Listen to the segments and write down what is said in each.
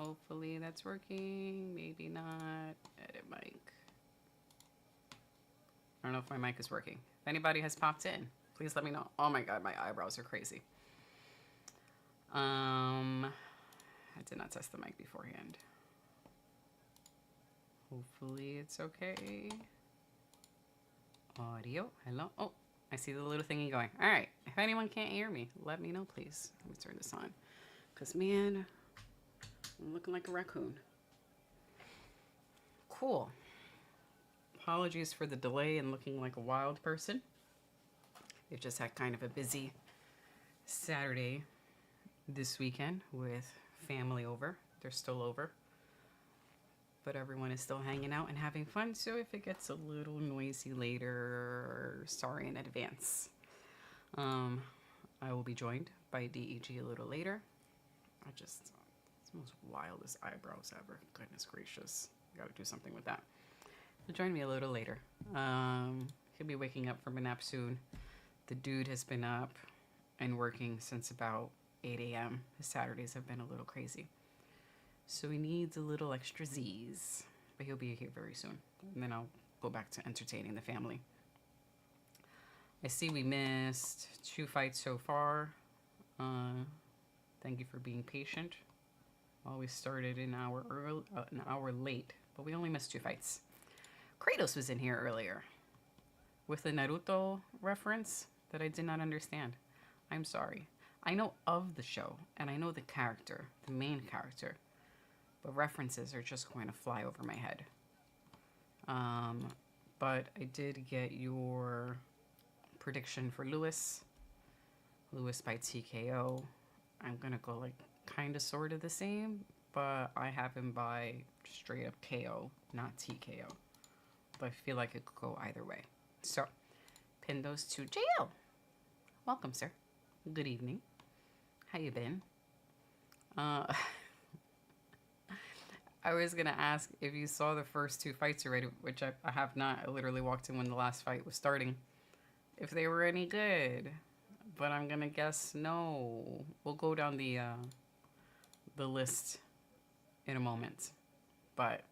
Hopefully that's working. Maybe not. Edit mic. I don't know if my mic is working. If anybody has popped in, please let me know. Oh my god, my eyebrows are crazy. I did not test the mic beforehand. Hopefully it's okay. Audio. Hello. Oh, I see the little thingy going. All right. If anyone can't hear me, let me know, please. Let me turn this on. Because, man, I'm looking like a raccoon. Cool. Apologies for the delay and looking like a wild person. We've just had kind of a busy Saturday this weekend with family over. They're still over. But everyone is still hanging out and having fun. So if it gets a little noisy later, sorry in advance. I will be joined by DEG a little later. It's the most wildest eyebrows ever. Goodness gracious. Gotta do something with that. He'll join me a little later. He'll be waking up from a nap soon. The dude has been up and working since about 8 a.m. His Saturdays have been a little crazy. So he needs a little extra Z's. But he'll be here very soon. And then I'll go back to entertaining the family. I see we missed 2 fights so far. Thank you for being patient. Always started an hour late. But we only missed 2 fights. Kratos was in here earlier. With a Naruto reference that I did not understand. I'm sorry. I know of the show. And I know the character. The main character. But references are just going to fly over my head. But I did get your prediction for Lewis. Lewis by TKO. I'm going to go like kind of sort of the same. But I have him by straight up KO, not TKO. But I feel like it could go either way. So, pin those to jail. Welcome, sir. Good evening. How you been? I was going to ask if you saw the first 2 fights already, which I have not. I literally walked in when the last fight was starting. If they were any good. But I'm going to guess no. We'll go down the list in a moment. But,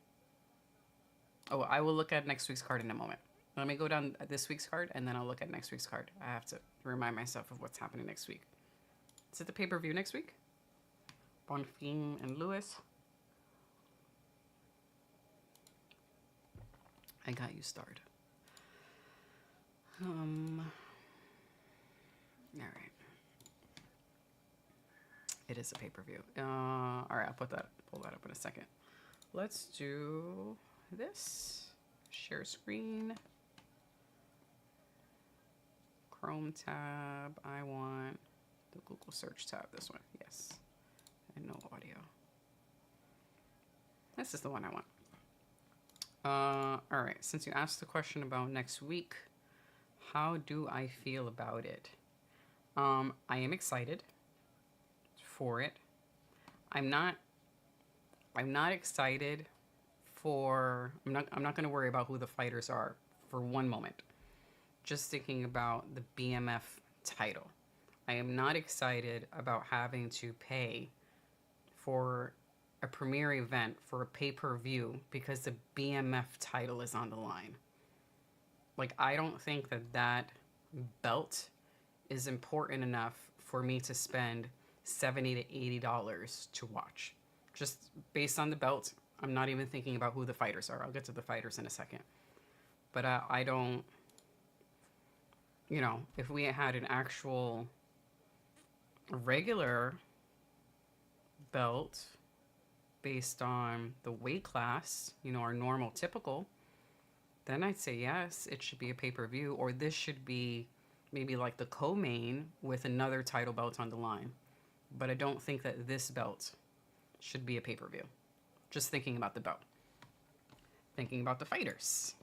oh, I will look at next week's card in a moment. Let me go down this week's card, and then I'll look at next week's card. I have to remind myself of what's happening next week. Is it the pay-per-view next week? Bonfim and Lewis. I got you started. All right. It is a pay-per-view. All right, I'll pull that up in a second. Let's do this. Share screen. Chrome tab. I want the Google search tab. This one. Yes. And no audio. This is the one I want. All right. Since you asked the question about next week, how do I feel about it? I am excited for it. I'm not excited for. I'm not going to worry about who the fighters are for one moment. Just thinking about the BMF title. I am not excited about having to pay for a premiere event for a pay-per-view because the BMF title is on the line. Like, I don't think that belt is important enough for me to spend $70 to $80 to watch. Just based on the belt, I'm not even thinking about who the fighters are. I'll get to the fighters in a second. But I don't, if we had an actual regular belt based on the weight class, our normal typical, then I'd say yes, it should be a pay-per-view, or this should be maybe like the co-main with another title belt on the line. But I don't think that this belt should be a pay-per-view. Just thinking about the belt. Thinking about the fighters.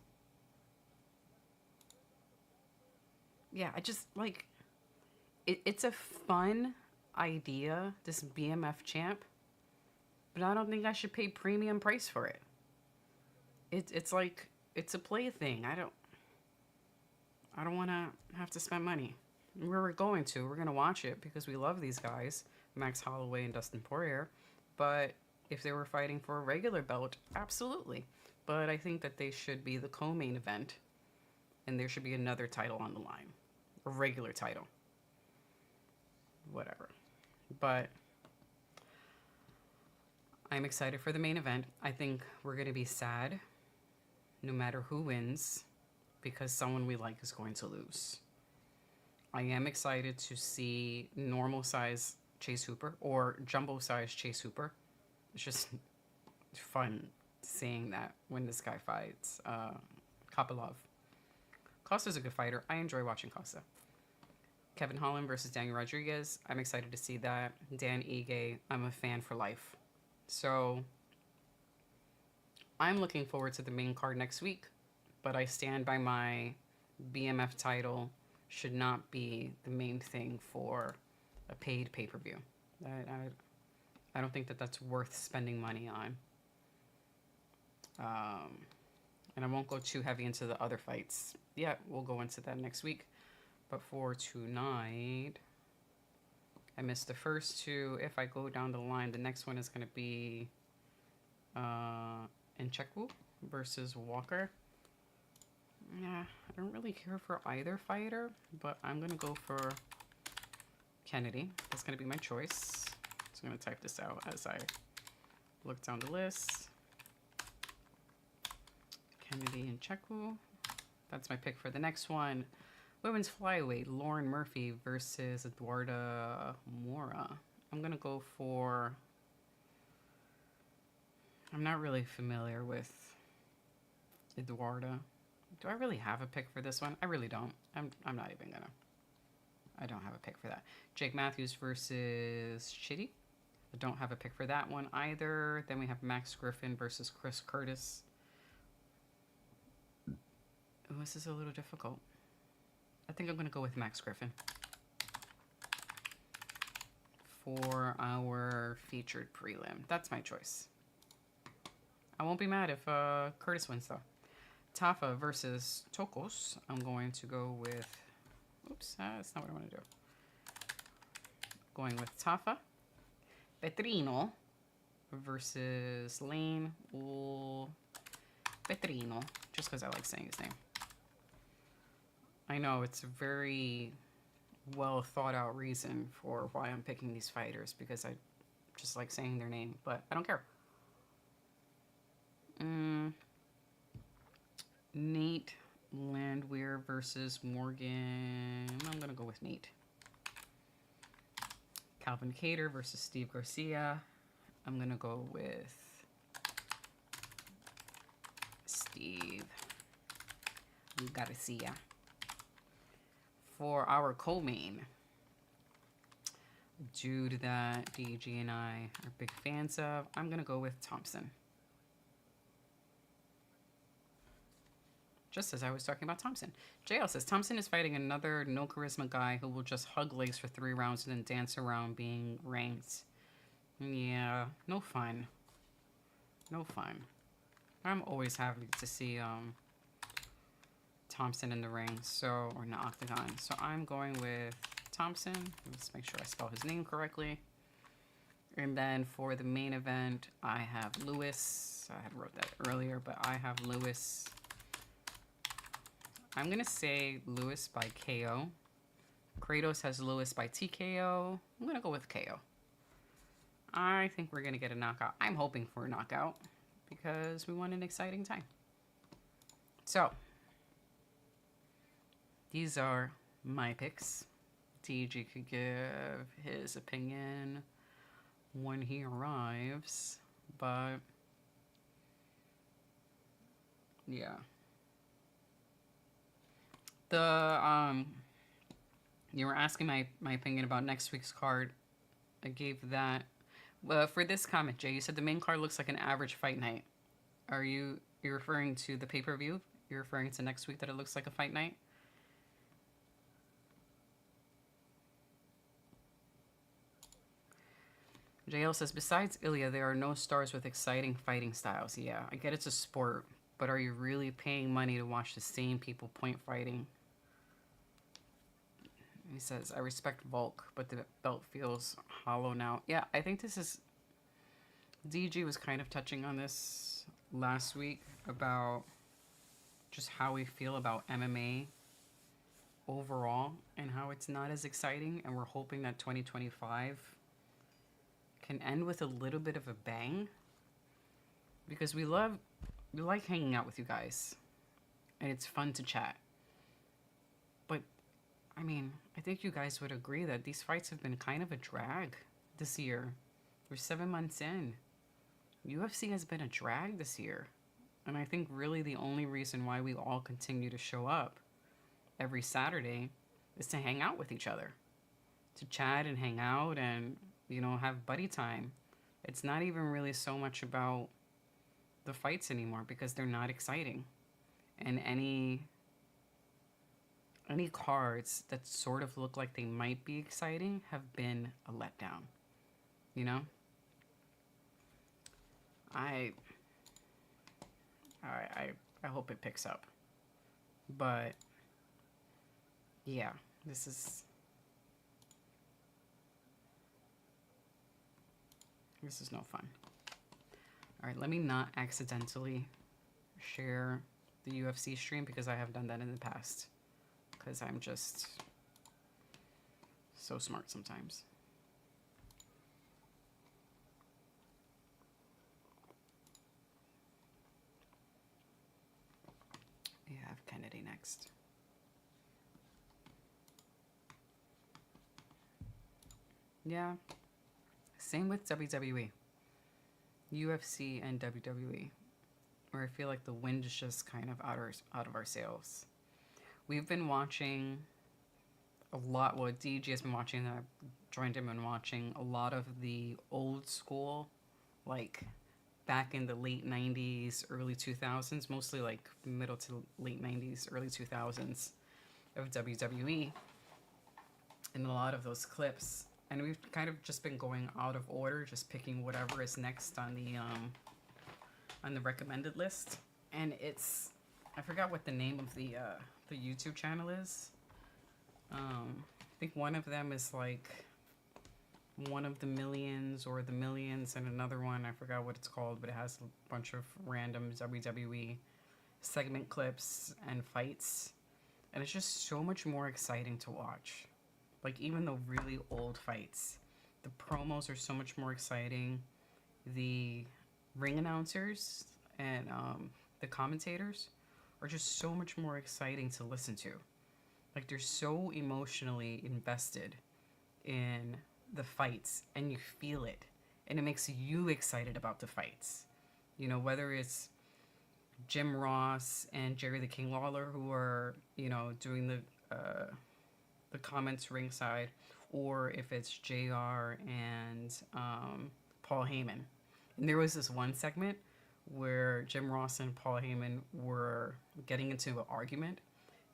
Yeah, I just like it's a fun idea, this BMF champ, but I don't think I should pay premium price for it. It's like it's a plaything. I don't want to have to spend money. We're going to watch it because we love these guys, Max Holloway and Dustin Poirier, but If they were fighting for a regular belt, absolutely. But I think that they should be the co-main event, and there should be another title on the line, a regular title, whatever. But I'm excited for the main event. I think we're going to be sad no matter who wins because someone we like is going to lose. I am excited to see normal size Chase Hooper or jumbo size Chase Hooper. It's just fun seeing that when this guy fights Kopylov. Costa's a good fighter. I enjoy watching Costa. Kevin Holland versus Daniel Rodriguez. I'm excited to see that. Dan Ige, I'm a fan for life. So I'm looking forward to the main card next week, but I stand by my BMF title should not be the main thing for a paid pay-per-view. I don't think that that's worth spending money on. And I won't go too heavy into the other fights. Yeah, we'll go into that next week. But for tonight, I missed the first two. If I go down the line, the next one is going to be Nchekwu versus Walker. Yeah, I don't really care for either fighter, but I'm going to go for Kennedy. That's going to be my choice. So I'm going to type this out as I look down the list. Kennedy and Nchekwu. That's my pick for the next one. Women's flyweight, Lauren Murphy versus Eduarda Mora. I'm going to go for... I'm not really familiar with Eduarda. Do I really have a pick for this one? I really don't. I'm not even going to. I don't have a pick for that. Jake Matthews versus Chitty. I don't have a pick for that one either. Then we have Max Griffin versus Chris Curtis. Oh, this is a little difficult. I think I'm going to go with Max Griffin for our featured prelim. That's my choice. I won't be mad if Curtis wins, though. Tafa versus Tokos. I'm going to go with... Oops, that's not what I want to do. Going with Tafa. Petrino versus Lane. Petrino, just because I like saying his name. I know it's a very well thought out reason for why I'm picking these fighters, because I just like saying their name, but I don't care. Nate Landwehr versus Morgan. I'm going to go with Nate. Calvin Kattar versus Steve Garcia. I'm going to go with Steve Garcia. For our co-main, a dude that DG and I are big fans of, I'm going to go with Thompson. Just as I was talking about Thompson. JL says, Thompson is fighting another no charisma guy who will just hug legs for 3 rounds and then dance around being ranked. Yeah, no fun. No fun. I'm always happy to see Thompson in the ring, so, or in the octagon. So I'm going with Thompson. Let's make sure I spell his name correctly. And then for the main event, I have Lewis. I had wrote that earlier, but I have Lewis. I'm going to say Lewis by KO. Kratos has Lewis by TKO. I'm going to go with KO. I think we're going to get a knockout. I'm hoping for a knockout because we want an exciting time. So, these are my picks. DG could give his opinion when he arrives, but yeah. You were asking my opinion about next week's card. I gave that. For this comment, Jay, you said the main card looks like an average fight night. Are you referring to the pay-per-view? You're referring to next week that it looks like a fight night? JL says, besides Ilya, there are no stars with exciting fighting styles. Yeah, I get it's a sport, but are you really paying money to watch the same people point fighting? He says, I respect Volk, but the belt feels hollow now. Yeah, I think this is DG was kind of touching on this last week about just how we feel about MMA overall and how it's not as exciting, and we're hoping that 2025 can end with a little bit of a bang, because we like hanging out with you guys and it's fun to chat. But I mean, I think you guys would agree that these fights have been kind of a drag this year. We're 7 months in. UFC has been a drag this year. And I think really the only reason why we all continue to show up every Saturday is to hang out with each other, to chat and hang out and, you know, have buddy time. It's not even really so much about the fights anymore because they're not exciting. And any cards that sort of look like they might be exciting have been a letdown. You know? I hope it picks up. But yeah, this is no fun. All right, let me not accidentally share the UFC stream because I have done that in the past. Because I'm just so smart sometimes. We have Kennedy next. Yeah, same with WWE. UFC and WWE, where I feel like the wind is just kind of out of our sails. We've been watching a lot. Well, DG has been watching, and I've joined him in watching a lot of the old school, like back in the late 90s, early 2000s, mostly like middle to late 90s, early 2000s of WWE, and a lot of those clips. And we've kind of just been going out of order, just picking whatever is next on the recommended list. And it's, I forgot what the name of the YouTube channel is. I think one of them is like One of the Millions or The Millions, and another one, I forgot what it's called, but it has a bunch of random WWE segment clips and fights. And it's just so much more exciting to watch. Like, even the really old fights, the promos are so much more exciting. The ring announcers and the commentators are just so much more exciting to listen to. Like, they're so emotionally invested in the fights, and you feel it. And it makes you excited about the fights. You know, whether it's Jim Ross and Jerry the King Lawler, who are, you know, doing the comments ringside, or if it's JR and Paul Heyman. And there was this one segment where Jim Ross and Paul Heyman were getting into an argument,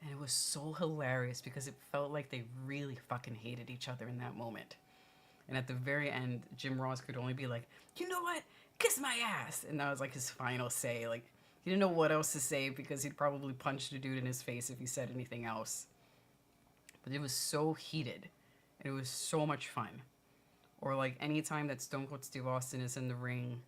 and it was so hilarious because it felt like they really fucking hated each other in that moment. And at the very end, Jim Ross could only be like, you know what, kiss my ass. And that was like his final say. Like, he didn't know what else to say because he'd probably punch the dude in his face if he said anything else. But it was so heated, and it was so much fun. Or like anytime that Stone Cold Steve Austin is in the ring,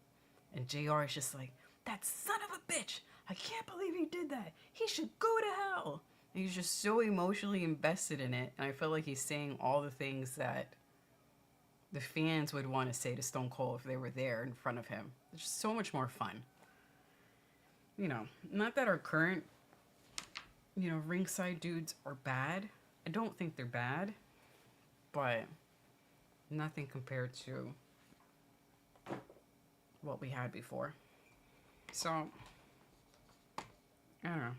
and JR is just like, that son of a bitch, I can't believe he did that. He should go to hell. And he's just so emotionally invested in it, and I felt like he's saying all the things that the fans would want to say to Stone Cold if they were there in front of him. It's just so much more fun. You know, not that our current, you know, ringside dudes are bad. I don't think they're bad, but nothing compared to what we had before. So, I don't know.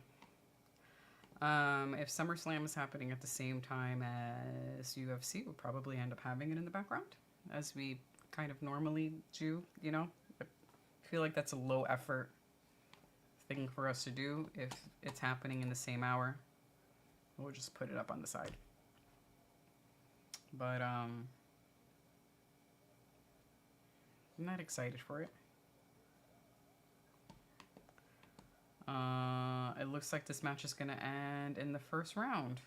If SummerSlam is happening at the same time as UFC, we'll probably end up having it in the background, as we kind of normally do, you know? I feel like that's a low effort thing for us to do if it's happening in the same hour. We'll just put it up on the side. But, I'm not excited for it. It looks like this match is going to end in the first round.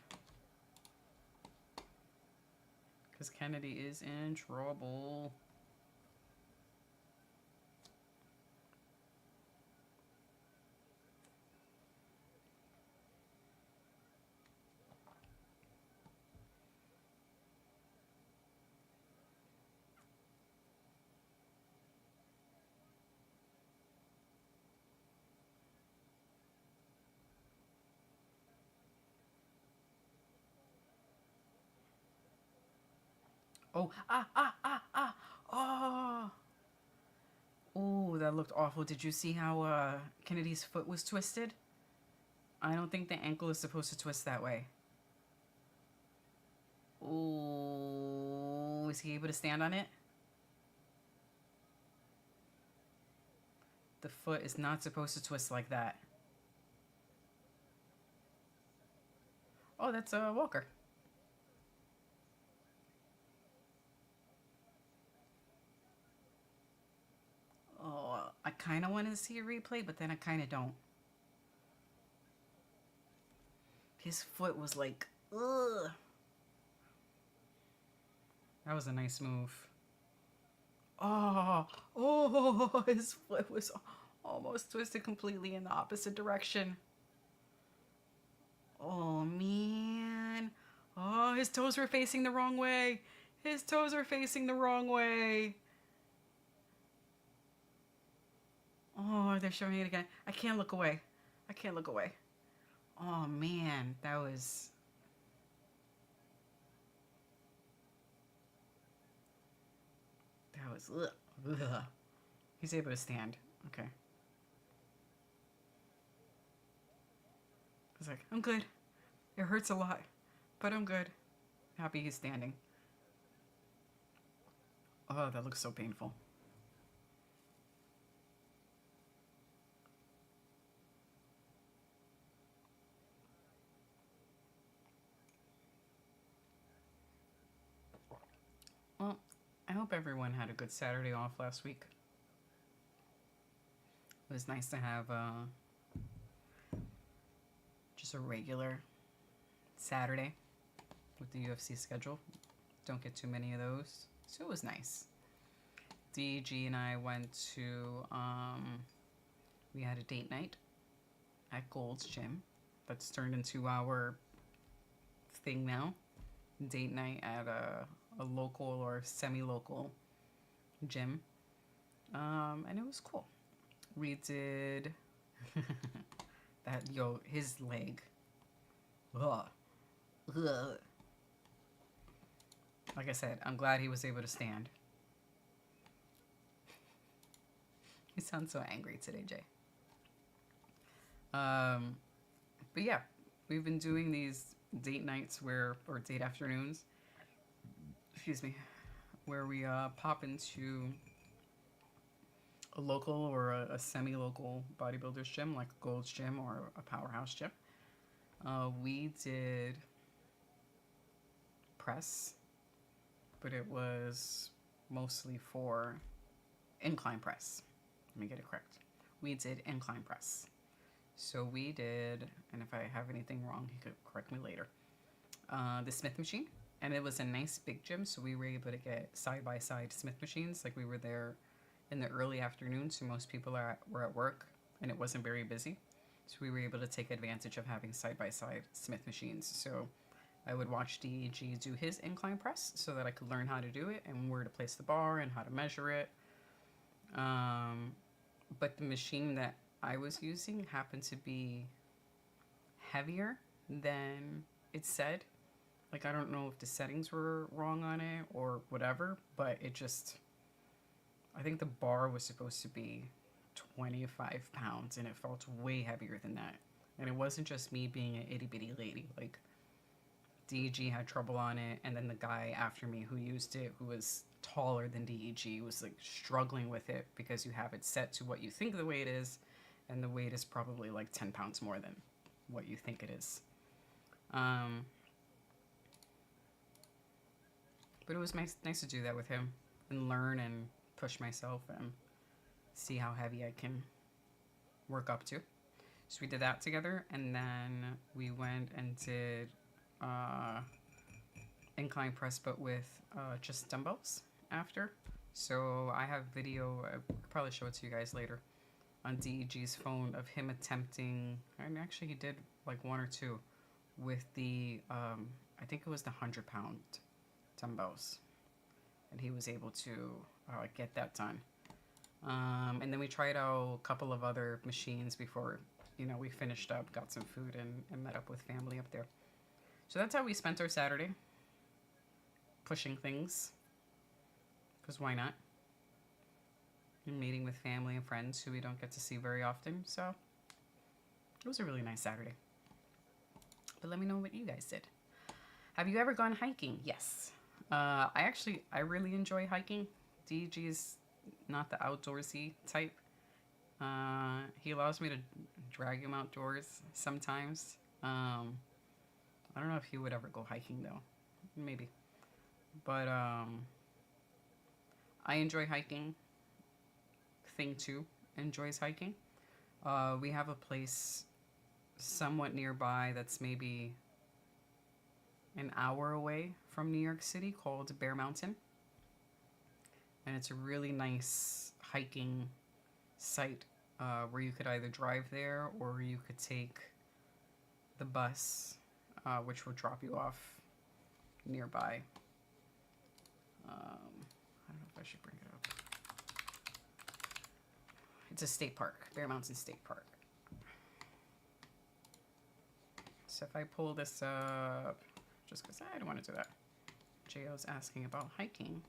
Because Kennedy is in trouble. Oh, oh. Oh, that looked awful. Did you see how Kennedy's foot was twisted? I don't think the ankle is supposed to twist that way. Oh, is he able to stand on it? The foot is not supposed to twist like that. Oh, that's a Walker. Oh, I kind of wanted to see a replay, but then I kind of don't. His foot was like, ugh. That was a nice move. Oh, his foot was almost twisted completely in the opposite direction. Oh, man. Oh, his toes were facing the wrong way. His toes are facing the wrong way. Oh, they're showing it again. I can't look away. I can't look away. Oh, man. That was... Ugh. Ugh. He's able to stand. Okay. He's like, I'm good. It hurts a lot, but I'm good. Happy he's standing. Oh, that looks so painful. Well, I hope everyone had a good Saturday off last week. It was nice to have just a regular Saturday with the UFC schedule. Don't get too many of those, so it was nice. DG and I went to, we had a date night at Gold's Gym. That's turned into our thing now. Date night at a local or semi-local gym. And it was cool. We did that, his leg. Ugh. Ugh. Like I said, I'm glad he was able to stand. You sound so angry today, Jay. But yeah, we've been doing these date nights or date afternoons, excuse me, where we pop into a local or a semi-local bodybuilder's gym, like a Gold's Gym or a Powerhouse Gym. We did press, but it was mostly for incline press. Let me get it correct. We did incline press. So we did, and if I have anything wrong, he could correct me later, the Smith machine. And it was a nice big gym, so we were able to get side-by-side Smith machines. Like, we were there in the early afternoon, so most people were at work, and it wasn't very busy. So we were able to take advantage of having side-by-side Smith machines. So I would watch DEG do his incline press so that I could learn how to do it and where to place the bar and how to measure it. But the machine that I was using happened to be heavier than it said. Like, I don't know if the settings were wrong on it or whatever, but it just... I think the bar was supposed to be 25 pounds, and it felt way heavier than that. And it wasn't just me being an itty-bitty lady. Like, DEG had trouble on it, and then the guy after me who used it, who was taller than DEG, was, like, struggling with it because you have it set to what you think the weight is, and the weight is probably, like, 10 pounds more than what you think it is. But it was nice to do that with him and learn and push myself and see how heavy I can work up to. So we did that together, and then we went and did incline press, but with just dumbbells after. So I have video, I could probably show it to you guys later, on DEG's phone of him attempting, and actually he did like one or two with the, I think it was the 100-pound dumbbells, and he was able to get that done. And then we tried out a couple of other machines before, we finished up, got some food, and met up with family up there. So that's how we spent our Saturday, pushing things because why not? And meeting with family and friends who we don't get to see very often. So it was a really nice Saturday. But let me know what you guys did. Have you ever gone hiking? Yes. I really enjoy hiking. DG is not the outdoorsy type. He allows me to drag him outdoors sometimes. I don't know if he would ever go hiking though. Maybe. But I enjoy hiking. Thing 2 enjoys hiking. We have a place somewhat nearby that's maybe an hour away from New York City called Bear Mountain. And it's a really nice hiking site where you could either drive there or you could take the bus, which will drop you off nearby. I don't know if I should bring it up. It's a state park, Bear Mountain State Park. So if I pull this up, just because I don't want to do that. J.O.'s asking about hiking.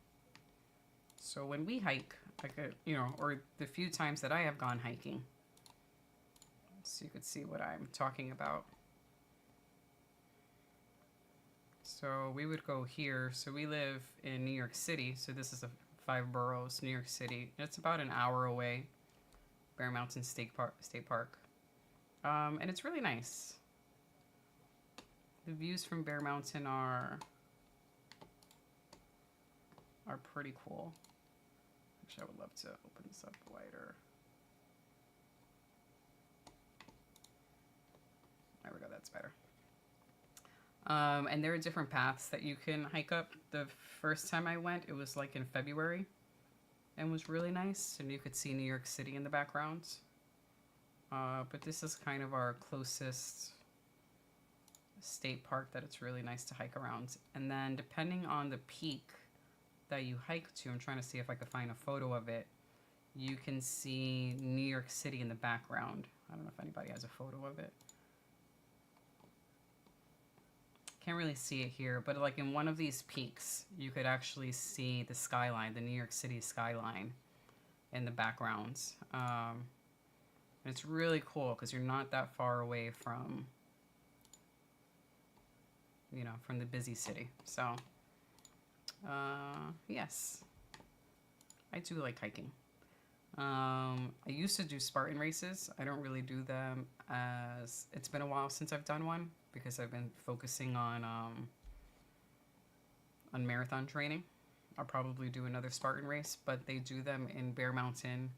So when we hike, I could, or the few times that I have gone hiking, so you could see what I'm talking about. So we would go here. So we live in New York City. So this is a 5 boroughs, New York City. It's about an hour away. Bear Mountain State Park. And it's really nice. The views from Bear Mountain are pretty cool. Actually, I would love to open this up wider. There we go, that's better. And there are different paths that you can hike up. The first time I went, it was like in February and was really nice. And you could see New York City in the background. But this is kind of our closest state park that it's really nice to hike around. And then depending on the peak that you hike to, I'm trying to see if I could find a photo of it, you can see New York City in the background. I don't know if anybody has a photo of it. Can't really see it here, but like in one of these peaks, you could actually see the skyline, the New York City skyline in the background. And it's really cool because you're not that far away from, from the busy city. So, yes, I do like hiking. I used to do Spartan races. I don't really do them as it's been a while since I've done one because I've been focusing on marathon training. I'll probably do another Spartan race, but they do them in Bear Mountain,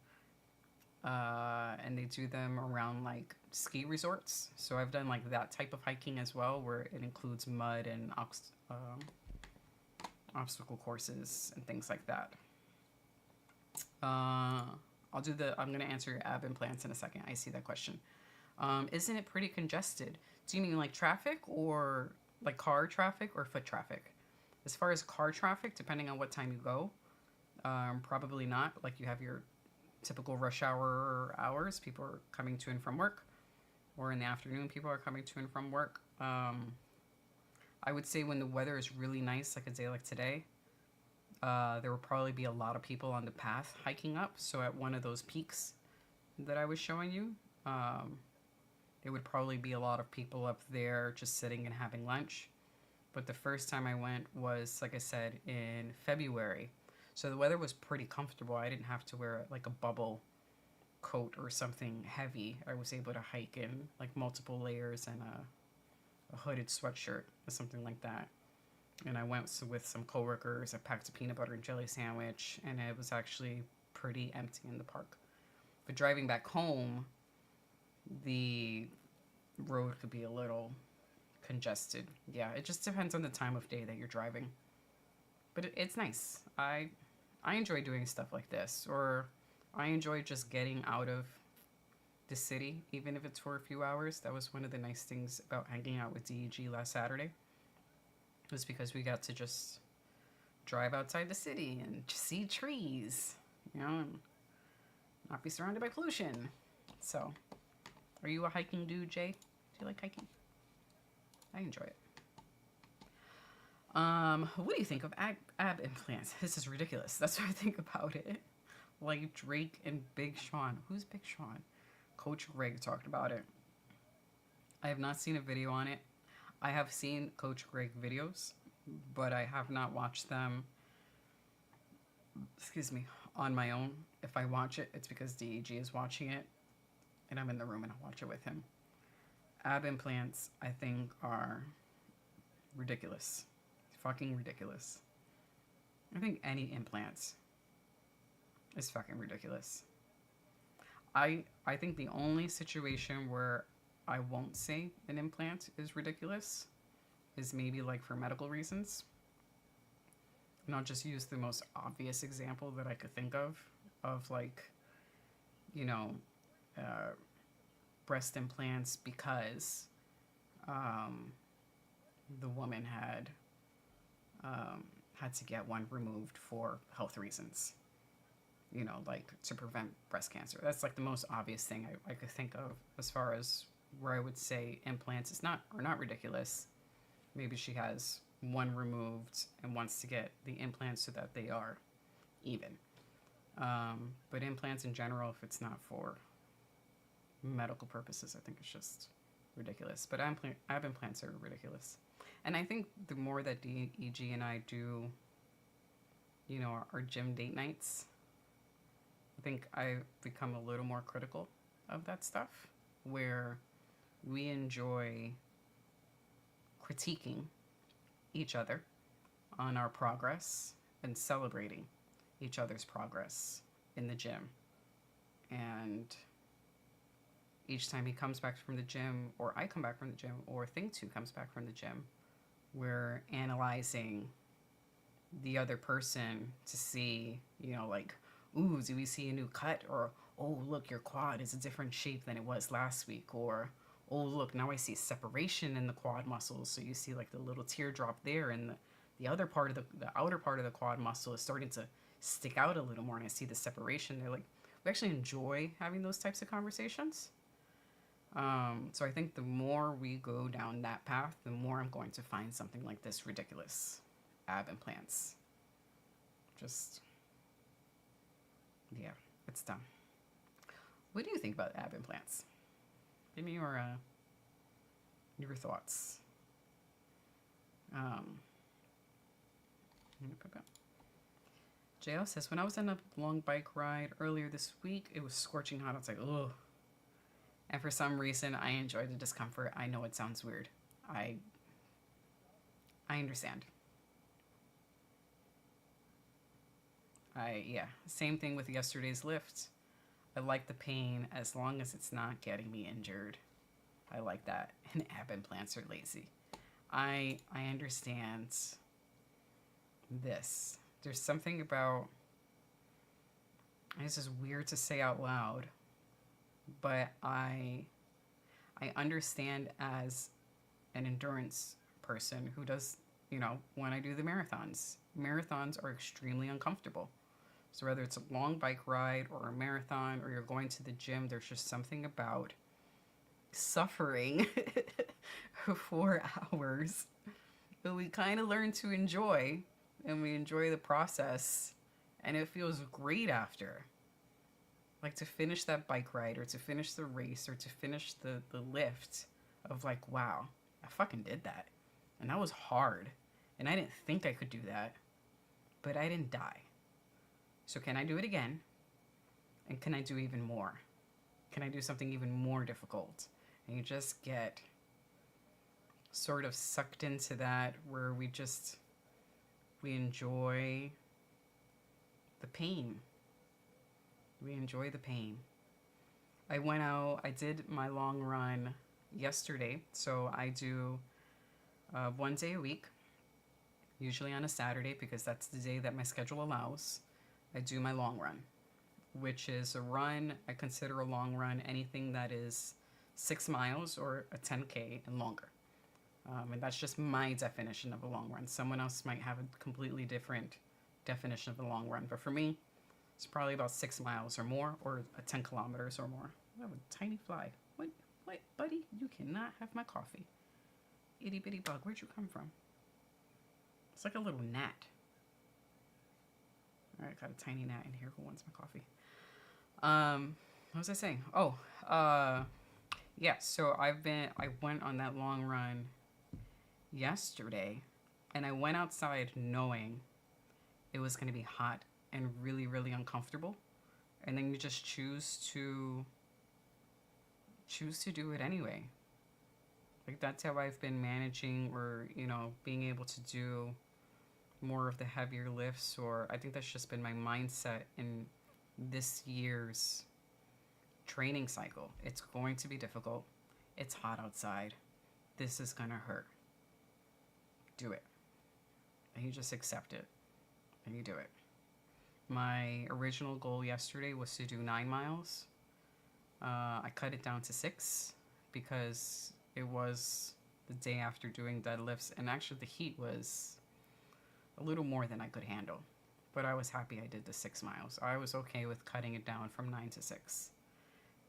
and they do them around like ski resorts. So I've done like that type of hiking as well, where it includes mud and obstacle courses and things like that. I'm going to answer your ab implants in a second. I see that question. Isn't it pretty congested? Do you mean like traffic or like car traffic or foot traffic? As far as car traffic, depending on what time you go, probably not. Like you have your typical rush hour hours. People are coming to and from work, or in the afternoon, people are coming to and from work. I would say when the weather is really nice, like a day like today, there will probably be a lot of people on the path hiking up. So at one of those peaks that I was showing you, there would probably be a lot of people up there just sitting and having lunch. But the first time I went was, like I said, in February. So the weather was pretty comfortable. I didn't have to wear like a bubble coat or something heavy. I was able to hike in like multiple layers and a hooded sweatshirt or something like that. And I went with some coworkers. I packed a peanut butter and jelly sandwich, and it was actually pretty empty in the park. But driving back home, the road could be a little congested. Yeah, it just depends on the time of day that you're driving. But it's nice. I enjoy doing stuff like this, or I enjoy just getting out of the city, even if it's for a few hours. That was one of the nice things about hanging out with DEG last Saturday. It was because we got to just drive outside the city and just see trees, and not be surrounded by pollution. So, are you a hiking dude, Jay? Do you like hiking? I enjoy it. What do you think of Ab implants. This is ridiculous. That's what I think about it. Like Drake and Big Sean. Who's Big Sean? Coach Greg talked about it. I have not seen a video on it. I have seen Coach Greg videos, but I have not watched them, excuse me, on my own. If I watch it, it's because DEG is watching it, and I'm in the room and I watch it with him. Ab implants, I think, are ridiculous. Fucking ridiculous. I think any implants is fucking ridiculous. I think the only situation where I won't say an implant is ridiculous is maybe like for medical reasons. And I'll just use the most obvious example that I could think of like, you know, breast implants because the woman had to get one removed for health reasons, you know, like to prevent breast cancer. That's like the most obvious thing I could think of as far as where I would say implants are not ridiculous. Maybe she has one removed and wants to get the implants so that they are even. But implants in general, if it's not for medical purposes, I think it's just ridiculous. But ab implants are ridiculous. And I think the more that DEG and I do, you know, our gym date nights, I think I've become a little more critical of that stuff, where we enjoy critiquing each other on our progress and celebrating each other's progress in the gym. And each time he comes back from the gym, or I come back from the gym, or Thing 2 comes back from the gym, we're analyzing the other person to see, you know, like, ooh, do we see a new cut? Or, oh, look, your quad is a different shape than it was last week. Or, oh, look, now I see separation in the quad muscles. So you see like the little teardrop there, and the other part of the outer part of the quad muscle is starting to stick out a little more, and I see the separation. They're like, we actually enjoy having those types of conversations. So I think the more we go down that path, the more I'm going to find something like this ridiculous. Ab implants. Just, yeah, it's dumb. What do you think about ab implants? Give me your thoughts. JL says, when I was on a long bike ride earlier this week, it was scorching hot. I was like, ugh. And for some reason, I enjoyed the discomfort. I know it sounds weird. I understand. Yeah, same thing with yesterday's lift. I like the pain as long as it's not getting me injured. I like that. And ab implants are lazy. I understand this. There's something about, this is weird to say out loud, but I understand as an endurance person who does, you know, when I do the marathons are extremely uncomfortable. So whether it's a long bike ride or a marathon or you're going to the gym, there's just something about suffering for 4 hours that we kind of learn to enjoy, and we enjoy the process, and it feels great after. Like to finish that bike ride or to finish the race or to finish the lift of like, wow, I fucking did that. And that was hard. And I didn't think I could do that, but I didn't die. So can I do it again? And can I do even more? Can I do something even more difficult? And you just get sort of sucked into that, where we enjoy the pain. We enjoy the pain. I went out, I did my long run yesterday. So I do 1 day a week, usually on a Saturday, because that's the day that my schedule allows. I do my long run, which is a run. I consider a long run anything that is 6 miles or a 10K and longer. And that's just my definition of a long run. Someone else might have a completely different definition of a long run. But for me, it's probably about 6 miles or more, or 10 kilometers or more. I have a tiny fly. What, buddy? You cannot have my coffee. Itty bitty bug, where'd you come from? It's like a little gnat. All right, got a tiny gnat in here who wants my coffee. What was I saying? Yeah, so I went on that long run yesterday, and I went outside knowing it was going to be hot and really, really uncomfortable. And then you just choose to do it anyway. Like, that's how I've been managing, or, being able to do more of the heavier lifts, or I think that's just been my mindset in this year's training cycle. It's going to be difficult. It's hot outside. This is going to hurt. Do it. And you just accept it. And you do it. My original goal yesterday was to do 9 miles. I cut it down to 6 because it was the day after doing deadlifts, and actually the heat was a little more than I could handle. But I was happy I did the 6 miles. I was okay with cutting it down from 9 to 6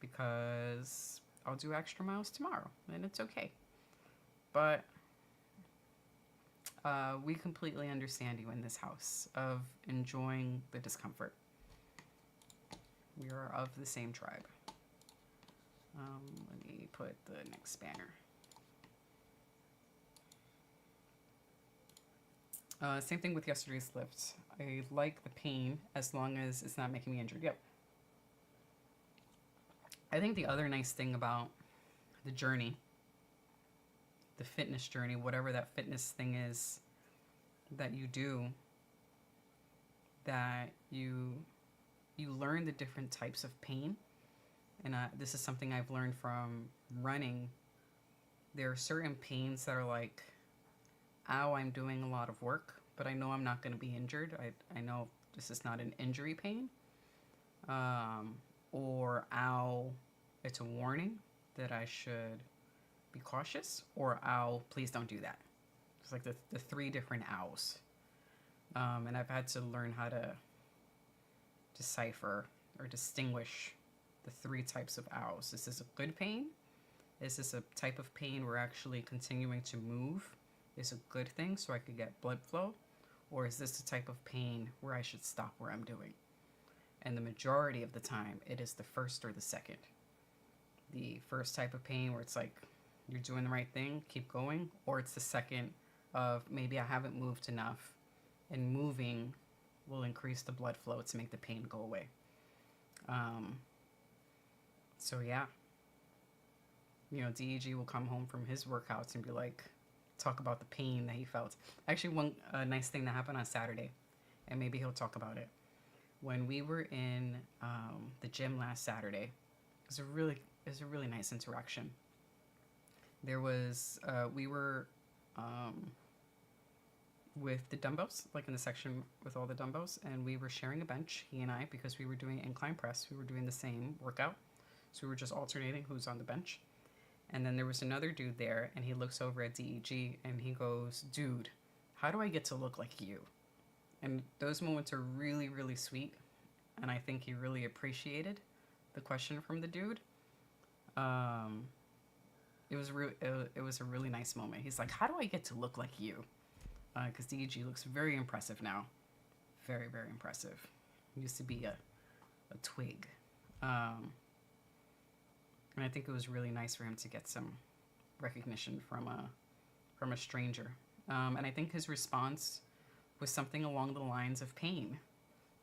because I'll do extra miles tomorrow, and it's okay. But we completely understand you in this house of enjoying the discomfort. We are of the same tribe. Let me put the next banner. Same thing with yesterday's lift. I like the pain as long as it's not making me injured. Yep. I think the other nice thing about the journey, the fitness journey, whatever that fitness thing is that you do, that you learn the different types of pain. And this is something I've learned from running. There are certain pains that are like, ow, I'm doing a lot of work, but I know I'm not going to be injured. I know this is not an injury pain. Or ow, it's a warning that I should be cautious. Or ow, please don't do that. It's like the 3 different ows. And I've had to learn how to decipher or distinguish the 3 types of ows. Is this a good pain? Is this a type of pain where actually continuing to move is a good thing so I could get blood flow? Or is this the type of pain where I should stop where I'm doing? And the majority of the time, it is the first or the second. The first type of pain where it's like, you're doing the right thing, keep going. Or it's the second of, maybe I haven't moved enough, and moving will increase the blood flow to make the pain go away. So yeah, DEG will come home from his workouts and be like, talk about the pain that he felt. Actually, one nice thing that happened on Saturday, and maybe he'll talk about it. When we were in the gym last Saturday, it was a really nice interaction. There was we were with the dumbbells, like in the section with all the dumbbells, and we were sharing a bench, he and I, because we were doing incline press. We were doing the same workout, so we were just alternating who's on the bench. And then there was another dude there, and he looks over at DEG, and he goes, dude, how do I get to look like you? And those moments are really, really sweet, and I think he really appreciated the question from the dude. It was a really nice moment. He's like, how do I get to look like you? Because DEG looks very impressive now. Very, very impressive. He used to be a twig. And I think it was really nice for him to get some recognition from a stranger. And I think his response was something along the lines of pain,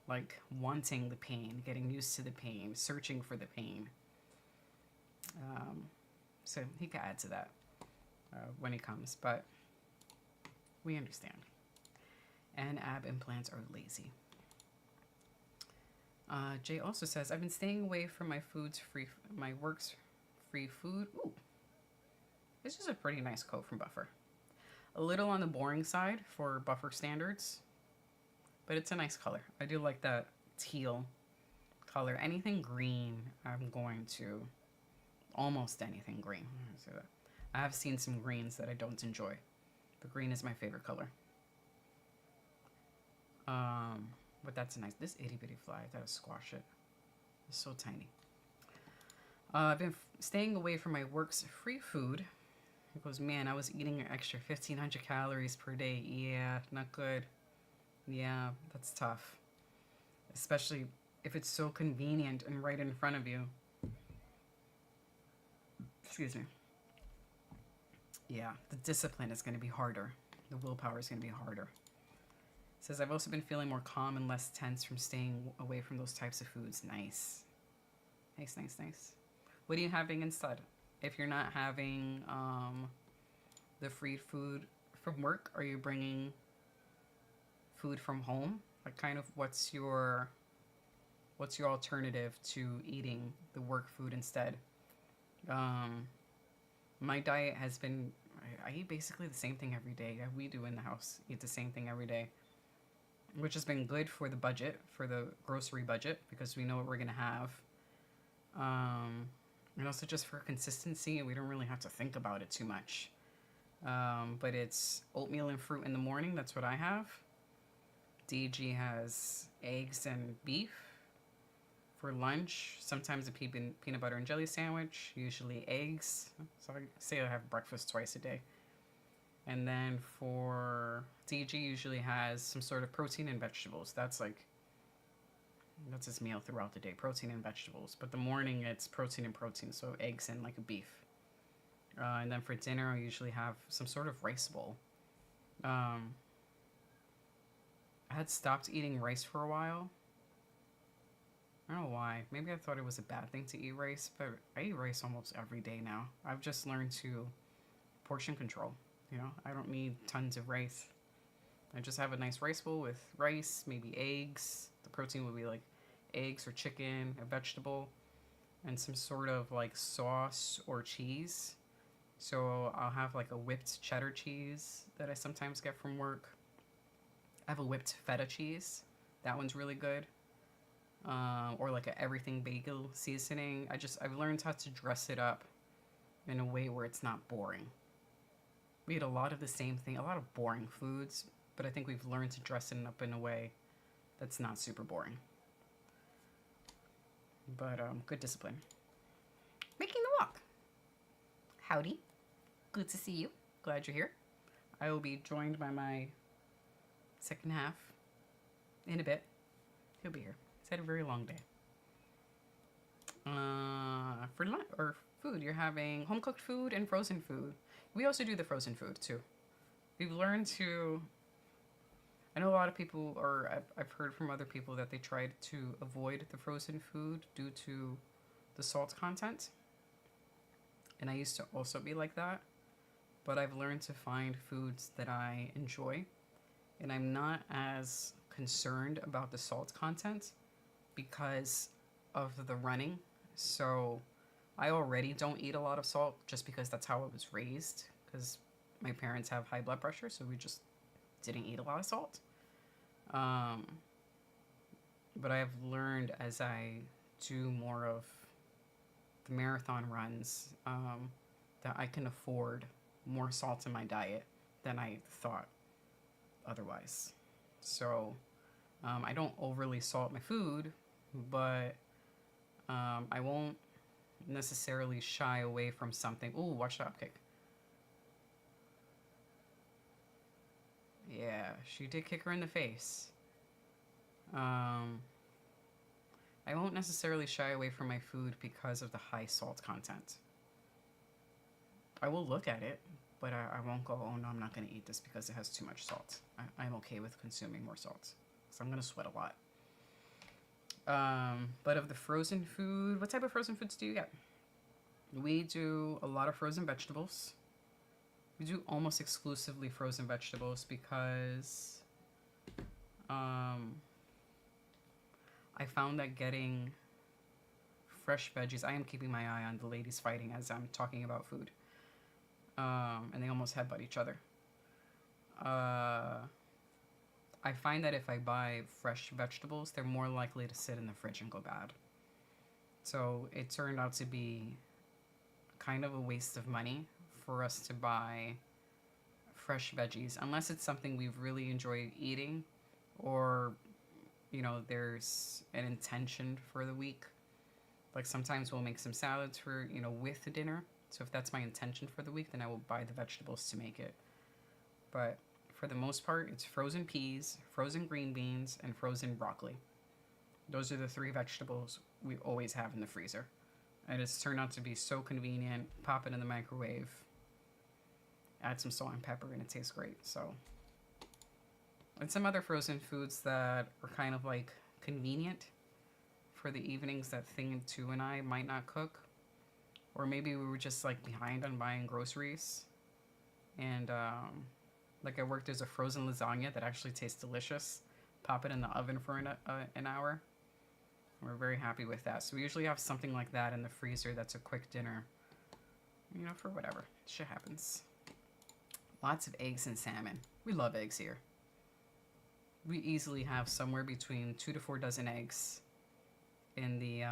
like wanting the pain, getting used to the pain, searching for the pain. So he could add to that when he comes, but we understand. And ab implants are lazy. Jay also says, I've been staying away from my work's free food. Ooh, this is a pretty nice coat from Buffer. A little on the boring side for Buffer standards, but it's a nice color. I do like that teal color. Anything green, I'm going to, almost anything green. I have seen some greens that I don't enjoy, but green is my favorite color. But that's nice. This itty bitty fly, I gotta squash it. It's so tiny. I've been staying away from my work's free food. He goes, man, I was eating an extra 1,500 calories per day. Yeah, not good. Yeah, that's tough. especially if it's so convenient and right in front of you. Excuse me. Yeah, the discipline is going to be harder. The willpower is going to be harder. It says, I've also been feeling more calm and less tense from staying away from those types of foods. Nice. Nice, nice, nice. What are you having instead? If you're not having the free food from work, are you bringing food from home? Like, kind of, what's your alternative to eating the work food instead? My diet has been, I eat basically the same thing every day. We do in the house, eat the same thing every day, which has been good for the budget, for the grocery budget, because we know what we're going to have. And also just for consistency, we don't really have to think about it too much. But it's oatmeal and fruit in the morning. That's what I have. DG has eggs and beef. For lunch, sometimes a peanut butter and jelly sandwich, usually eggs. So I say I have breakfast twice a day. And then for DG, usually has some sort of protein and vegetables. That's his meal throughout the day, protein and vegetables. But the morning, it's protein and protein, so eggs and like a beef. And then for dinner, I usually have some sort of rice bowl. I had stopped eating rice for a while. I don't know why. Maybe I thought it was a bad thing to eat rice, but I eat rice almost every day now. I've just learned to portion control. I don't need tons of rice. I just have a nice rice bowl with rice, maybe eggs. The protein would be like eggs or chicken, a vegetable, and some sort of like sauce or cheese. So I'll have like a whipped cheddar cheese that I sometimes get from work. I have a whipped feta cheese. That one's really good. Or like a everything bagel seasoning. I've learned how to dress it up in a way where it's not boring. We eat a lot of the same thing, a lot of boring foods, but I think we've learned to dress it up in a way that's not super boring. But good discipline. Making the walk. Howdy. Good to see you. Glad you're here. I will be joined by my second half in a bit. He'll be here. He's had a very long day. For lunch or food, you're having home cooked food and frozen food. We also do the frozen food too. We've learned to. I know a lot of people, or I've heard from other people that they tried to avoid the frozen food due to the salt content. And I used to also be like that. But I've learned to find foods that I enjoy. And I'm not as concerned about the salt content because of the running. So I already don't eat a lot of salt just because that's how I was raised. Because my parents have high blood pressure, so we just didn't eat a lot of salt. But I've learned as I do more of the marathon runs that I can afford more salt in my diet than I thought otherwise. So I don't overly salt my food, but I won't necessarily shy away from something. Ooh, watch that upkick. Yeah, she did kick her in the face. I won't necessarily shy away from my food because of the high salt content. I will look at it, but I won't go, oh no, I'm not going to eat this because it has too much salt. I'm okay with consuming more salt. So I'm going to sweat a lot. But of the frozen food, what type of frozen foods do you get? We do a lot of frozen vegetables. We do almost exclusively frozen vegetables because I found that getting fresh veggies, I am keeping my eye on the ladies fighting as I'm talking about food. And they almost headbutt each other. I find that if I buy fresh vegetables, they're more likely to sit in the fridge and go bad. So it turned out to be kind of a waste of money for us to buy fresh veggies, unless it's something we've really enjoyed eating, or, there's an intention for the week. Like sometimes we'll make some salads for, with the dinner. So if that's my intention for the week, then I will buy the vegetables to make it. But for the most part, it's frozen peas, frozen green beans, and frozen broccoli. Those are the three vegetables we always have in the freezer. And it's turned out to be so convenient. Pop it in the microwave, add some salt and pepper, and it tastes great. So, and some other frozen foods that are kind of like convenient for the evenings that Thing 2 and I might not cook. Or maybe we were just like behind on buying groceries. And like at work, there's a frozen lasagna that actually tastes delicious. Pop it in the oven for an hour. We're very happy with that. So we usually have something like that in the freezer that's a quick dinner. You know, for whatever. Shit happens. Lots of eggs and salmon. We love eggs here. We easily have somewhere between 2 to 4 dozen eggs in the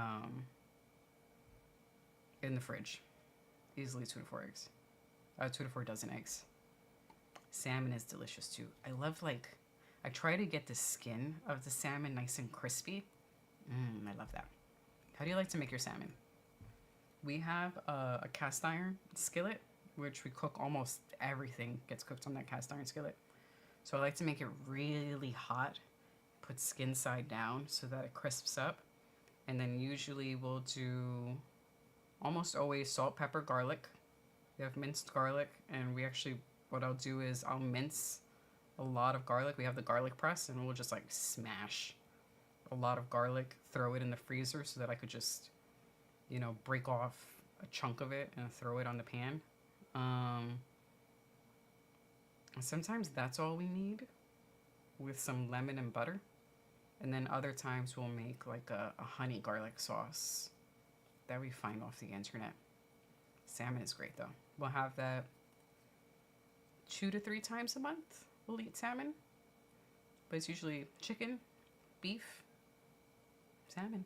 fridge. Easily 2 to 4 eggs. 2 to 4 dozen eggs. Salmon is delicious too. I love, like, I try to get the skin of the salmon nice and crispy. I love that. How do you like to make your salmon? We have a cast iron skillet, which we cook almost everything gets cooked on that cast iron skillet. So I like to make it really hot, put skin side down so that it crisps up. And then usually we'll do almost always salt, pepper, garlic. We have minced garlic, and what I'll do is I'll mince a lot of garlic. We have the garlic press, and we'll just like smash a lot of garlic, throw it in the freezer so that I could just, you know, break off a chunk of it and throw it on the pan. Sometimes that's all we need with some lemon and butter. And then other times we'll make like a honey garlic sauce that we find off the internet. Salmon is great though. We'll have that 2 to 3 times a month. We'll eat salmon. But it's usually chicken, beef, salmon.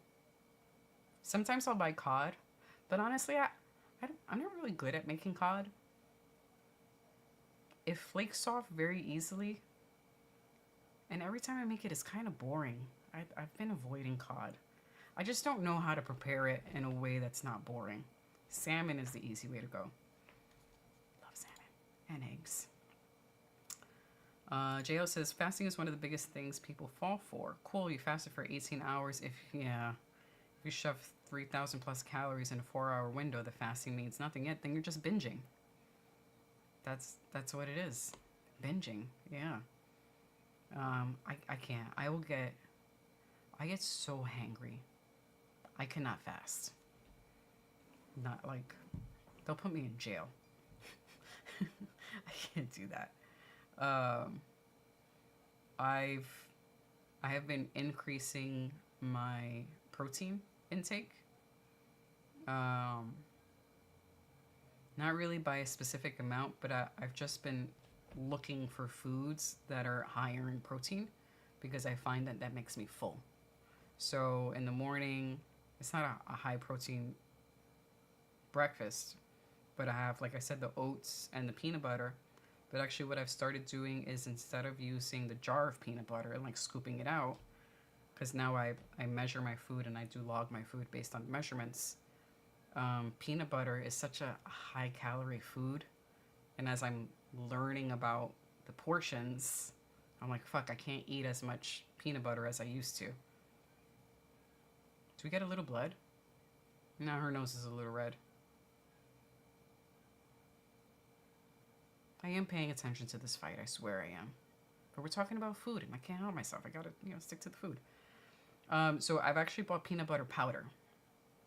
Sometimes I'll buy cod, but honestly, I'm not really good at making cod. It flakes off very easily, and every time I make it, it's kind of boring. I've been avoiding cod. I just don't know how to prepare it in a way that's not boring. Salmon is the easy way to go. Love salmon and eggs. Jo says, fasting is one of the biggest things people fall for. Cool, you fasted for 18 hours. If you shove 3,000 plus calories in a 4-hour window, the fasting means nothing yet, then you're just binging. That's what it is. Binging, yeah. I can't. I get so hangry. I cannot fast. Not like, they'll put me in jail. I can't do that. I have been increasing my protein intake. Not really by a specific amount, but I've just been looking for foods that are higher in protein because I find that makes me full. So in the morning, it's not a high protein breakfast, but I have, like I said, the oats and the peanut butter. But actually what I've started doing is, instead of using the jar of peanut butter and like scooping it out, because now I measure my food and I do log my food based on measurements. Peanut butter is such a high calorie food, and as I'm learning about the portions, I'm like, fuck, I can't eat as much peanut butter as I used to. Do we get a little blood? No, her nose is a little red. I am paying attention to this fight, I swear I am. But we're talking about food, and I can't help myself. I gotta, stick to the food. So I've actually bought peanut butter powder.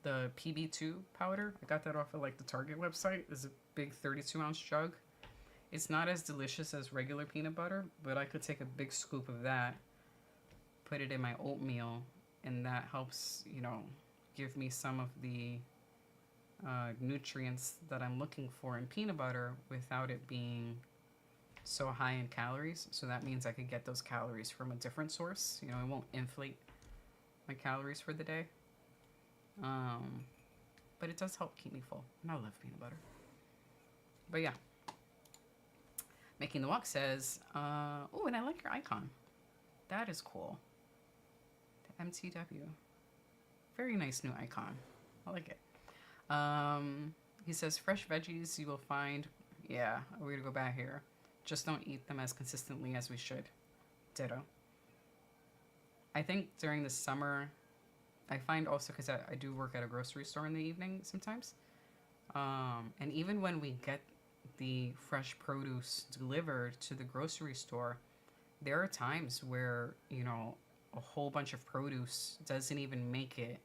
The PB2 powder. I got that off of like the Target website. It's a big 32-ounce jug. It's not as delicious as regular peanut butter, but I could take a big scoop of that, put it in my oatmeal, and that helps, give me some of the nutrients that I'm looking for in peanut butter without it being so high in calories. So that means I could get those calories from a different source. It won't inflate my calories for the day. But it does help keep me full. And I love peanut butter. But yeah. Making the Walk says, oh, and I like your icon. That is cool. The MTW. Very nice new icon. I like it. He says, fresh veggies you will find. Yeah, we're going to go back here. Just don't eat them as consistently as we should. Ditto. I think during the summer, I find also because I do work at a grocery store in the evening sometimes. And even when we get the fresh produce delivered to the grocery store, there are times where, a whole bunch of produce doesn't even make it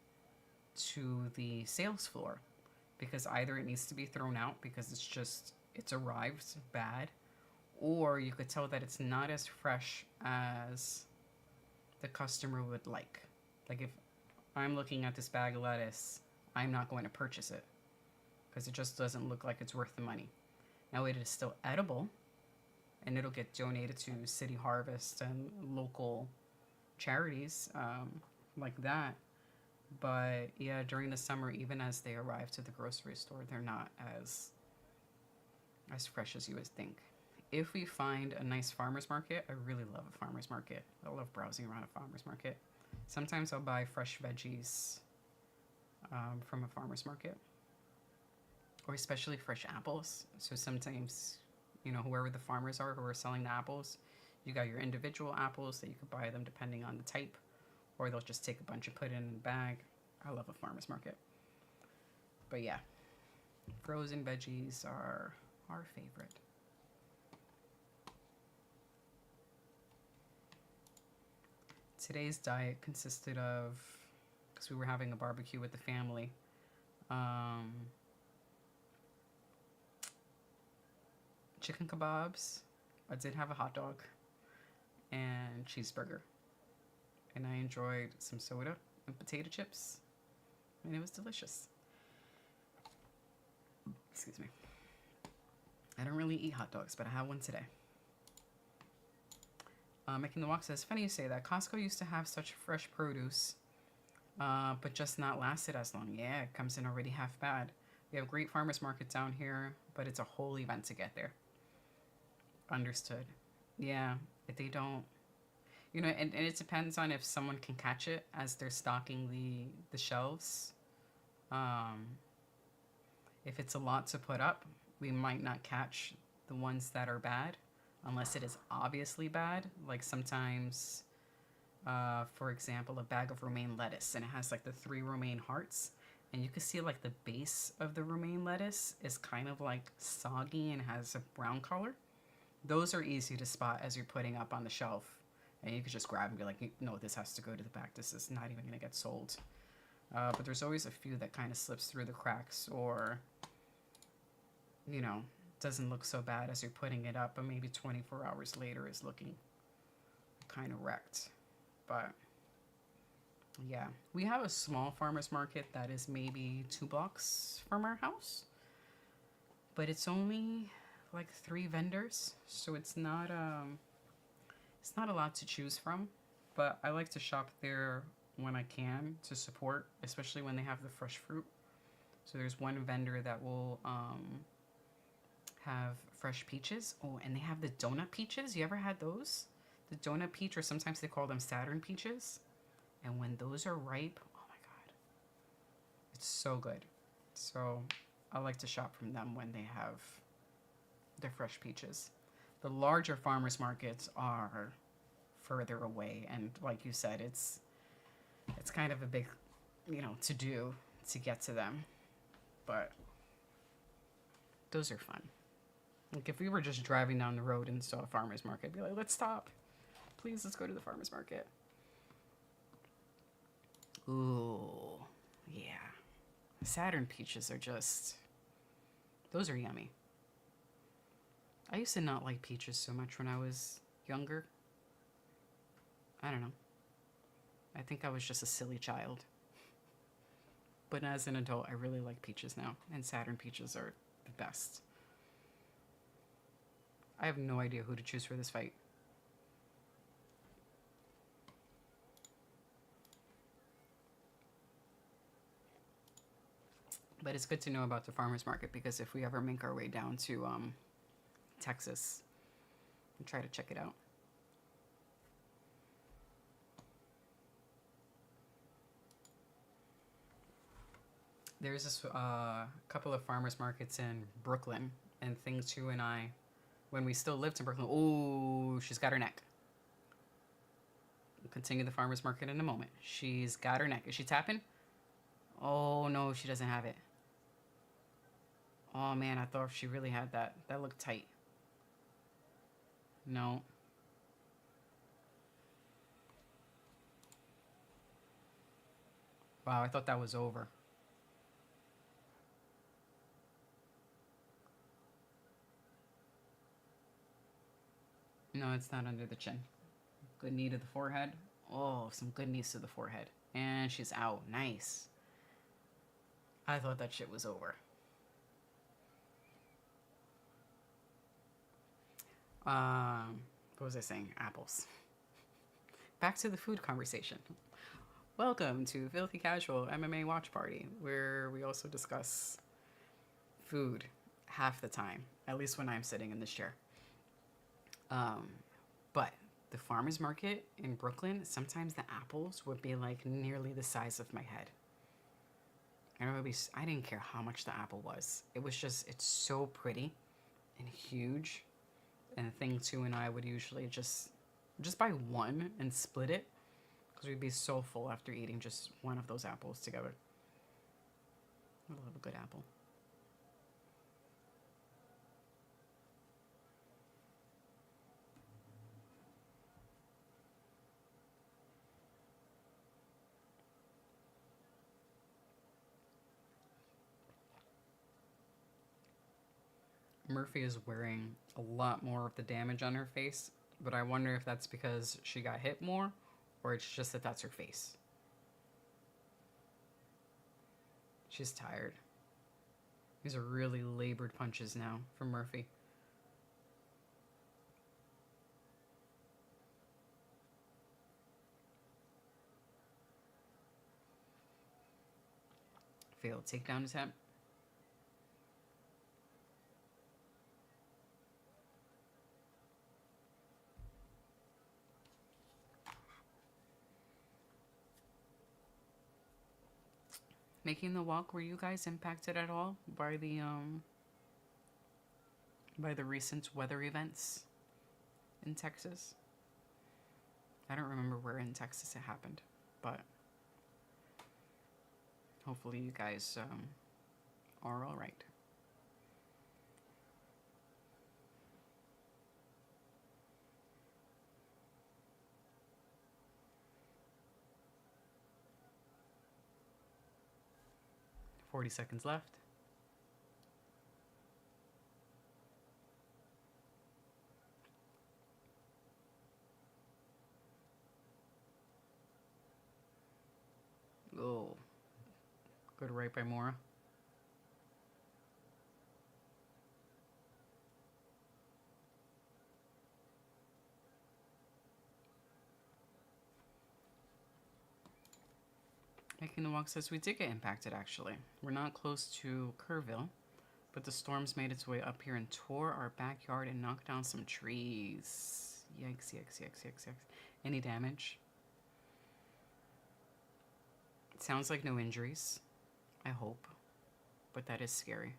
to the sales floor because either it needs to be thrown out because it's arrived bad, or you could tell that it's not as fresh as the customer would like. Like if I'm looking at this bag of lettuce, I'm not going to purchase it because it just doesn't look like it's worth the money. Now it is still edible and it'll get donated to City Harvest and local charities like that. But yeah, during the summer, even as they arrive to the grocery store, they're not as fresh as you would think. If we find a nice farmer's market, I really love a farmer's market. I love browsing around a farmer's market. Sometimes I'll buy fresh veggies from a farmer's market, or especially fresh apples. So sometimes, whoever the farmers are who are selling the apples, you got your individual apples that you could buy them depending on the type, or they'll just take a bunch and put it in a bag. I love a farmer's market. But yeah, frozen veggies are our favorite. Today's diet consisted of, because we were having a barbecue with the family, chicken kebabs. I did have a hot dog and cheeseburger. And I enjoyed some soda and potato chips. And it was delicious. Excuse me. I don't really eat hot dogs, but I had one today. Making the Walk says, funny you say that. Costco used to have such fresh produce, but just not lasted as long. Yeah, it comes in already half bad. We have great farmers markets down here, but it's a whole event to get there. Understood. Yeah, if they don't, and it depends on if someone can catch it as they're stocking the shelves. If it's a lot to put up, we might not catch the ones that are bad unless it is obviously bad. Like sometimes, for example, a bag of romaine lettuce and it has like the 3 romaine hearts, and you can see like the base of the romaine lettuce is kind of like soggy and has a brown color. Those are easy to spot as you're putting up on the shelf, and you can just grab and be like, no, this has to go to the back. This is not even going to get sold. But there's always a few that kind of slips through the cracks, or doesn't look so bad as you're putting it up, but maybe 24 hours later is looking kind of wrecked. But yeah, we have a small farmer's market that is maybe 2 blocks from our house, but it's only like 3 vendors, so it's not a lot to choose from. But I like to shop there when I can to support, especially when they have the fresh fruit. So there's one vendor that will have fresh peaches. Oh, and they have the donut peaches. You ever had those? The donut peach, or sometimes they call them Saturn peaches. And when those are ripe, oh my God, it's so good. So I like to shop from them when they have the fresh peaches. The larger farmers markets are further away, and like you said, it's kind of a big, to do to get to them. But those are fun. Like if we were just driving down the road and saw a farmer's market, I'd be like, let's stop. Please, let's go to the farmer's market. Ooh, yeah. Saturn peaches are those are yummy. I used to not like peaches so much when I was younger. I don't know. I think I was just a silly child. But as an adult, I really like peaches now, and Saturn peaches are the best. I have no idea who to choose for this fight. But it's good to know about the farmer's market, because if we ever make our way down to Texas, we'll try to check it out. There's this couple of farmers markets in Brooklyn, and Thing 2 and I, when we still lived in Brooklyn, oh, she's got her neck. continue the farmer's market in a moment. She's got her neck. Is she tapping? Oh, no, she doesn't have it. Oh, man, I thought she really had that. That looked tight. No. Wow, I thought that was over. No, it's not under the chin. Good knee to the forehead. Oh, some good knees to the forehead. And she's out. Nice. I thought that shit was over. What was I saying? Apples. Back to the food conversation. Welcome to Filthy Casual MMA Watch Party, where we also discuss food half the time, at least when I'm sitting in this chair. But the farmer's market in Brooklyn, sometimes the apples would be like nearly the size of my head. I didn't care how much the apple was. It was just, it's so pretty and huge. And the thing too, and I would usually just buy one and split it, because we'd be so full after eating just one of those apples together. I love a good apple. Murphy is wearing a lot more of the damage on her face, but I wonder if that's because she got hit more, or it's just that that's her face. She's tired. These are really labored punches now from Murphy. Failed takedown attempt. Making the walk, were you guys impacted at all by the recent weather events in Texas? I don't remember where in Texas it happened, but hopefully you guys are all right. $40 seconds left. Oh, good right by Mora. Making the walk says we did get impacted, actually. We're not close to Kerrville, but the storms made its way up here and tore our backyard and knocked down some trees. Yikes, yikes, yikes, yikes, yikes. Any damage? It sounds like no injuries. I hope. But that is scary.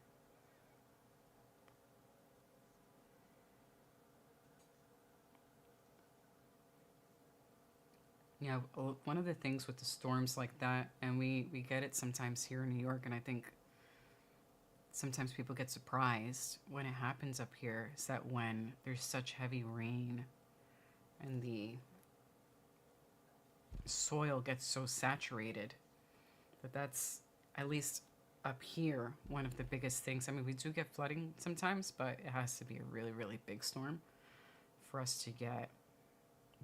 Yeah, one of the things with the storms like that, and we get it sometimes here in New York, and I think sometimes people get surprised when it happens up here, is that when there's such heavy rain and the soil gets so saturated, that's, at least up here, one of the biggest things. I mean, we do get flooding sometimes, but it has to be a really, really big storm for us to get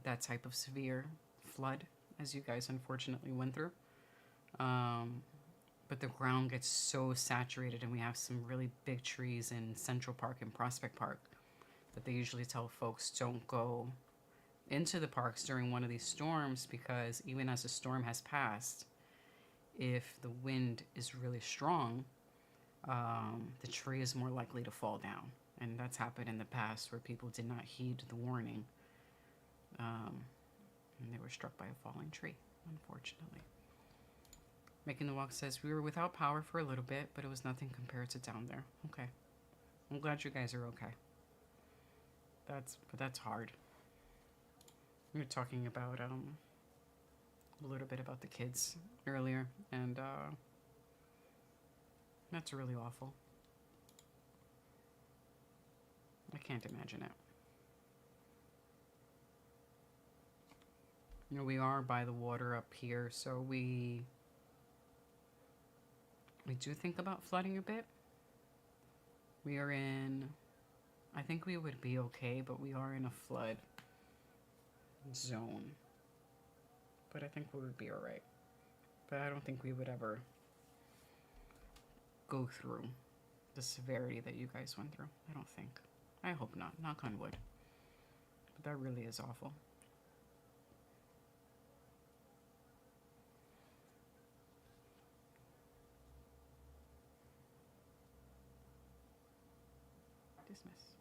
that type of severe flood, as you guys unfortunately went through. But the ground gets so saturated, and we have some really big trees in Central Park and Prospect Park that they usually tell folks don't go into the parks during one of these storms, because even as the storm has passed, if the wind is really strong, the tree is more likely to fall down. And that's happened in the past where people did not heed the warning. And they were struck by a falling tree, unfortunately. Making the walk says we were without power for a little bit, but it was nothing compared to down there. Okay. I'm glad you guys are okay. But that's hard. We were talking about a little bit about the kids earlier, and that's really awful. I can't imagine it. You know, we are by the water up here, so we do think about flooding a bit. We are in, I think we would be okay, but we are in a flood zone. But I think we would be all right. But I don't think we would ever go through the severity that you guys went through. I don't think. I hope not. Knock on wood. But that really is awful. Dismiss.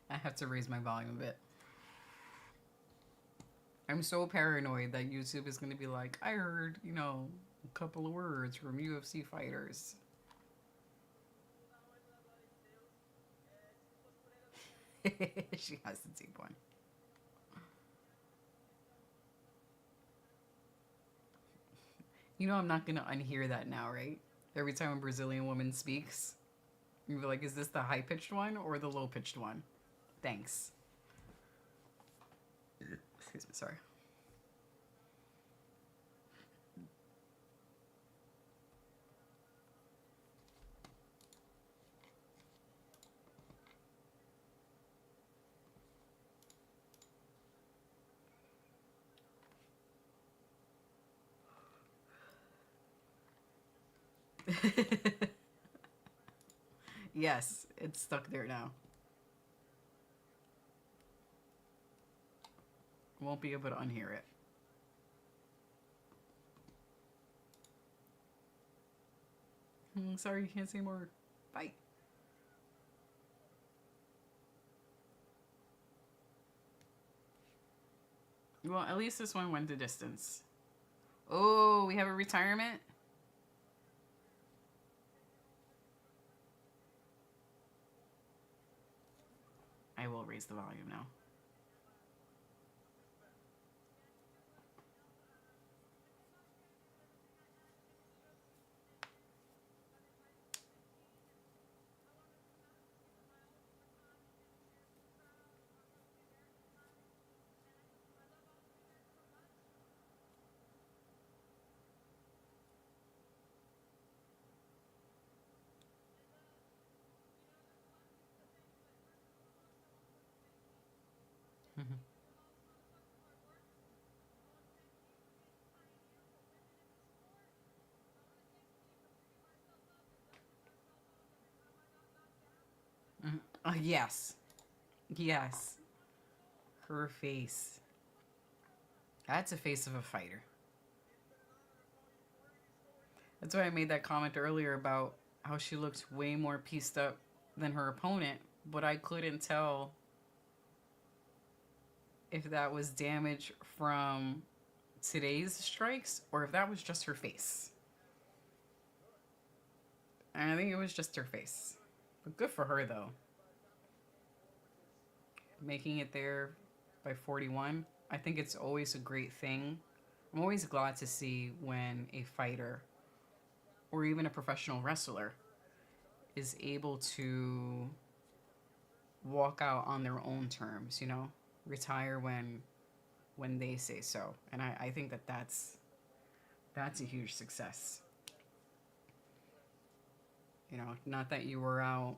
I have to raise my volume a bit. I'm so paranoid that YouTube is going to be like, I heard, you know, a couple of words from UFC fighters. She has to take one. You know, I'm not going to unhear that now, right? Every time a Brazilian woman speaks, you'll be like, is this the high pitched one or the low pitched one? Thanks. Excuse me, sorry. Yes, it's stuck there now. Won't be able to unhear it. Sorry, you can't say more. Bye. Well, at least this one went the distance. Oh, we have a retirement? I will raise the volume now. Yes. Yes. Her face. That's a face of a fighter. That's why I made that comment earlier about how she looked way more pieced up than her opponent, but I couldn't tell if that was damage from today's strikes or if that was just her face. And I think it was just her face. But good for her, though. Making it there by 41, I think it's always a great thing. I'm always glad to see when a fighter or even a professional wrestler is able to walk out on their own terms, you know, retire when they say so. And I think that that's a huge success. You know, not that you were out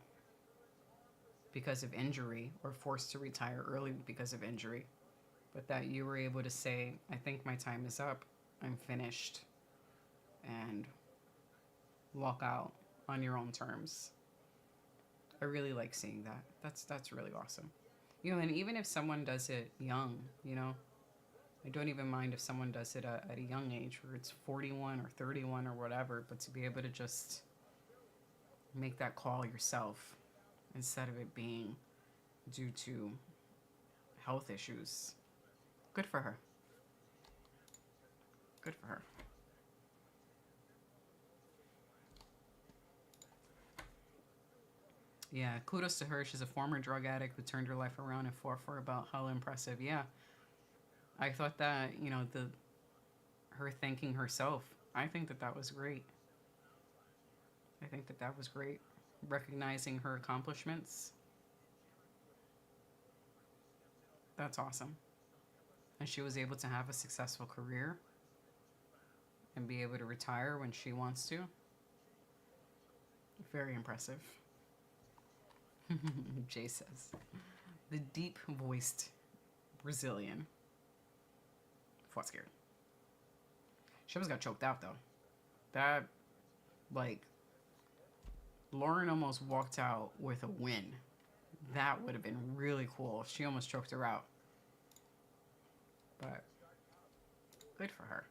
because of injury or forced to retire early because of injury, but that you were able to say, I think my time is up, I'm finished, and walk out on your own terms. I really like seeing that. That's really awesome. You know, and even if someone does it young, you know, I don't even mind if someone does it at a young age, where it's 41 or 31 or whatever, but to be able to just make that call yourself instead of it being due to health issues. Good for her. Good for her. Yeah, kudos to her. She's a former drug addict who turned her life around and fought for about how impressive. Yeah, I thought that, you know, the her thanking herself. I think that that was great. I think that that was great. Recognizing her accomplishments. That's awesome. And she was able to have a successful career and be able to retire when she wants to. Very impressive. Jay says, the deep voiced Brazilian fought scared. She almost got choked out though. That, like, Lauren almost walked out with a win. That would have been really cool if she almost choked her out. But good for her.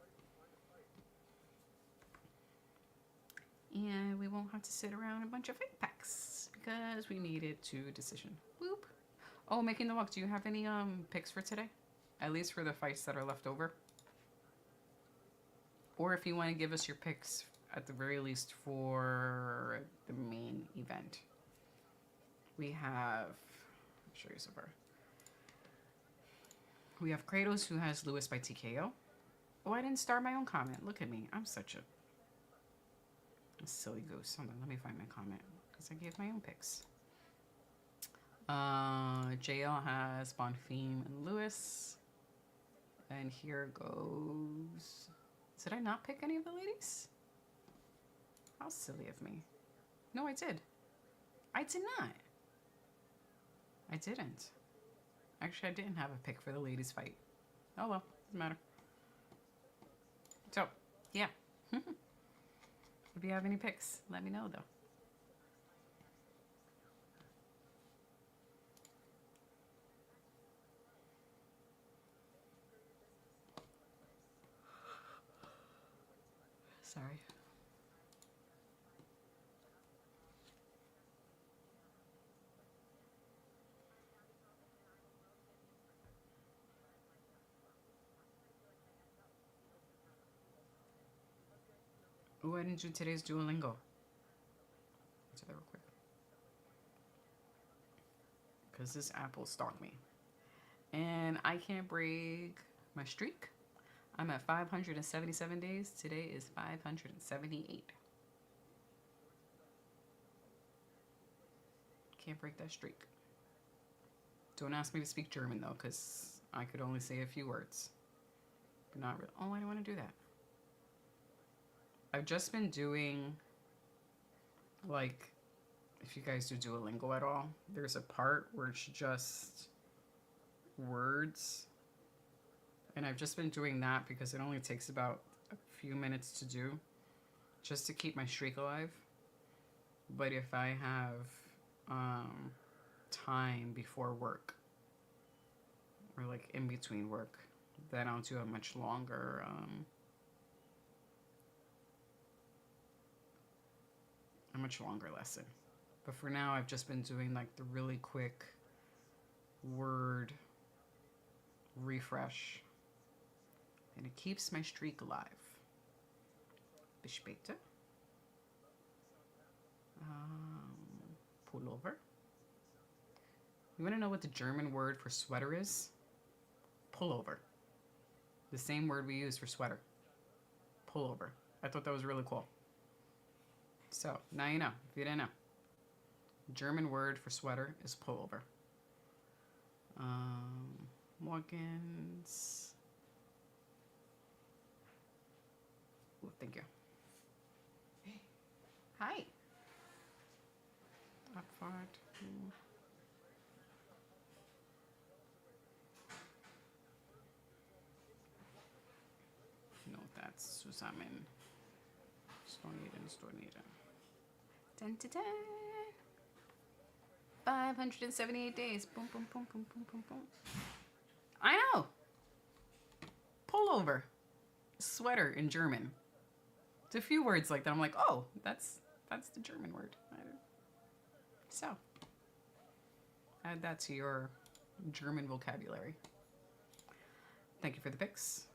And we won't have to sit around a bunch of fake packs because we made it to decision. Whoop. Oh, making the walk. Do you have any picks for today? At least for the fights that are left over. Or if you want to give us your picks at the very least for the main event. We have, I'll show you so far. We have Kratos, who has Lewis by TKO. Oh, I didn't start my own comment. Look at me. I'm such a silly goose. Hold on, let me find my comment because I gave my own picks. JL has Bonfim and Lewis. And here goes... Did I not pick any of the ladies? How silly of me. No, I did. I did not. I didn't. Actually, I didn't have a pick for the ladies' fight. Oh well, doesn't matter. So, yeah. If you have any picks, let me know though. Sorry. Oh, I didn't do today's Duolingo. Let's do that real quick. Because this app will stalk me. And I can't break my streak. I'm at 577 days. Today is 578. Can't break that streak. Don't ask me to speak German though, because I could only say a few words. But not really. Oh, I don't want to do that. I've just been doing, like, if you guys do Duolingo at all, there's a part where it's just words. And I've just been doing that because it only takes about a few minutes to do, just to keep my streak alive. But if I have time before work, or like in between work, then I'll do a much longer lesson. But for now, I've just been doing like the really quick word refresh, and it keeps my streak alive. Bespäte. Pullover. You want to know what the German word for sweater is? Pullover. The same word we use for sweater. Pullover. I thought that was really cool. So, now you know, if you didn't know. German word for sweater is pullover. Morgans. Ooh, thank you. Hey. Hi. Abfahrt. No, that's zusammen. Stornieren. Dun, dun, dun. 578 days. Boom, boom, boom, boom, boom, boom, boom. I know. Pullover. Sweater in German. It's a few words like that. I'm like, oh, that's the German word. So, add that to your German vocabulary. Thank you for the picks.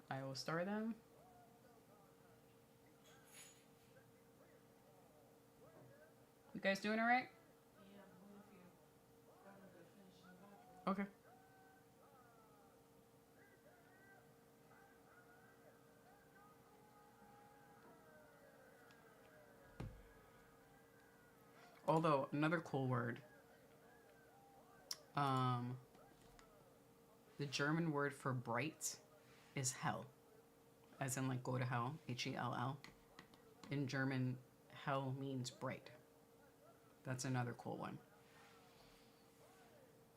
I will star them. You guys doing all right? Okay. Although, another cool word. The German word for bright is hell. As in, like, go to hell. Hell. In German, hell means bright. That's another cool one.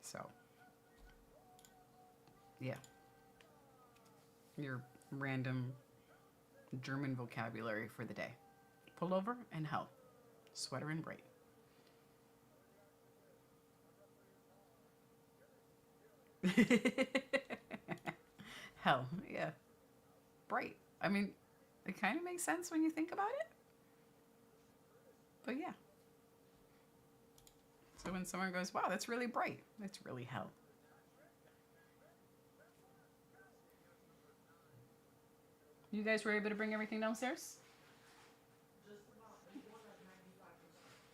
So, yeah. Your random German vocabulary for the day. Pullover and hell. Sweater and bright. Hell, yeah. Bright. I mean, it kind of makes sense when you think about it. But yeah. So when someone goes, wow, that's really bright, that's really hell. You guys were able to bring everything downstairs?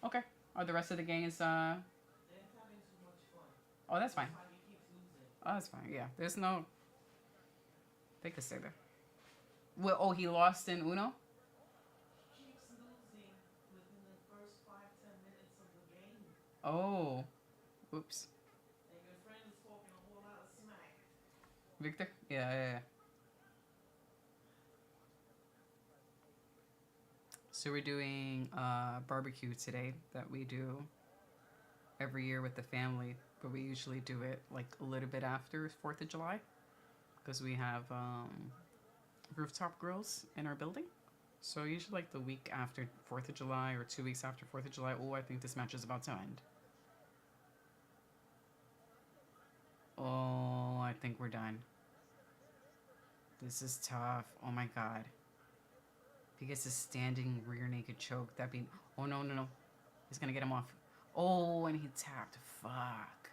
Okay. Are the rest of the gang is Oh, that's fine. Oh, that's fine. Yeah. There's no. They could stay there. Well, oh, he lost in Uno? Keeps losing within the first 5-10 minutes of the game. Oh. Oops. And your friend is talking a whole lot of smack. Victor? Yeah. So we're doing barbecue today that we do every year with the family, but we usually do it like a little bit after 4th of July because we have rooftop grills in our building. So usually like the week after 4th of July or 2 weeks after 4th of July. Oh, I think this match is about to end. Oh, I think we're done. This is tough. Oh my god. If he gets a standing rear naked choke, that'd be... Oh, no. He's gonna get him off. Oh, and he tapped. Fuck.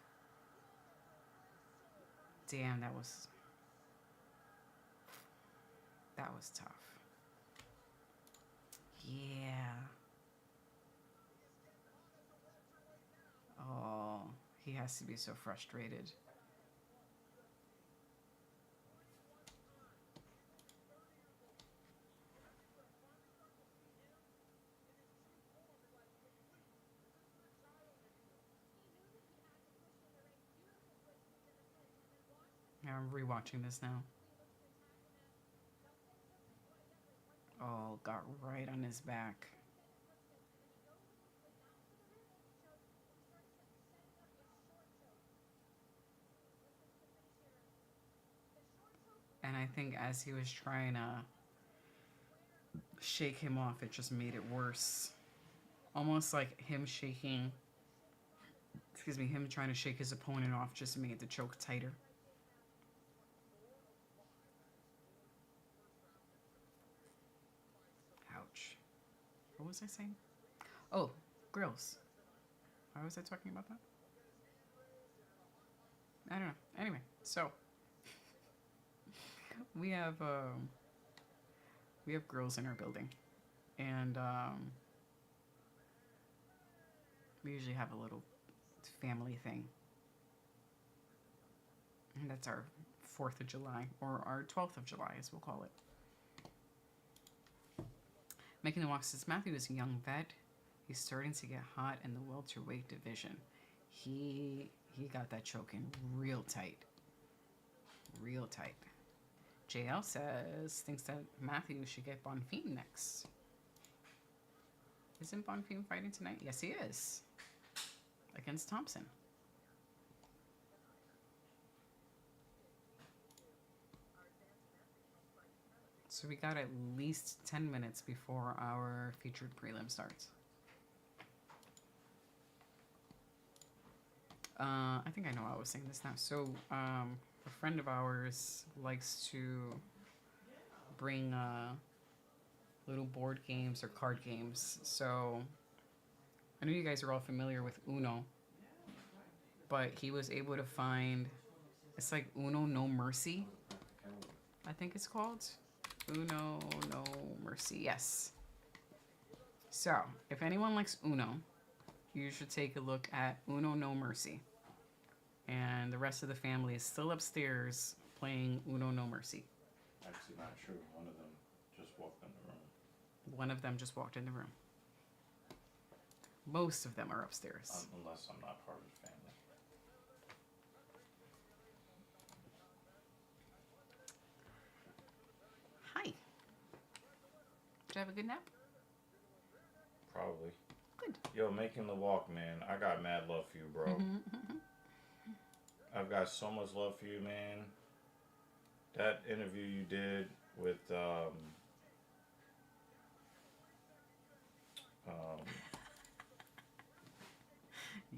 Damn, that was tough. Yeah. Oh, he has to be so frustrated. Yeah, I'm rewatching this now. Oh, got right on his back. And I think as he was trying to shake him off, it just made it worse. Almost like him shaking, him trying to shake his opponent off just made the choke tighter. Ouch. What was I saying? Oh, grills. Why was I talking about that? I don't know. Anyway, so we have grills in our building, and we usually have a little family thing, and that's our 4th of July, or our 12th of July, as we'll call it. Making the walk says Matthew is a young vet. He's starting to get hot in the welterweight division. He got that choke in real tight. Real tight. JL says thinks that Matthew should get Bonfim next. Isn't Bonfim fighting tonight? Yes, he is. Against Thompson. So we got at least 10 minutes before our featured prelim starts. I think I know why I was saying this now. So, a friend of ours likes to bring little board games or card games. So, I know you guys are all familiar with Uno, but he was able to find it's like Uno No Mercy, I think it's called. Uno No Mercy, yes. So, if anyone likes Uno, you should take a look at Uno No Mercy. And the rest of the family is still upstairs playing Uno No Mercy. Actually, not true. One of them just walked in the room. One of them just walked in the room. Most of them are upstairs. Unless I'm not part of the family. Hi. Did you have a good nap? Probably. Good. Yo, making the walk, man. I got mad love for you, bro. I've got so much love for you, man. That interview you did with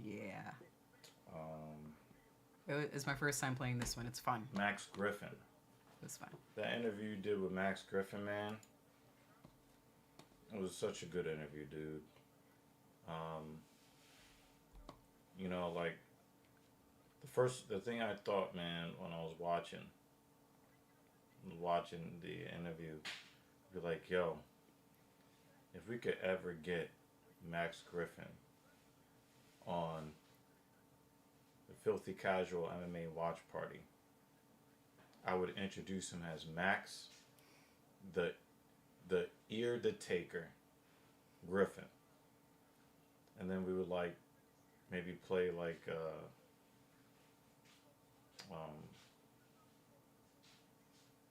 Yeah. It's my first time playing this one. It's fun. Max Griffin. It's fun. That interview you did with Max Griffin, man. It was such a good interview, dude. You know, like the thing I thought, man, when I was watching the interview, be like, yo, if we could ever get Max Griffin on the Filthy Casual MMA watch party, I would introduce him as Max, the ear the taker, Griffin, and then we would like maybe play like I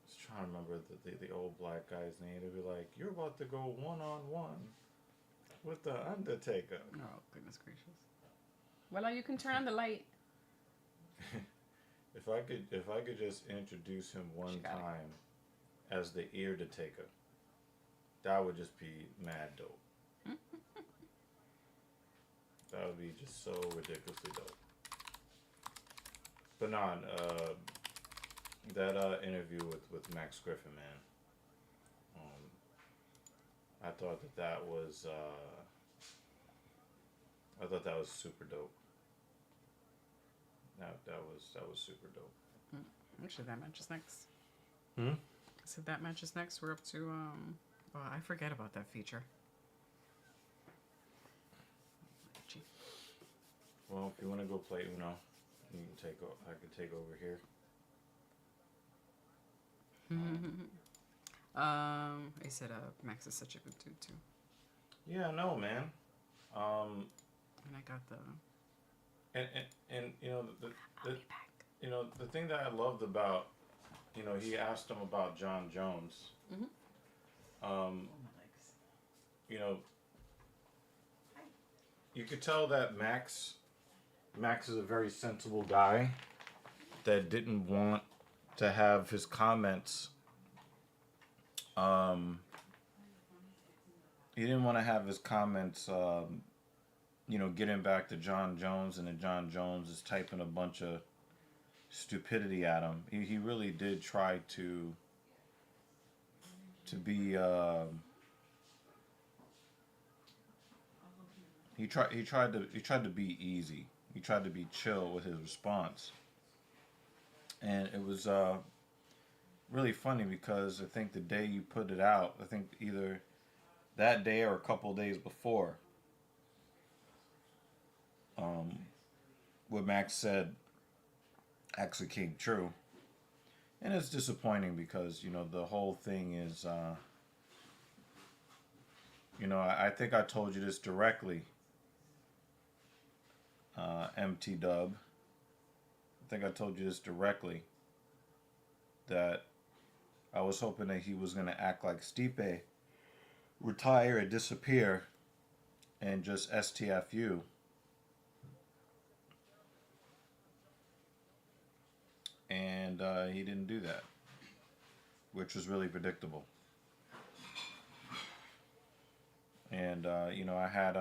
was trying to remember the old black guy's name. They'd be like, "You're about to go 1-on-1 with the Undertaker." Oh, goodness gracious. Well, you can turn on the light. If I could just introduce him one time as the ear to taker, that would just be mad dope. That would be just so ridiculously dope. But nah, that interview with Max Griffin, man. I thought that was super dope. That was super dope. Actually, that match is next. Hmm? So that match is next. We're up to oh, I forget about that feature. Well, if you want to go play Uno, you can I can take over here. I said Max is such a good dude too. Yeah, no, man. And I got the. And you know I'll be back. you know the thing that I loved about, you know, he asked him about John Jones. You know, you could tell that Max is a very sensible guy that didn't want to have his comments. He didn't want to have his comments. You know, getting back to John Jones, and then John Jones is typing a bunch of stupidity at him. He really did try to be. He tried to be easy. He tried to be chill with his response, and it was really funny because I think the day you put it out, I think either that day or a couple days before, what Max said actually came true. And it's disappointing because, you know, the whole thing is, you know, I think I told you this directly, MT Dub. I think I told you this directly, that I was hoping that he was going to act like Stipe, retire and disappear, and just STFU. And he didn't do that, which was really predictable. And you know, I had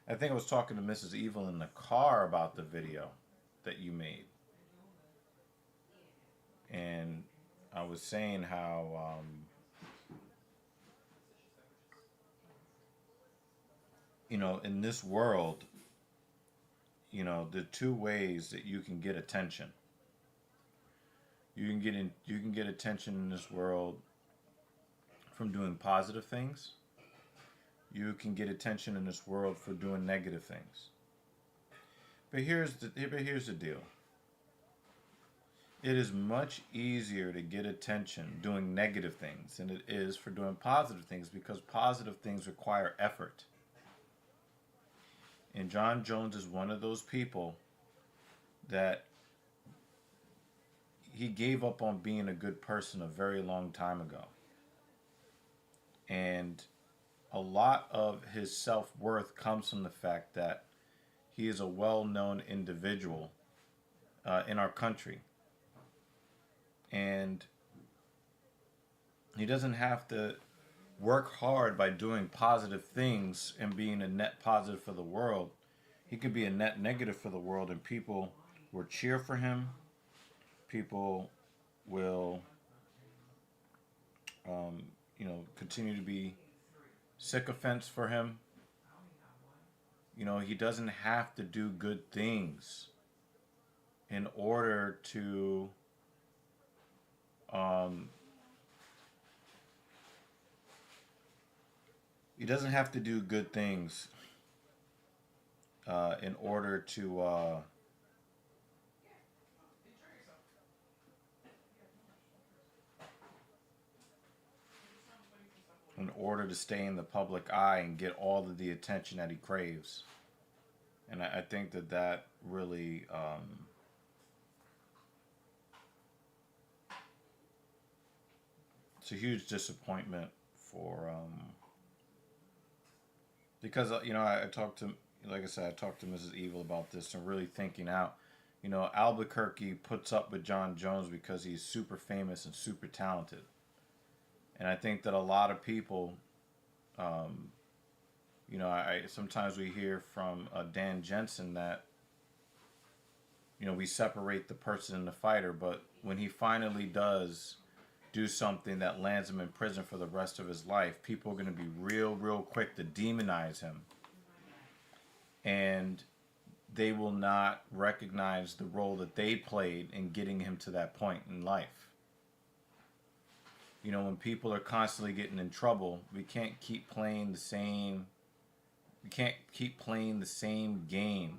I think I was talking to Mrs. Evil in the car about the video that you made. And I was saying how, in this world, the two ways that you can get attention. You can get attention in this world from doing positive things. You can get attention in this world for doing negative things. But here's the deal. It is much easier to get attention doing negative things than it is for doing positive things, because positive things require effort. And John Jones is one of those people that he gave up on being a good person a very long time ago. And a lot of his self-worth comes from the fact that he is a well-known individual in our country. And he doesn't have to work hard by doing positive things and being a net positive for the world. He could be a net negative for the world, and people will cheer for him. People will, continue to be sycophants for him. He doesn't have to do good things in order to he doesn't have to do good things in order to stay in the public eye and get all of the attention that he craves. And I think that really it's a huge disappointment for because I talked to, like I said, I talked to Mrs. Evil about this and really thinking out. Albuquerque puts up with John Jones because he's super famous and super talented. And I think that a lot of people, I sometimes we hear from Dan Jensen that, we separate the person and the fighter, but when he finally does do something that lands him in prison for the rest of his life, people are going to be real quick to demonize him. And they will not recognize the role that they played in getting him to that point in life. When people are constantly getting in trouble, we can't keep playing the same game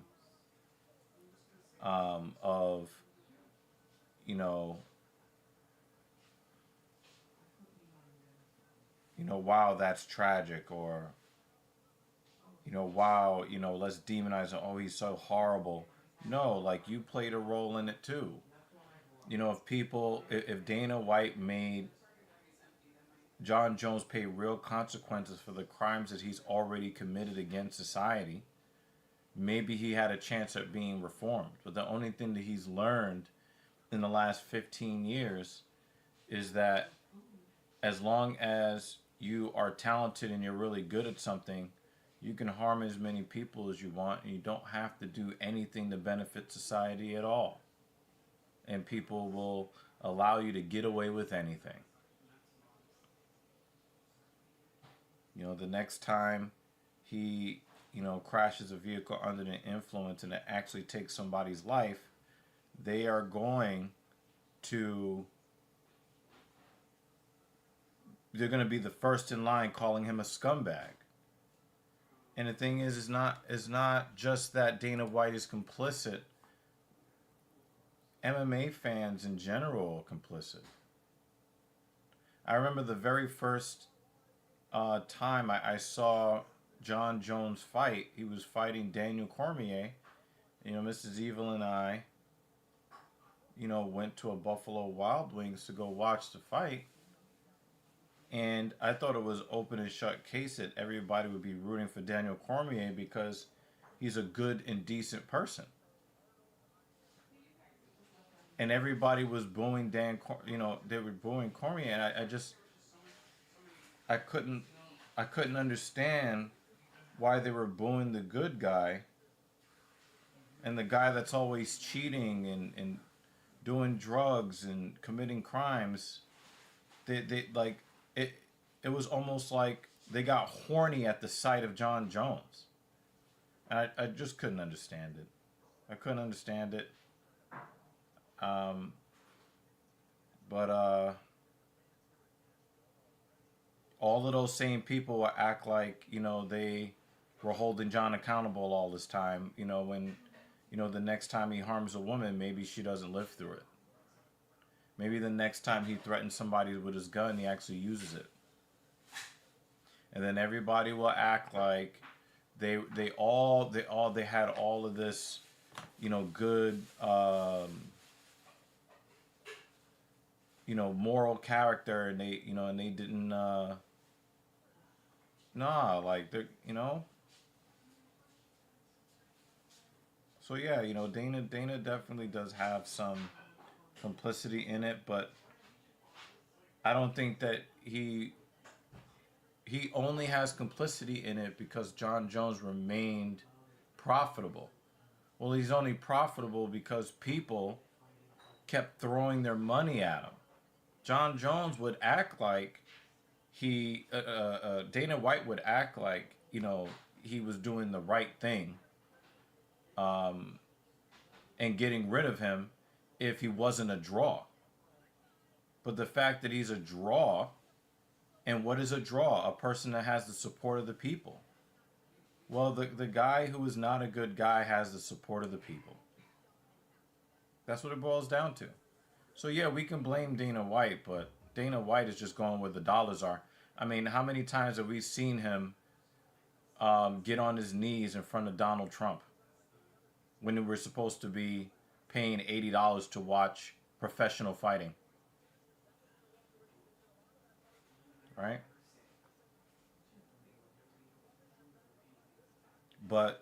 of wow, that's tragic, or wow, let's demonize him, oh, he's so horrible. No, like, you played a role in it too. If Dana White made John Jones pay real consequences for the crimes that he's already committed against society, maybe he had a chance at being reformed. But the only thing that he's learned in the last 15 years is that as long as you are talented and you're really good at something, you can harm as many people as you want, and you don't have to do anything to benefit society at all. And people will allow you to get away with anything. The next time he, crashes a vehicle under the influence and it actually takes somebody's life, they're going to be the first in line calling him a scumbag. And the thing is, it's not just that Dana White is complicit. MMA fans in general are complicit. I remember the very first time I saw John Jones fight. He was fighting Daniel Cormier. Mrs. Evil and I, went to a Buffalo Wild Wings to go watch the fight. And I thought it was open and shut case that everybody would be rooting for Daniel Cormier because he's a good and decent person. And everybody was booing they were booing Cormier, and I couldn't understand why they were booing the good guy, and the guy that's always cheating and doing drugs and committing crimes. They like it was almost like they got horny at the sight of John Jones. And I just couldn't understand it. I couldn't understand it. But all of those same people will act like, they were holding John accountable all this time, when, the next time he harms a woman, maybe she doesn't live through it. Maybe the next time he threatens somebody with his gun, he actually uses it. And then everybody will act like they had all of this, good, moral character, and they didn't, like they're, So yeah, Dana definitely does have some complicity in it, but I don't think that he only has complicity in it because John Jones remained profitable. Well, he's only profitable because people kept throwing their money at him. John Jones would act like Dana White would act like, he was doing the right thing, and getting rid of him if he wasn't a draw. But the fact that he's a draw, and what is a draw? A person that has the support of the people. Well, the guy who is not a good guy has the support of the people. That's what it boils down to. So yeah, we can blame Dana White, but Dana White is just going where the dollars are. I mean, how many times have we seen him get on his knees in front of Donald Trump when we're supposed to be paying $80 to watch professional fighting? Right? But,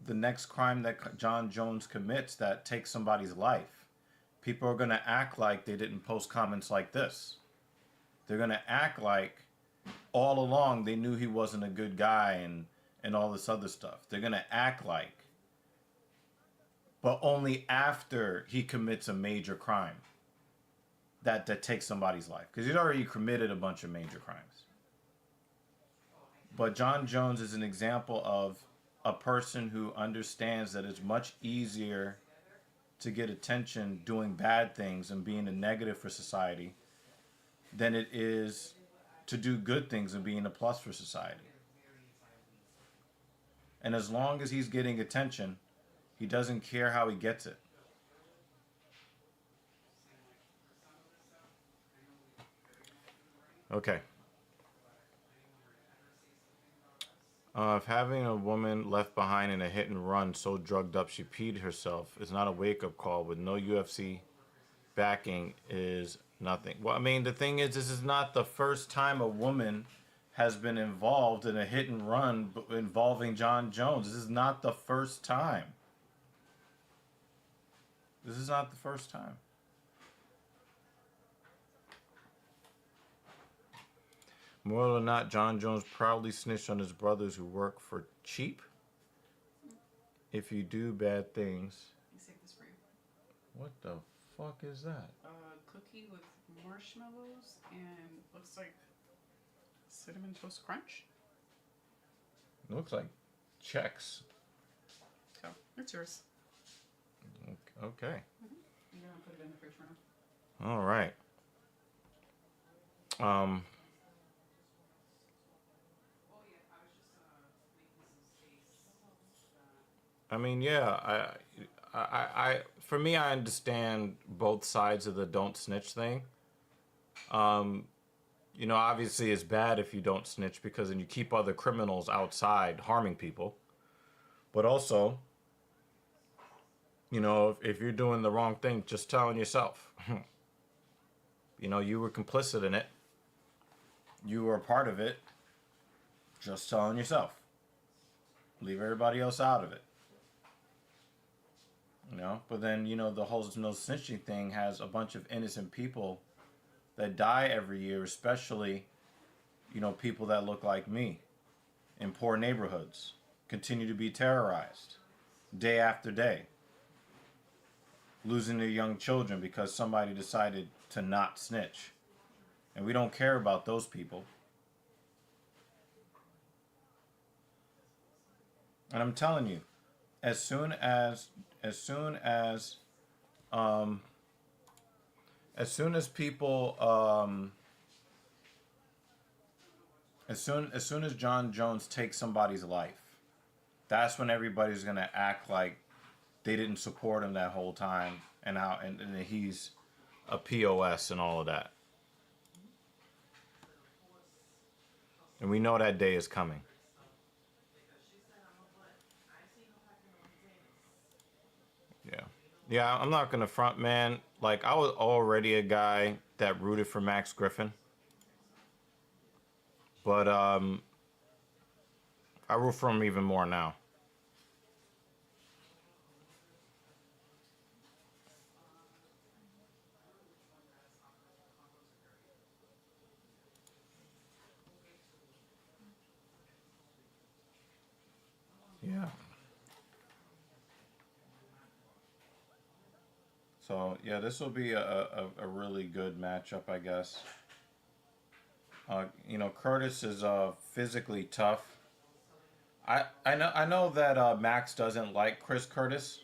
the next crime that John Jones commits that takes somebody's life, people are going to act like they didn't post comments like this. They're going to act like all along they knew he wasn't a good guy and all this other stuff. They're going to act like, but only after he commits a major crime that takes somebody's life. Because he's already committed a bunch of major crimes. But John Jones is an example of a person who understands that it's much easier to get attention doing bad things and being a negative for society than it is to do good things and being a plus for society. And as long as he's getting attention, he doesn't care how he gets it. Okay. If having a woman left behind in a hit and run so drugged up she peed herself is not a wake-up call with no UFC backing is nothing. Well, I mean, the thing is, this is not the first time a woman has been involved in a hit and run involving John Jones. This is not the first time. This is not the first time. More or not, John Jones proudly snitched on his brothers who work for cheap. If you do bad things. Let me save this for you. What the fuck is that? Cookie with marshmallows and looks like cinnamon toast crunch. It looks like Chex. So it's yours. Okay. I'm gonna put it in the fridge for now. All right. I mean, yeah, for me, I understand both sides of the don't snitch thing. Obviously it's bad if you don't snitch because then you keep other criminals outside harming people. But also, if you're doing the wrong thing, just tell on yourself. You were complicit in it. You were a part of it. Just tell on yourself. Leave everybody else out of it. But then, the whole no snitching thing has a bunch of innocent people that die every year, especially people that look like me in poor neighborhoods continue to be terrorized day after day, losing their young children because somebody decided to not snitch. And we don't care about those people. And I'm telling you, as soon as um, people as soon as John Jones takes somebody's life, that's when everybody's gonna act like they didn't support him that whole time, and he's a POS and all of that. And we know that day is coming. Yeah. Yeah, I'm not gonna front, man. Like, I was already a guy that rooted for Max Griffin. But I root for him even more now. Yeah. So, yeah, this will be a really good matchup, I guess. Curtis is physically tough. I know that Max doesn't like Chris Curtis.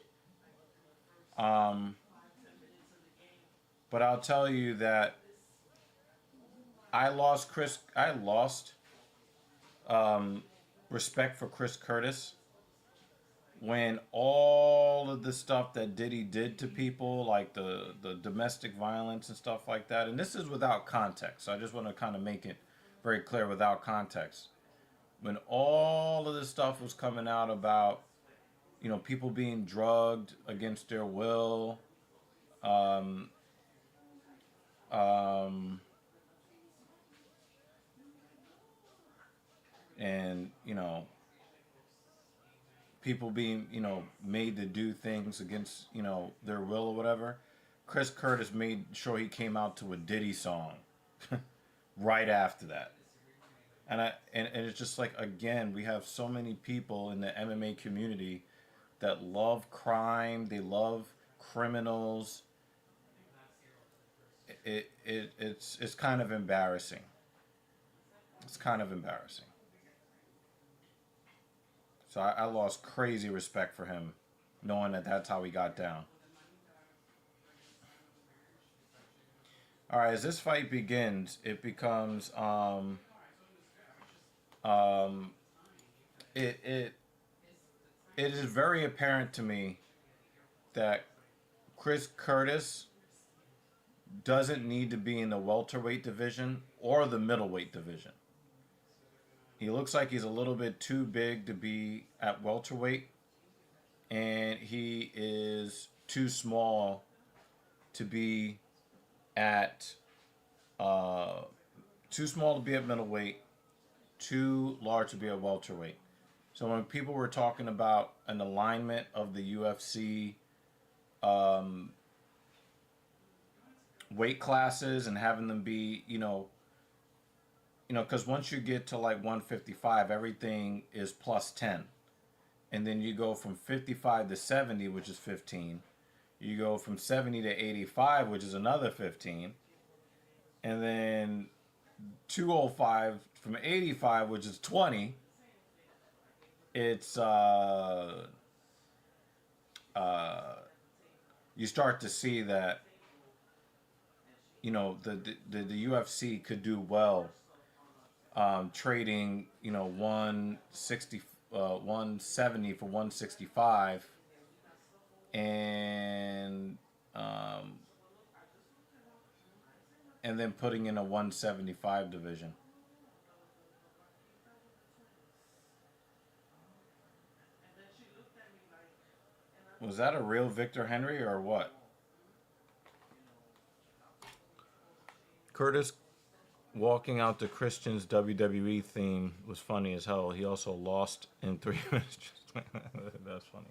Um, but I'll tell you that I lost respect for Chris Curtis when all of the stuff that Diddy did to people, like the domestic violence and stuff like that, and this is without context. So I just want to kind of make it very clear without context. When all of this stuff was coming out about, people being drugged against their will, um, um, and people being made to do things against their will or whatever, Chris Curtis made sure he came out to a Diddy song right after that. And it's just like, again, we have so many people in the MMA community that love crime, they love criminals. It's kind of embarrassing. It's kind of embarrassing. So I lost crazy respect for him, knowing that that's how he got down. All right, as this fight begins, it becomes it is very apparent to me that Chris Curtis doesn't need to be in the welterweight division or the middleweight division. He looks like he's a little bit too big to be at welterweight, and he is too small to be at middleweight, too large to be at welterweight. So when people were talking about an alignment of the UFC weight classes and having them be, because once you get to like 155, everything is plus 10. And then you go from 55 to 70, which is 15. You go from 70 to 85, which is another 15. And then 205 from 85, which is 20. It's you start to see that the UFC could do well trading 160 170 for 165 and then putting in a 175 division. Was that a real Victor Henry or what? Curtis walking out to Christian's WWE theme was funny as hell. He also lost in 3 minutes. That's funny.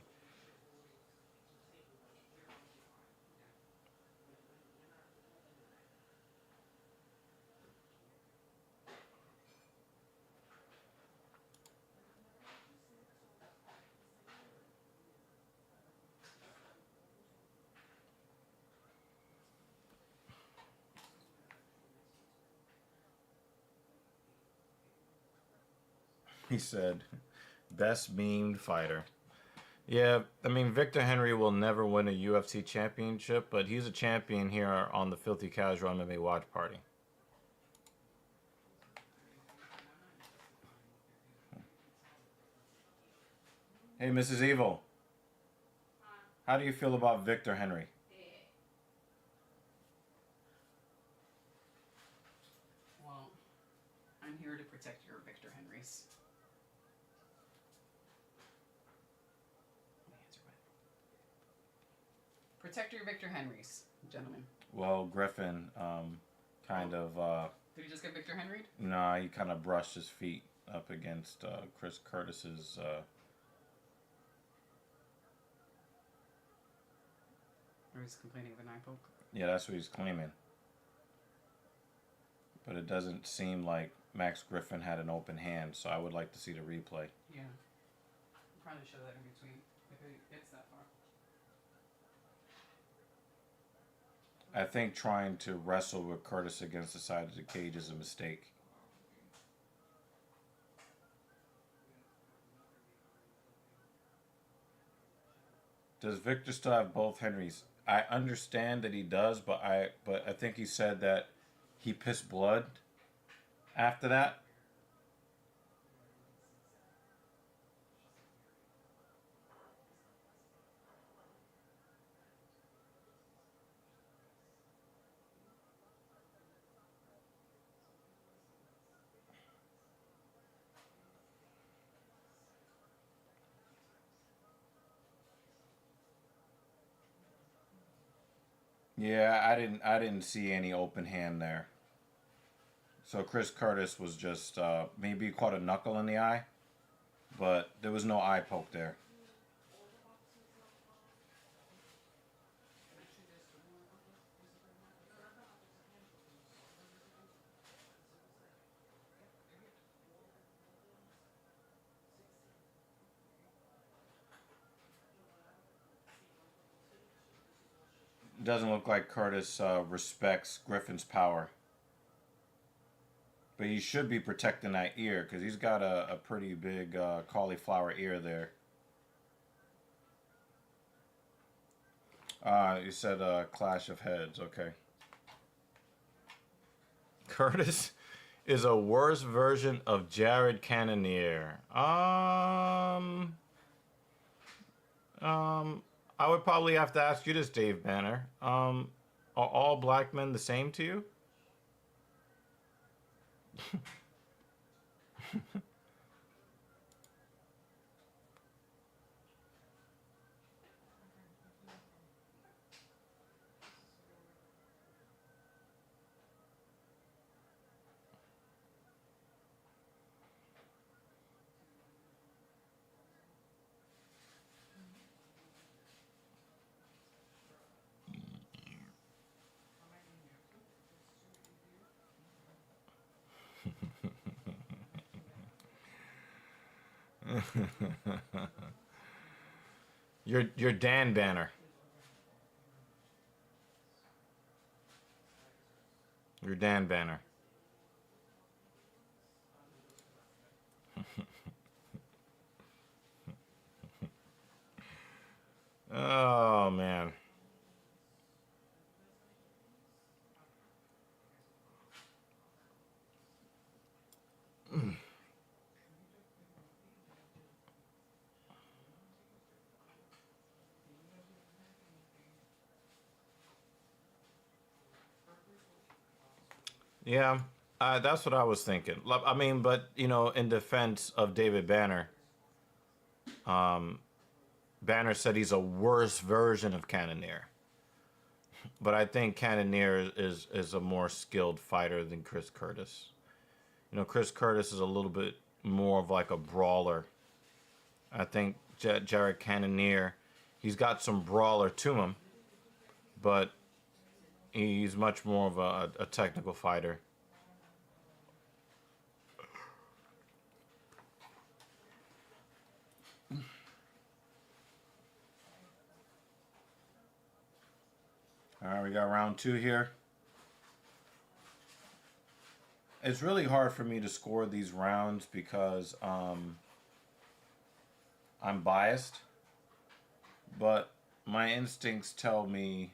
He said, best memed fighter. Yeah, I mean, Victor Henry will never win a UFC championship, but he's a champion here on the Filthy Casual MMA Watch Party. Hey, Mrs. Evil. How do you feel about Victor Henry? Well, I'm here to protect your Victor Henrys. Let me answer what? Protect your Victor Henrys, gentlemen. Well, Griffin, kind of, Did he just get Victor Henry? nah, he kind of brushed his feet up against Chris Curtis's. Or he's complaining of an eye poke? Yeah, that's what he's claiming. But it doesn't seem like Max Griffin had an open hand, so I would like to see the replay. Yeah. Probably show that in between if it gets that far. I think trying to wrestle with Curtis against the side of the cage is a mistake. Does Victor still have both Henrys? I understand that he does, but I think he said that he pissed blood after that. Yeah, I didn't see any open hand there. So Chris Curtis was just maybe caught a knuckle in the eye, but there was no eye poke there. Doesn't look like Curtis respects Griffin's power. But he should be protecting that ear because he's got a pretty big cauliflower ear there. You said clash of heads. Okay. Curtis is a worse version of Jared Cannonier. I would probably have to ask you this, Dave Banner. Are all black men the same to you? You're Dan Banner. You're Dan Banner. Oh man. Yeah, that's what I was thinking. I mean, but you know, in defense of David Banner, Banner said he's a worse version of Cannonier. But I think Cannonier is a more skilled fighter than Chris Curtis. You know, Chris Curtis is a little bit more of like a brawler. I think Jared Cannonier, he's got some brawler to him, but he's much more of a technical fighter. All right, we got round two here. it's really hard for me to score these rounds because I'm biased, but my instincts tell me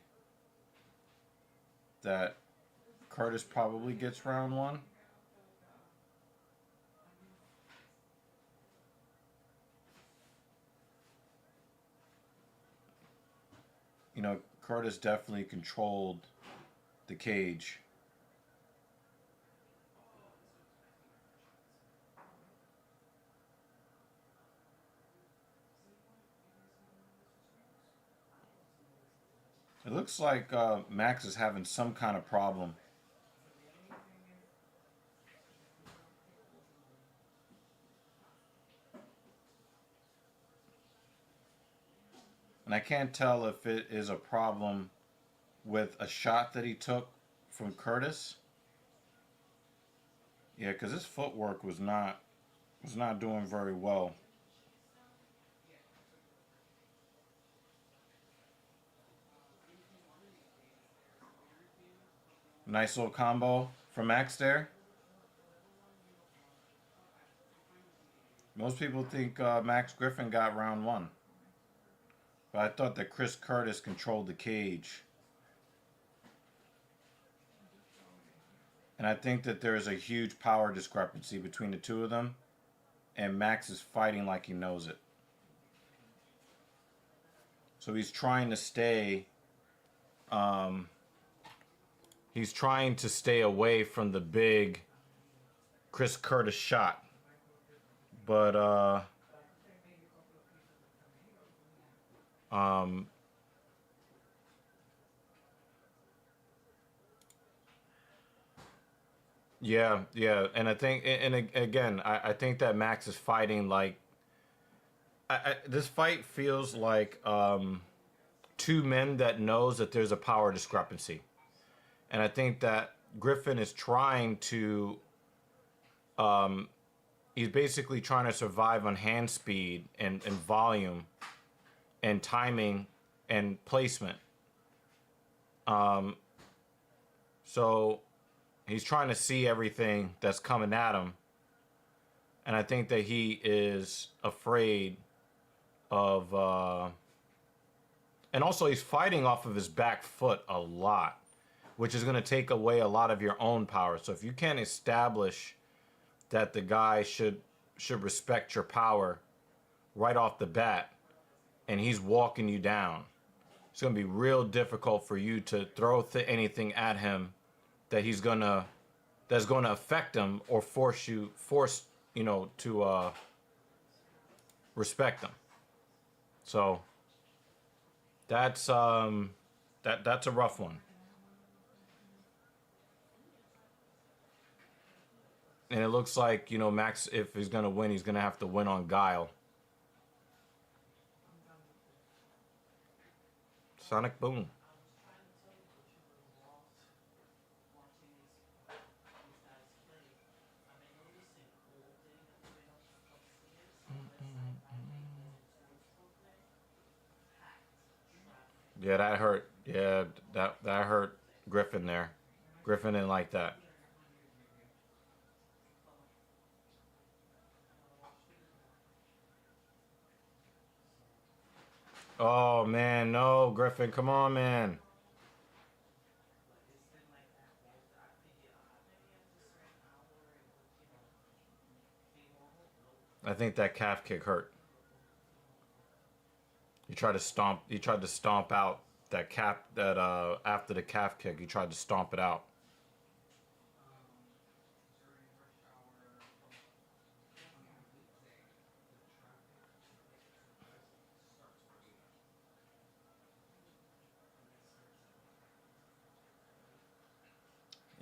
that Curtis probably gets round one. You know, Curtis definitely controlled the cage. It looks like Max is having some kind of problem. And I can't tell if it is a problem with a shot that he took from Curtis. Yeah, because his footwork was not doing very well. Nice little combo from Max there. Most people think Max Griffin got round one. But I thought that Chris Curtis controlled the cage. And I think that there is a huge power discrepancy between the two of them. And Max is fighting like he knows it. So he's trying to stay... he's trying to stay away from the big Chris Curtis shot. But, yeah, and I think, and again, I think that Max is fighting like, this fight feels like two men that knows that there's a power discrepancy, and I think that Griffin is trying to, he's basically trying to survive on hand speed and volume, and timing, and placement. So he's trying to see everything that's coming at him. And I think that he is afraid of... and also he's fighting off of his back foot a lot, which is going to take away a lot of your own power. So if you can't establish that the guy should respect your power right off the bat, and he's walking you down, it's going to be real difficult for you to throw anything at him that that's going to affect him or force you to respect him. So that's that's a rough one. And it looks like, Max, if he's going to win, he's going to have to win on guile. Sonic boom. Yeah, that hurt. Yeah, that hurt Griffin there. Griffin didn't like that. Oh, man, no, Griffin, come on, man. I think that calf kick hurt. He tried to stomp out that after the calf kick, he tried to stomp it out.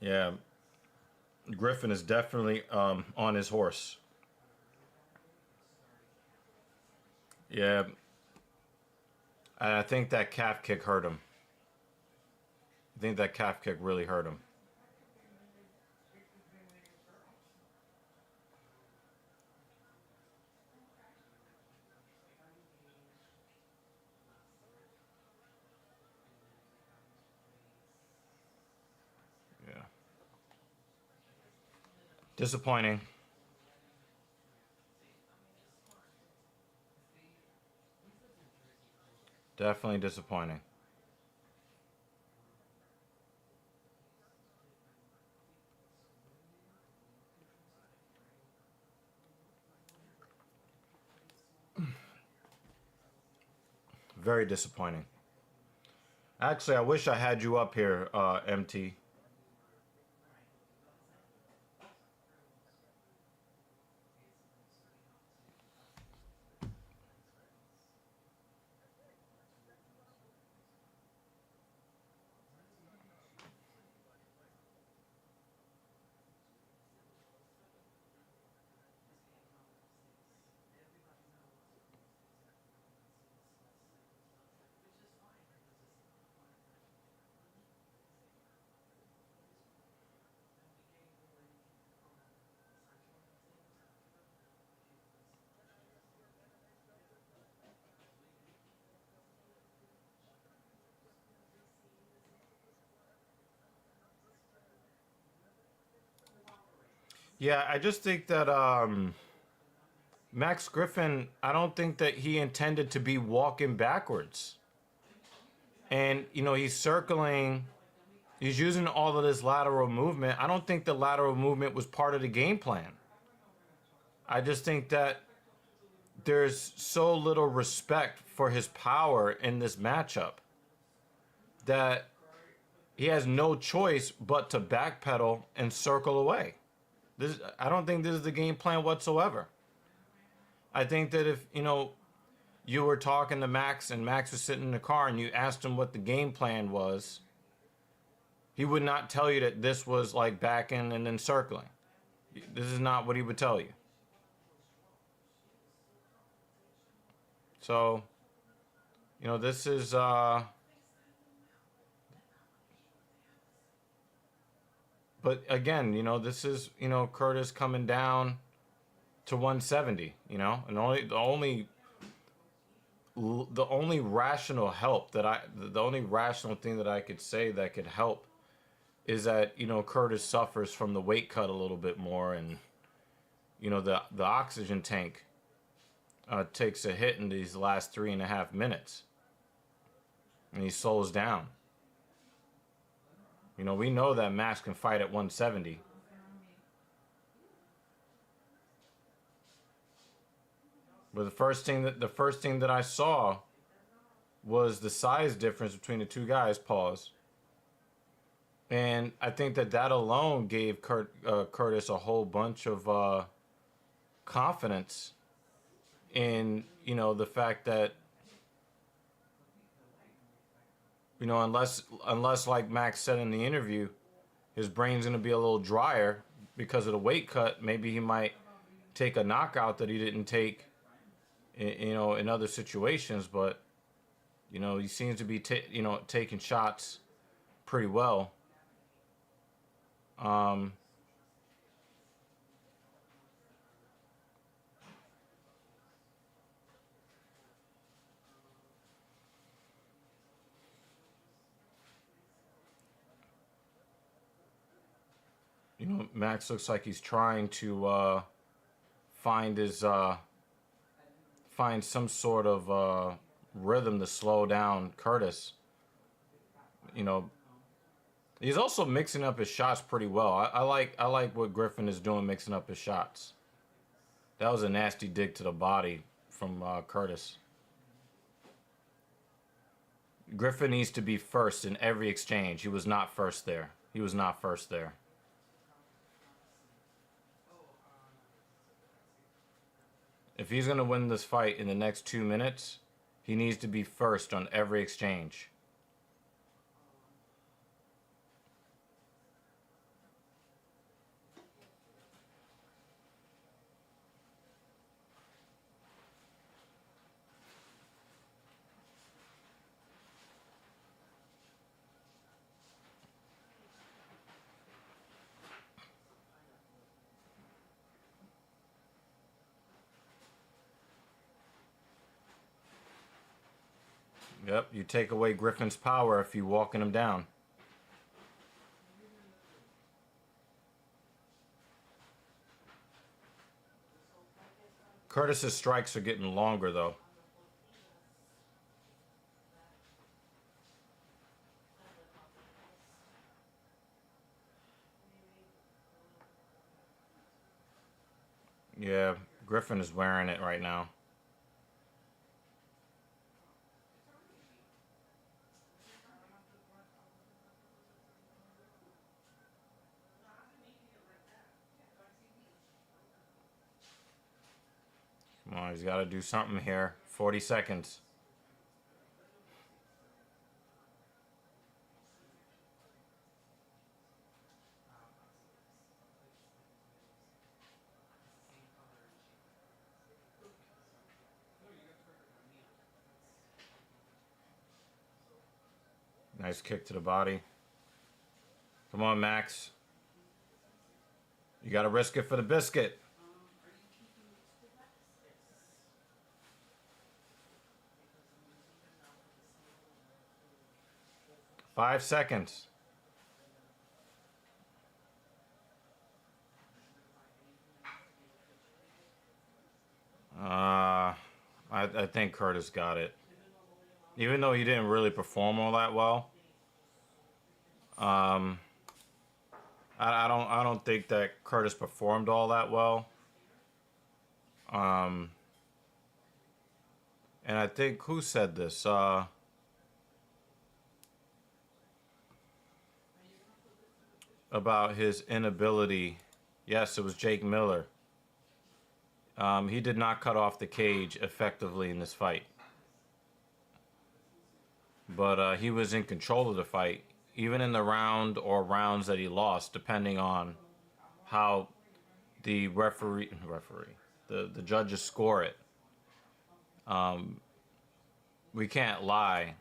Yeah, Griffin is definitely on his horse. Yeah, and I think that calf kick hurt him. I think that calf kick really hurt him. Yeah. Disappointing. Definitely disappointing. Very disappointing. Actually, I wish I had you up here, MT. Yeah, I just think that Max Griffin, I don't think that he intended to be walking backwards. And, he's circling, he's using all of this lateral movement. I don't think the lateral movement was part of the game plan. I just think that there's so little respect for his power in this matchup that he has no choice but to backpedal and circle away. I don't think this is the game plan whatsoever. I think that if, you were talking to Max and Max was sitting in the car and you asked him what the game plan was, he would not tell you that this was like backing and then circling. This is not what he would tell you. So, this is but again, this is, Curtis coming down to 170, and the only rational thing that I could say that could help is that, Curtis suffers from the weight cut a little bit more, and, the oxygen tank takes a hit in these last 3.5 minutes, and he slows down. We know that Max can fight at 170. But the first thing that I saw was the size difference between the two guys. Pause. And I think that alone gave Curtis a whole bunch of confidence in, the fact that, unless like Max said in the interview, his brain's going to be a little drier because of the weight cut. Maybe he might take a knockout that he didn't take, in other situations. But, he seems to be, taking shots pretty well. Max looks like he's trying to find some sort of rhythm to slow down Curtis. He's also mixing up his shots pretty well. I like what Griffin is doing, mixing up his shots. That was a nasty dig to the body from Curtis. Griffin needs to be first in every exchange. He was not first there. If he's going to win this fight in the next 2 minutes, he needs to be first on every exchange. Yep, you take away Griffin's power if you're walking him down. Curtis's strikes are getting longer, though. Yeah, Griffin is wearing it right now. Come on, he's got to do something here. 40 seconds. Nice kick to the body. Come on, Max. You got to risk it for the biscuit. 5 seconds. I think Curtis got it. Even though he didn't really perform all that well. I don't think that Curtis performed all that well. And I think, who said this? About his inability. Yes, it was Jake Miller. He did not cut off the cage effectively in this fight. But he was in control of the fight, even in the round or rounds that he lost, depending on how the the judges score it. We can't lie.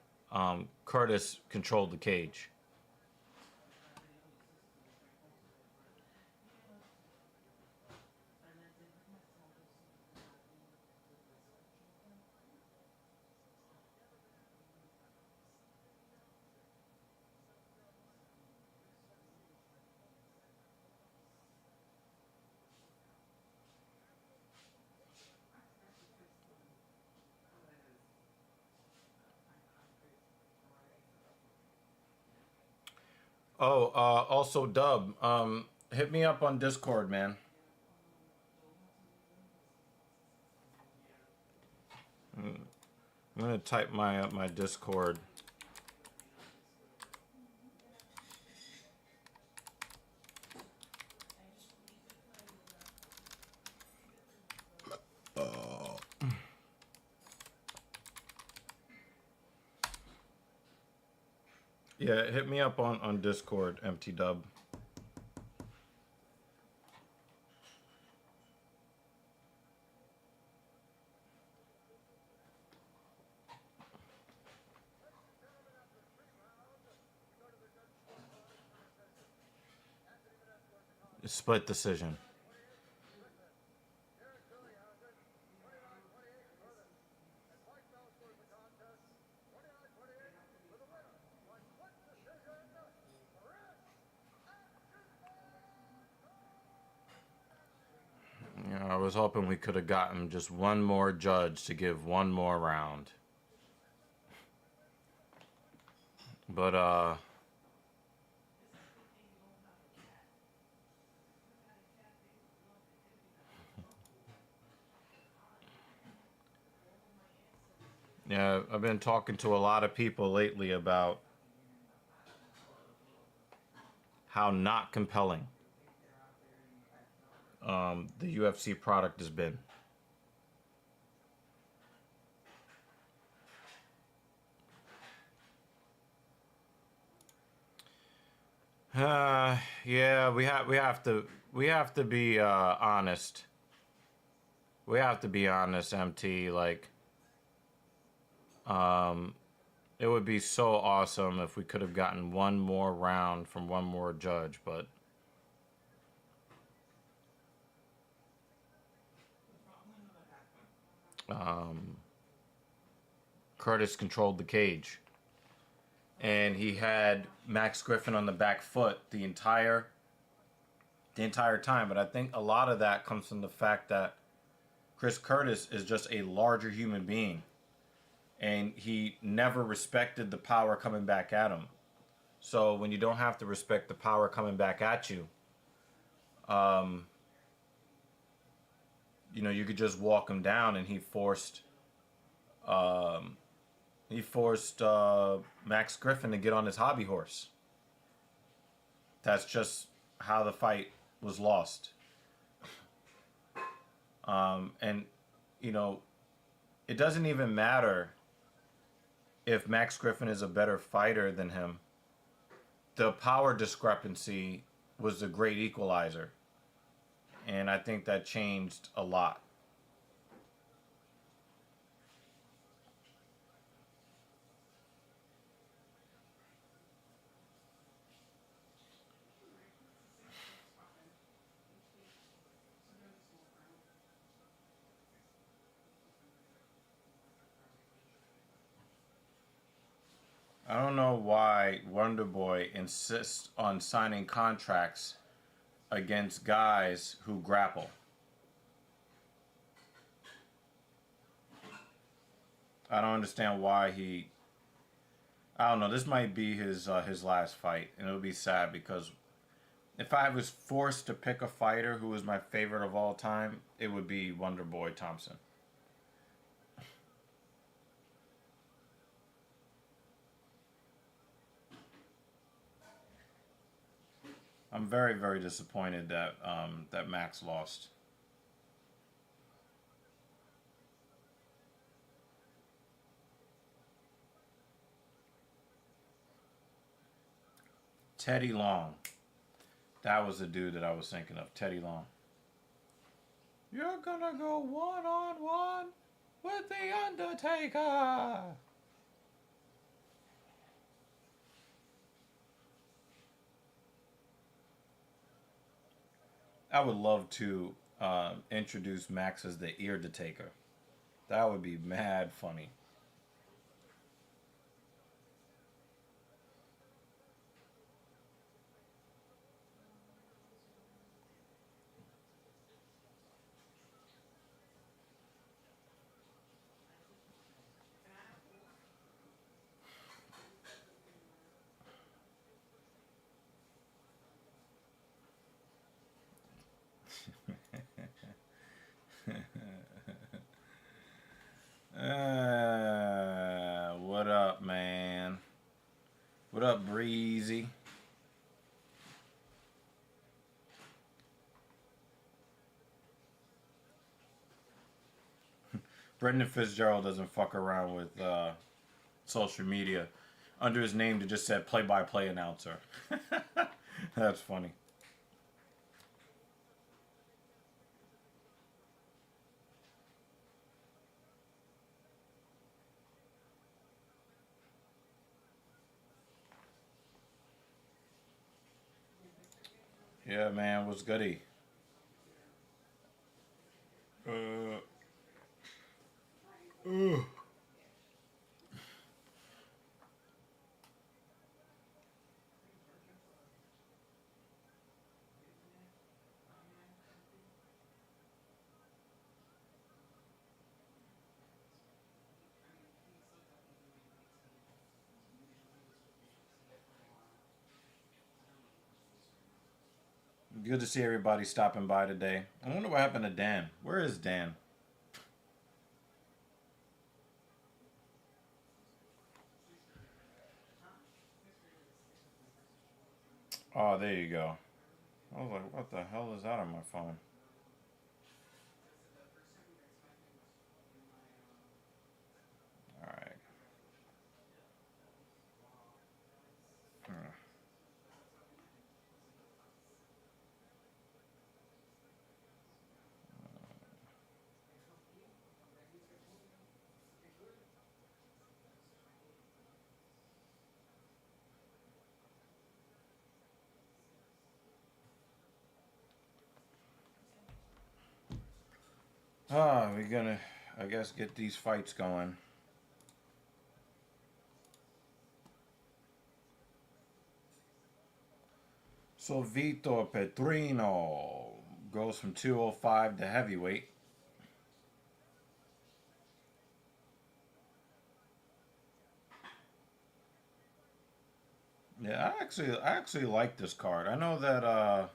Curtis controlled the cage. Oh, also Dub, hit me up on Discord, man. I'm gonna type my Discord. Yeah, hit me up on Discord, MT Dub. Split decision. Yeah, I was hoping we could have gotten just one more judge to give one more round. But, yeah, I've been talking to a lot of people lately about how not compelling the UFC product has been. Yeah, we have to be honest. We have to be honest, MT. Like, it would be so awesome if we could have gotten one more round from one more judge, but Curtis controlled the cage. And he had Max Griffin on the back foot the entire time. But I think a lot of that comes from the fact that Chris Curtis is just a larger human being. And he never respected the power coming back at him. So when you don't have to respect the power coming back at you, you know, you could just walk him down, and he forced Max Griffin to get on his hobby horse. That's just how the fight was lost. And you know, it doesn't even matter if Max Griffin is a better fighter than him. The power discrepancy was the great equalizer. And I think that changed a lot. I don't know why Wonder Boy insists on signing contracts against guys who grapple. I don't understand why he. I don't know. This might be his last fight, and it'll be sad because if I was forced to pick a fighter who was my favorite of all time, it would be Wonder Boy Thompson. I'm very, very disappointed that that Max lost. Teddy Long. That was the dude that I was thinking of. Teddy Long. You're gonna go one-on-one with the Undertaker. I would love to introduce Max as the Ear Taker. That would be mad funny. What up, man? What up, Breezy? Brendan Fitzgerald doesn't fuck around with social media. Under his name, they just said play-by-play announcer. That's funny. Yeah, man, what's goody? Uh, uh. Good to see everybody stopping by today. I wonder what happened to Dan. Where is Dan? Oh, there you go. I was like, what the hell is that on my phone? All right. We're gonna, I guess, get these fights going. So Vitor Petrino goes from 205 to heavyweight. Yeah, I actually like this card. I know that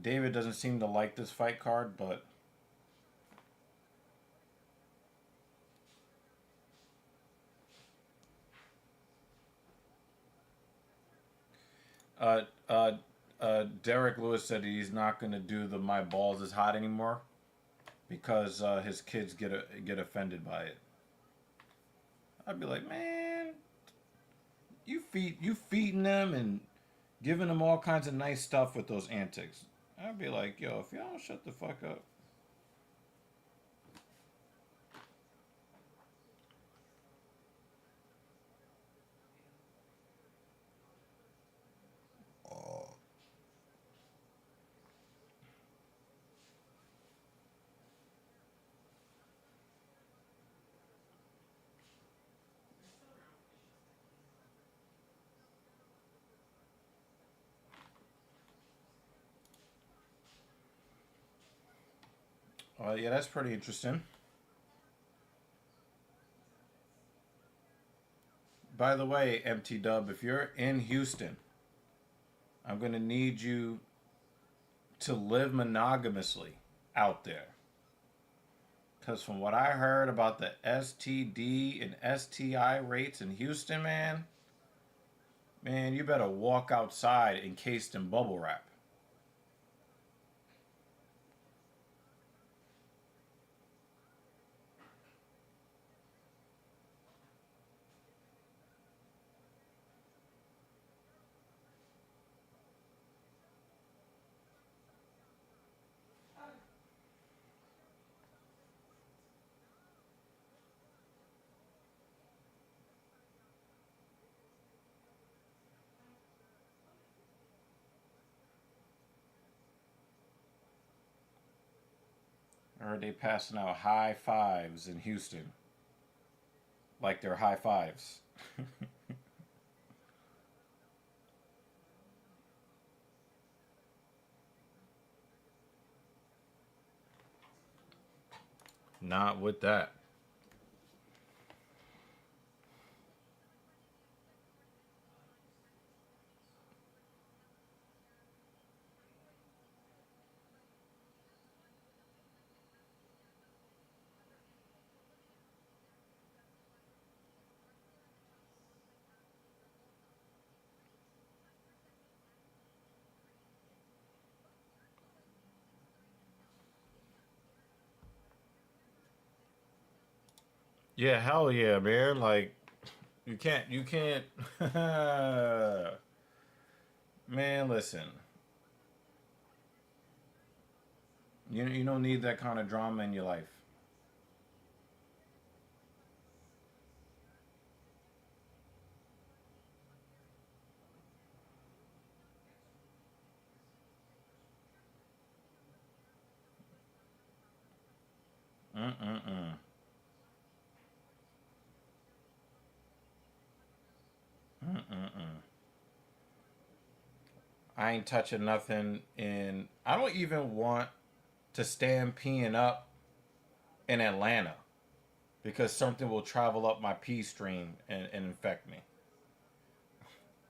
David doesn't seem to like this fight card, but uh, uh, Derrick Lewis said he's not going to do the "my balls is hot" anymore because his kids get offended by it. I'd be like, man, you feeding them and giving them all kinds of nice stuff with those antics. I'd be like, yo, if y'all don't shut the fuck up. Yeah, that's pretty interesting. By the way, MT Dub, if you're in Houston, I'm gonna need you to live monogamously out there. Because from what I heard about the STD and STI rates in Houston, man, you better walk outside encased in bubble wrap. I heard they passing out high fives in Houston. Like they're high fives. Not with that. Yeah, hell yeah, man. Like, you can't. Man, listen. You don't need that kind of drama in your life. Mm-mm-mm. Mm-mm-mm. I ain't touching nothing in. I don't even want to stand peeing up in Atlanta because something will travel up my pee stream and infect me.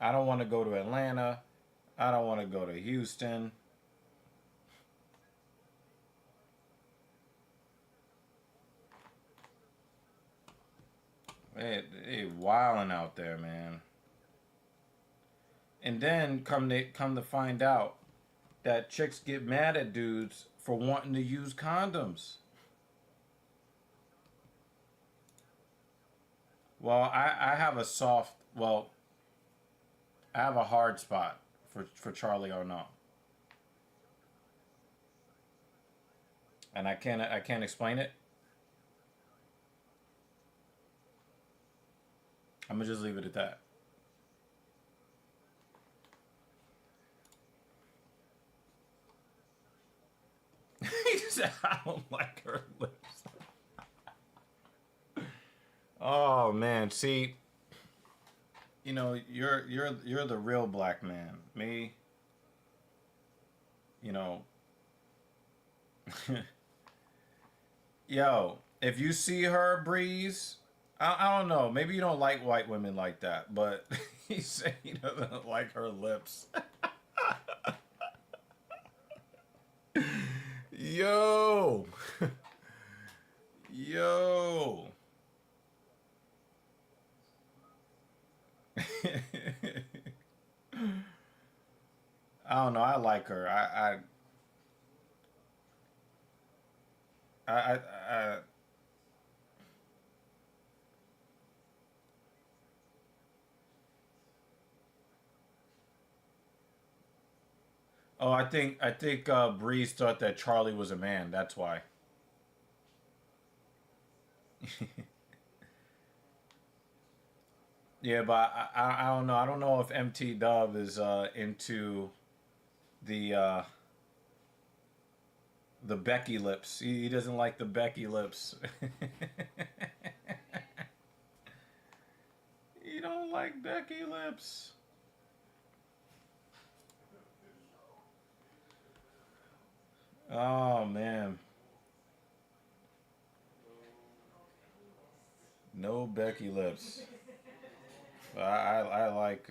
I don't want to go to Atlanta. I don't want to go to Houston. They wilding out there, man. And then come to find out that chicks get mad at dudes for wanting to use condoms. Well, I have a soft, well, I have a hard spot for Charlie Arnault, and I can't explain it. I'm gonna just leave it at that. He said, "I don't like her lips." Oh man, see, you're the real black man. Me, you know, yo, if you see her, Breeze, I don't know. Maybe you don't like white women like that, but He said he doesn't like her lips. Yo. Yo. I don't know. I like her. I oh, I think Breeze thought that Charlie was a man. That's why. Yeah, but I don't know. I don't know if MT Dub is into the uh, the Becky lips. He doesn't like the Becky lips. He don't like Becky lips. Oh man, no Becky lips. I like.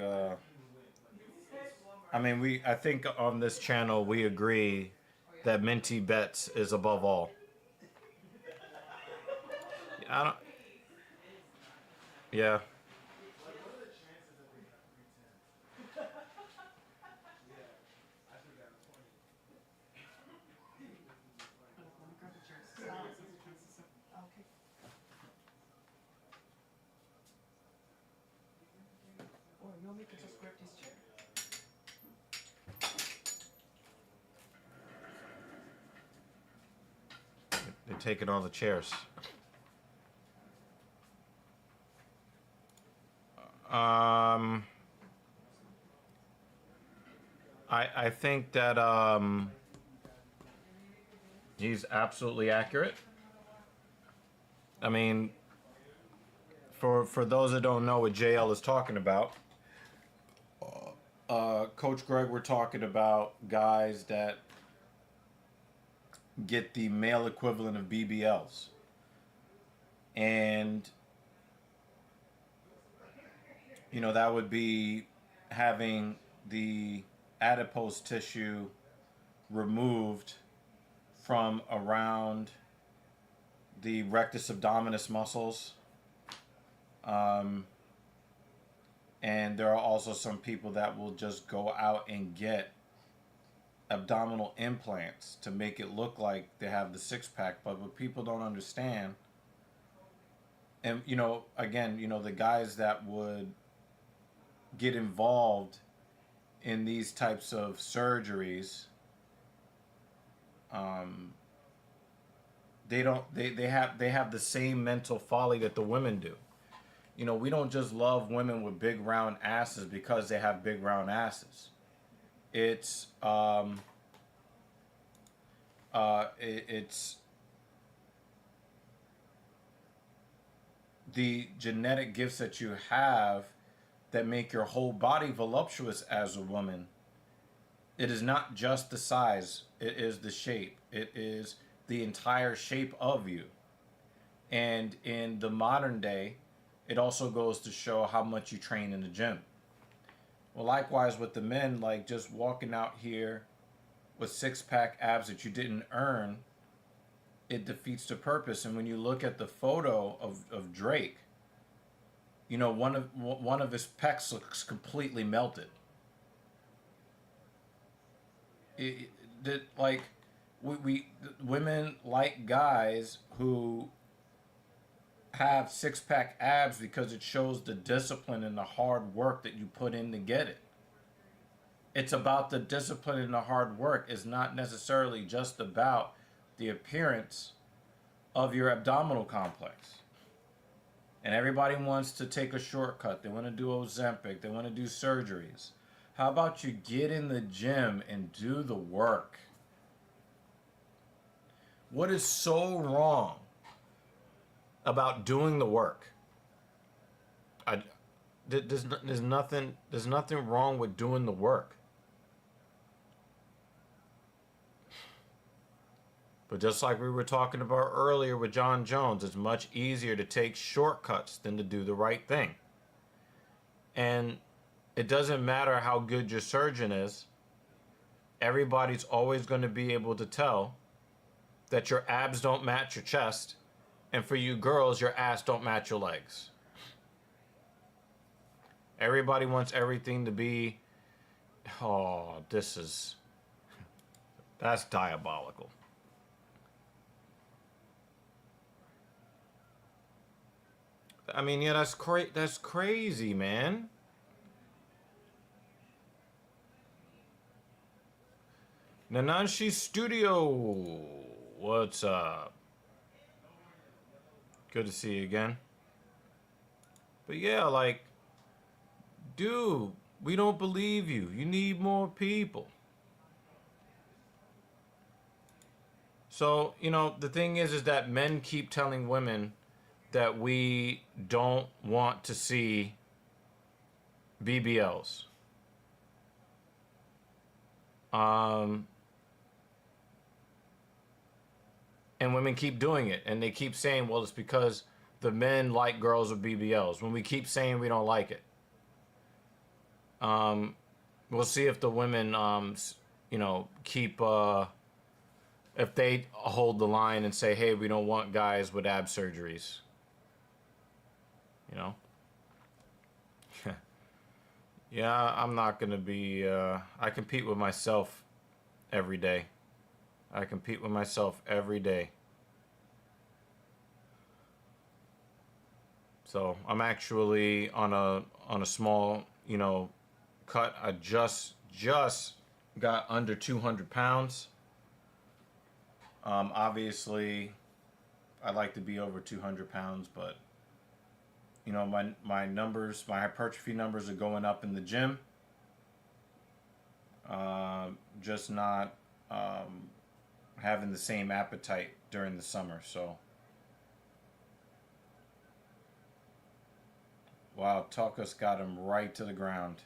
I mean, I think on this channel we agree that Minty Betts is above all. I don't. Yeah. Or you want me to just grab this chair? They're taking all the chairs. Um, I think that he's absolutely accurate. I mean, for those that don't know what JL is talking about, Coach Greg, we're talking about guys that get the male equivalent of BBLs. And, you know, that would be having the adipose tissue removed from around the rectus abdominis muscles. And there are also some people that will just go out and get abdominal implants to make it look like they have the six pack. But what people don't understand, and you know, again, you know, the guys that would get involved in these types of surgeries, they have the same mental folly that the women do. You know, we don't just love women with big round asses because they have big round asses. It's it's the genetic gifts that you have that make your whole body voluptuous as a woman. It is not just the size, it is the shape. It is the entire shape of you. And in the modern day, it also goes to show how much you train in the gym. Well, likewise with the men, like just walking out here with six pack abs that you didn't earn, it defeats the purpose. And when you look at the photo of Drake, you know, one of his pecs looks completely melted. Like we women like guys who have six pack abs because it shows the discipline and the hard work that you put in to get it. It's about the discipline and the hard work. It's not necessarily just about the appearance of your abdominal complex. And everybody wants to take a shortcut. They want to do Ozempic. They want to do surgeries. How about you get in the gym and do the work? What is so wrong about doing the work? There's nothing wrong with doing the work. But just like we were talking about earlier with John Jones, it's much easier to take shortcuts than to do the right thing. And it doesn't matter how good your surgeon is. Everybody's always going to be able to tell that your abs don't match your chest, and for you girls, your ass don't match your legs. Everybody wants everything to be, oh, that's diabolical. I mean, yeah, that's crazy, man. Nananshi Studio, what's up? Good to see you again. But yeah, like, dude, we don't believe you. You need more people. So, the thing is that men keep telling women that we don't want to see BBLs. And women keep doing it, and they keep saying, well, it's because the men like girls with BBLs, when we keep saying we don't like it. We'll see if the women, keep, if they hold the line and say, hey, we don't want guys with ab surgeries. Yeah, I'm not going to be, I compete with myself every day. I compete with myself every day. So I'm actually on a small, cut. I just got under 200 pounds. Obviously, I'd like to be over 200 pounds, but my numbers, my hypertrophy numbers are going up in the gym. Just not having the same appetite during the summer. So, wow, Tuckus got him right to the ground.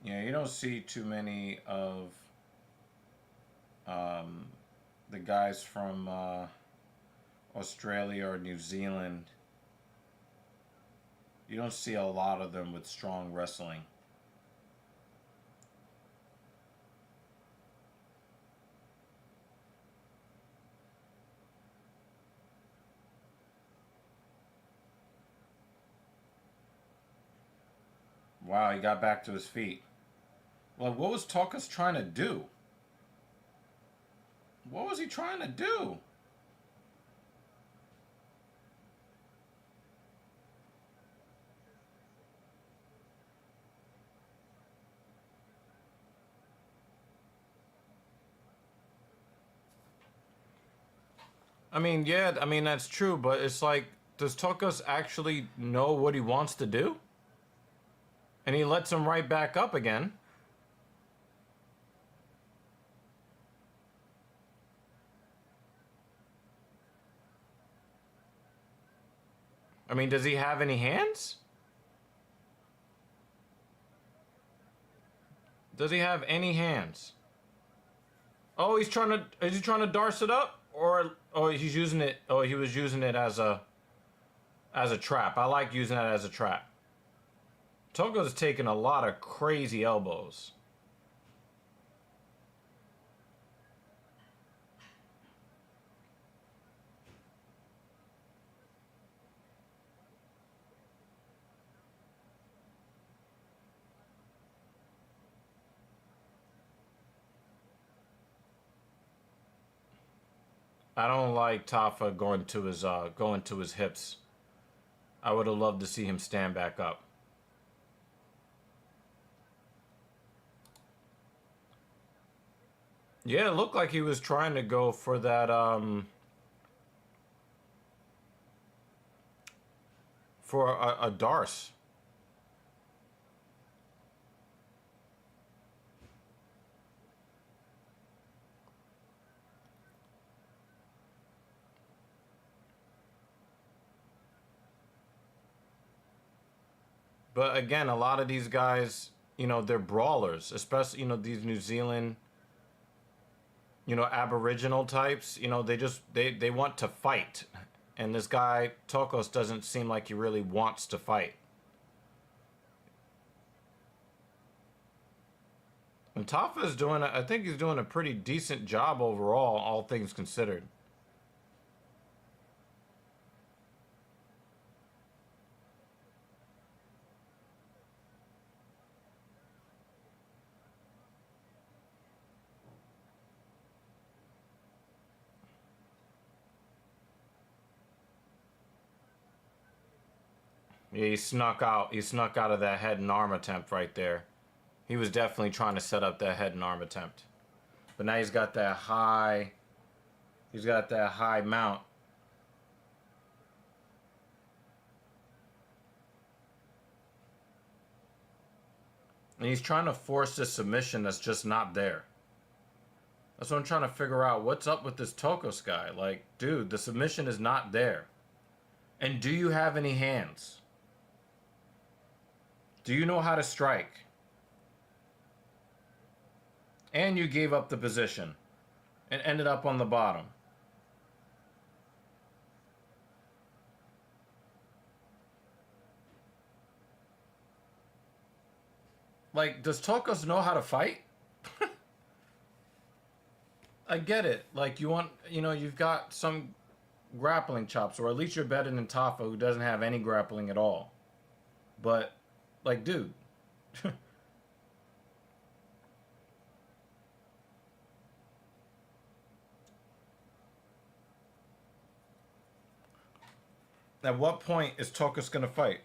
Yeah, you don't see too many of the guys from Australia or New Zealand. You don't see a lot of them with strong wrestling. Wow, he got back to his feet. Well, what was Tuckus trying to do? What was he trying to do? I mean, yeah, I mean, that's true, but it's like, does Tuckus actually know what he wants to do? And he lets him right back up again. I mean, does he have any hands? Does he have any hands? Oh, is he trying to darce it up? Or he's using it, he was using it as a trap. I like using that as a trap. Togo's taking a lot of crazy elbows. I don't like Tafa going to his hips. I would have loved to see him stand back up. Yeah, it looked like he was trying to go for that for a darce. But again, a lot of these guys, they're brawlers, especially, these New Zealand you know, aboriginal types. You know, they want to fight, and this guy Tokos doesn't seem like he really wants to fight. And Tafa is doing, I think he's doing a pretty decent job overall, all things considered. Yeah, he snuck out. He snuck out of that head and arm attempt right there. He was definitely trying to set up that head and arm attempt. But now he's got that high. He's got that high mount. And he's trying to force this submission that's just not there. That's what I'm trying to figure out. What's up with this Tokos guy? Like, dude, the submission is not there. And do you have any hands? Do you know how to strike? And you gave up the position and ended up on the bottom. Like, does Tokos know how to fight? I get it. Like, you want, you know, you've got some grappling chops, or at least you're better than Tafa, who doesn't have any grappling at all. But, like, dude. At what point is Tokos gonna fight?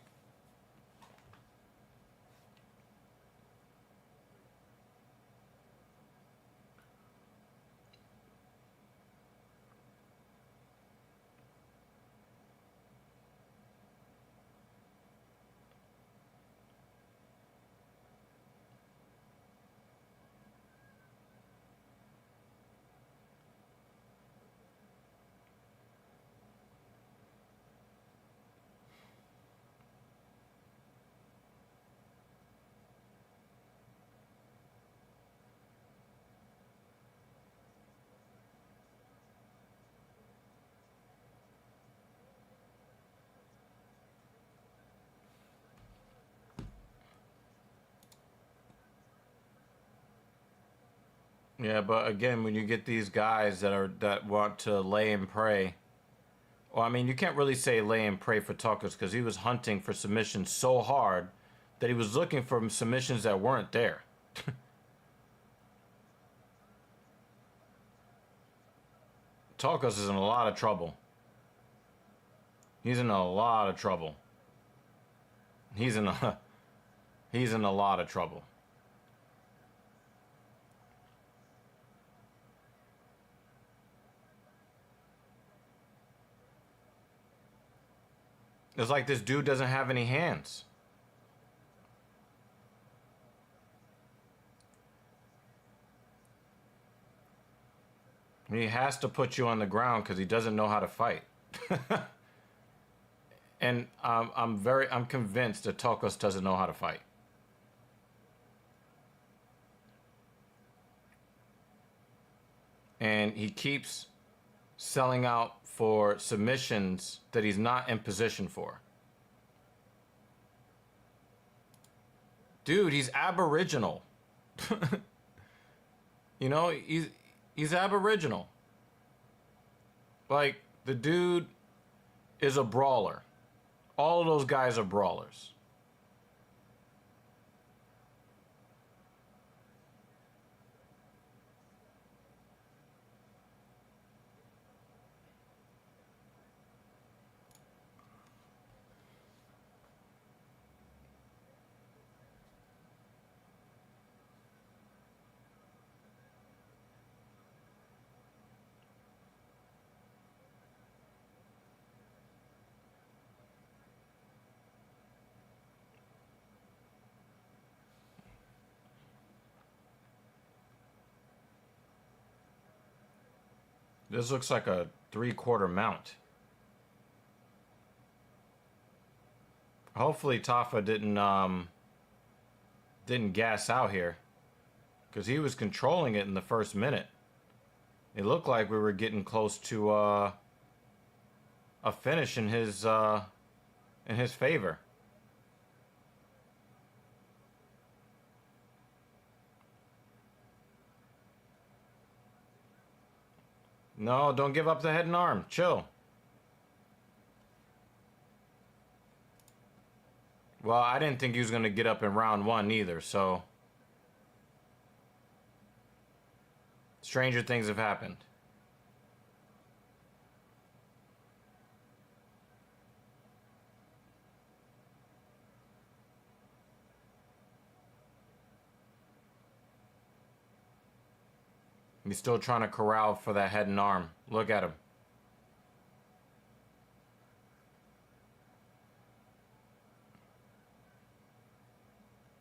Yeah, but again, when you get these guys that want to lay and pray, well, I mean, you can't really say lay and pray for Tokos because he was hunting for submissions so hard that he was looking for submissions that weren't there. Tokos is in a lot of trouble. He's in a lot of trouble. He's in a he's in a lot of trouble. It's like this dude doesn't have any hands. He has to put you on the ground because he doesn't know how to fight. And I'm convinced that Tokos doesn't know how to fight. And he keeps selling out for submissions that he's not in position for. Dude, he's aboriginal. You know, he's aboriginal. Like, the dude is a brawler. All of those guys are brawlers. This looks like a 3/4 mount. Hopefully Tafa didn't gas out here, because he was controlling it in the first minute. It looked like we were getting close to a finish in his favor. No, don't give up the head and arm. Chill. Well, I didn't think he was going to get up in round 1 either, so... Stranger things have happened. He's still trying to corral for that head and arm. Look at him.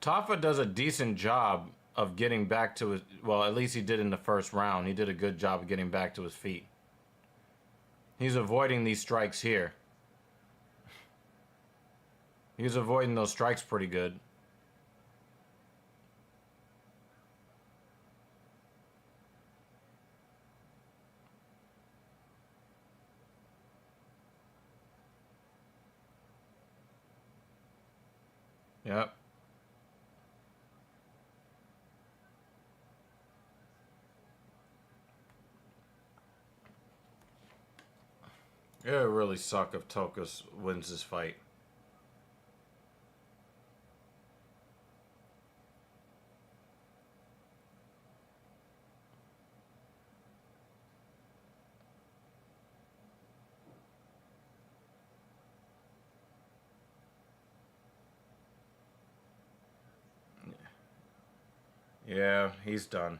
Tafa does a decent job of getting back to his... Well, at least he did in the first round. He did a good job of getting back to his feet. He's avoiding these strikes here. He's avoiding those strikes pretty good. Yep. It would really suck if Tokus wins this fight. Yeah, he's done.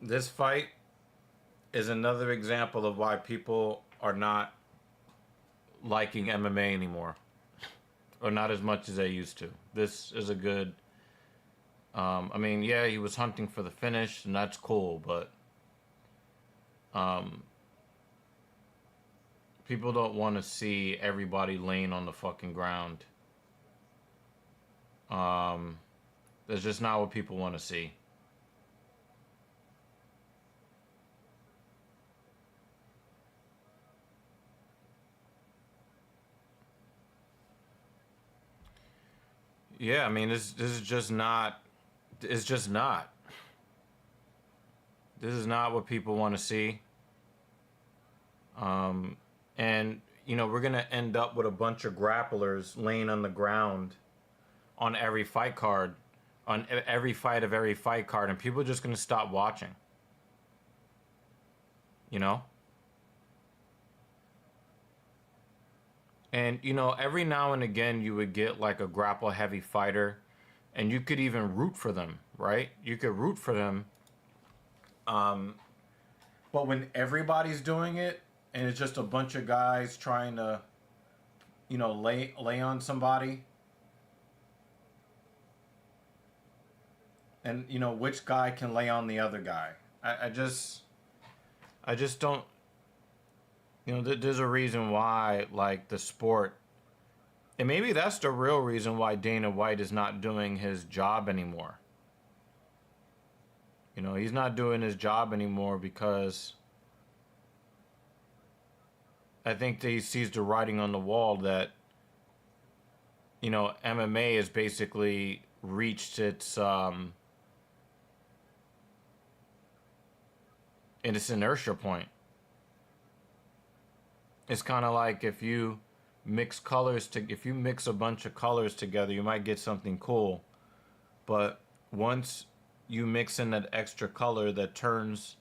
This fight is another example of why people are not liking MMA anymore. Or not as much as they used to. This is a good... I mean, yeah, he was hunting for the finish, and that's cool, but... people don't want to see everybody laying on the fucking ground. That's just not what people want to see. Yeah, I mean, this is just not... It's just not. This is not what people want to see. And, you know, we're going to end up with a bunch of grapplers laying on the ground on every fight card, on every fight of every fight card, and people are just going to stop watching. You know? And, you know, every now and again you would get like a grapple heavy fighter, and you could even root for them, right? You could root for them. But when everybody's doing it, and it's just a bunch of guys trying to, you know, lay on somebody, and, you know, which guy can lay on the other guy. I just don't, you know, there's a reason why, like, the sport, and maybe that's the real reason why Dana White is not doing his job anymore. You know, he's not doing his job anymore because I think that he sees the writing on the wall that, you know, MMA has basically reached its inertia point. It's kind of like if you mix if you mix a bunch of colors together, you might get something cool. But once you mix in that extra color that turns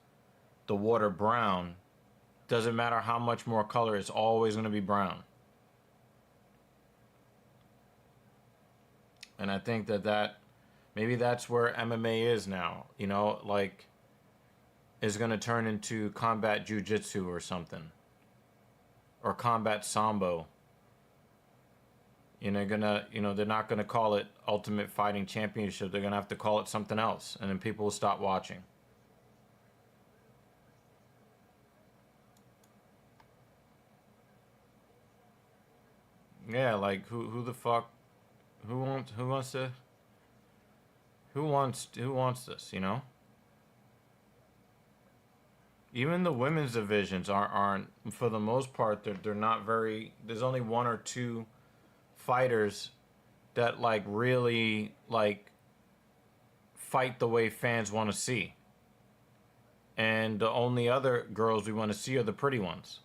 the water brown, doesn't matter how much more color, it's always going to be brown. And I think that maybe that's where MMA is now, you know, like, is going to turn into combat jiu-jitsu or something, or combat sambo. You know, they're not gonna call it Ultimate Fighting Championship. They're gonna have to call it something else, and then people will stop watching. Yeah, like who the fuck who wants this, you know? Even the women's divisions aren't for the most part they're not very, there's only one or two fighters that like really like fight the way fans want to see. And the only other girls we want to see are the pretty ones.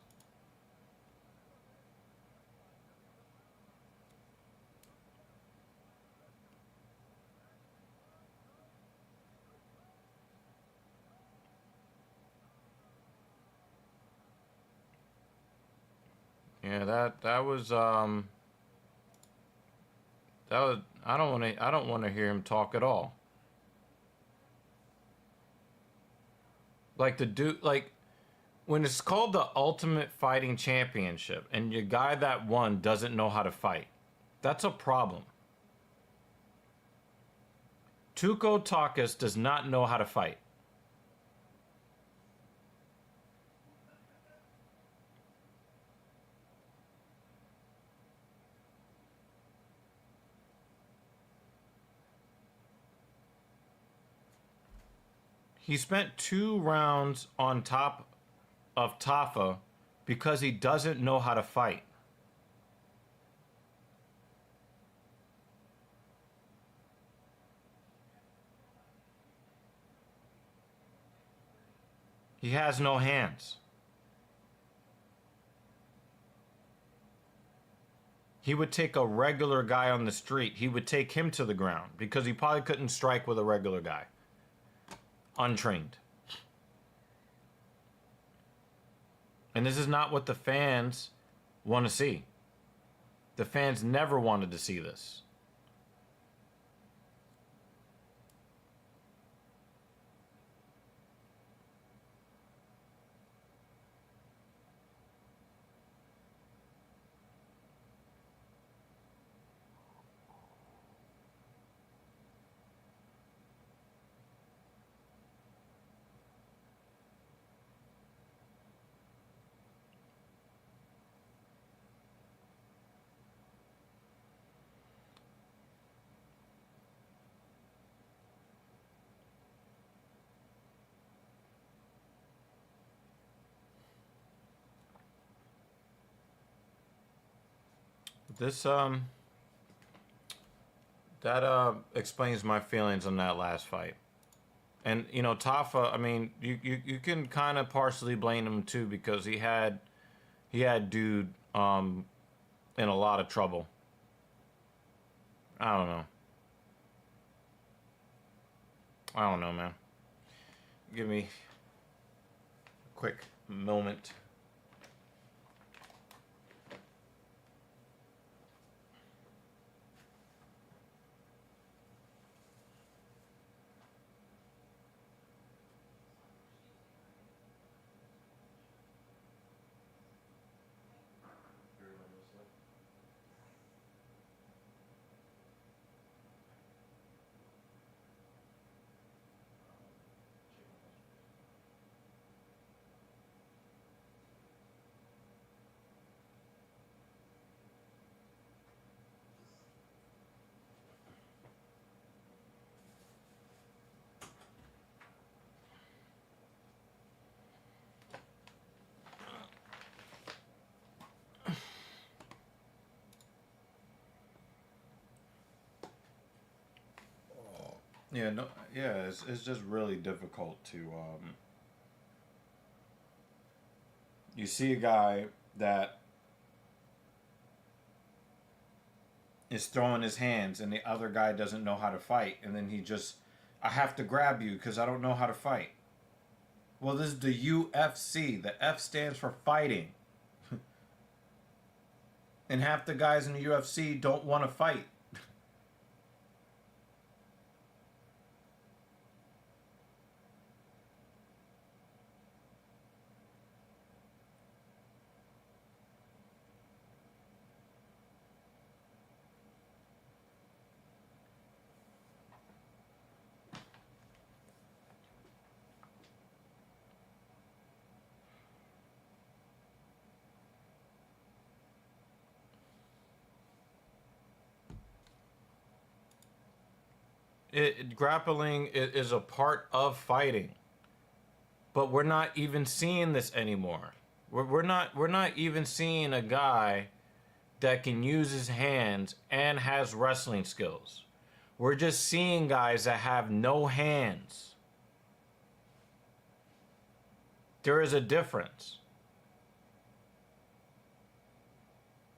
Yeah, that was I don't want to hear him talk at all. Like the dude, like when it's called the Ultimate Fighting Championship and your guy that won doesn't know how to fight, that's a problem. Tuco Takas does not know how to fight. He spent 2 rounds on top of Tafa because he doesn't know how to fight. He has no hands. He would take a regular guy on the street. He would take him to the ground because he probably couldn't strike with a regular guy. Untrained. And this is not what the fans want to see. The fans never wanted to see this. This that explains my feelings on that last fight. And you know, Tafa, I mean, you can kind of partially blame him too because he had dude in a lot of trouble. I don't know. I don't know, man. Give me a quick moment. Yeah, no, yeah, it's just really difficult to you see a guy that is throwing his hands and the other guy doesn't know how to fight and then he just, I have to grab you because I don't know how to fight. Well, this is the UFC. The F stands for fighting. And half the guys in the UFC don't want to fight. Grappling is a part of fighting, but we're not even seeing this anymore. We're not even seeing a guy that can use his hands and has wrestling skills. We're just seeing guys that have no hands. There is a difference.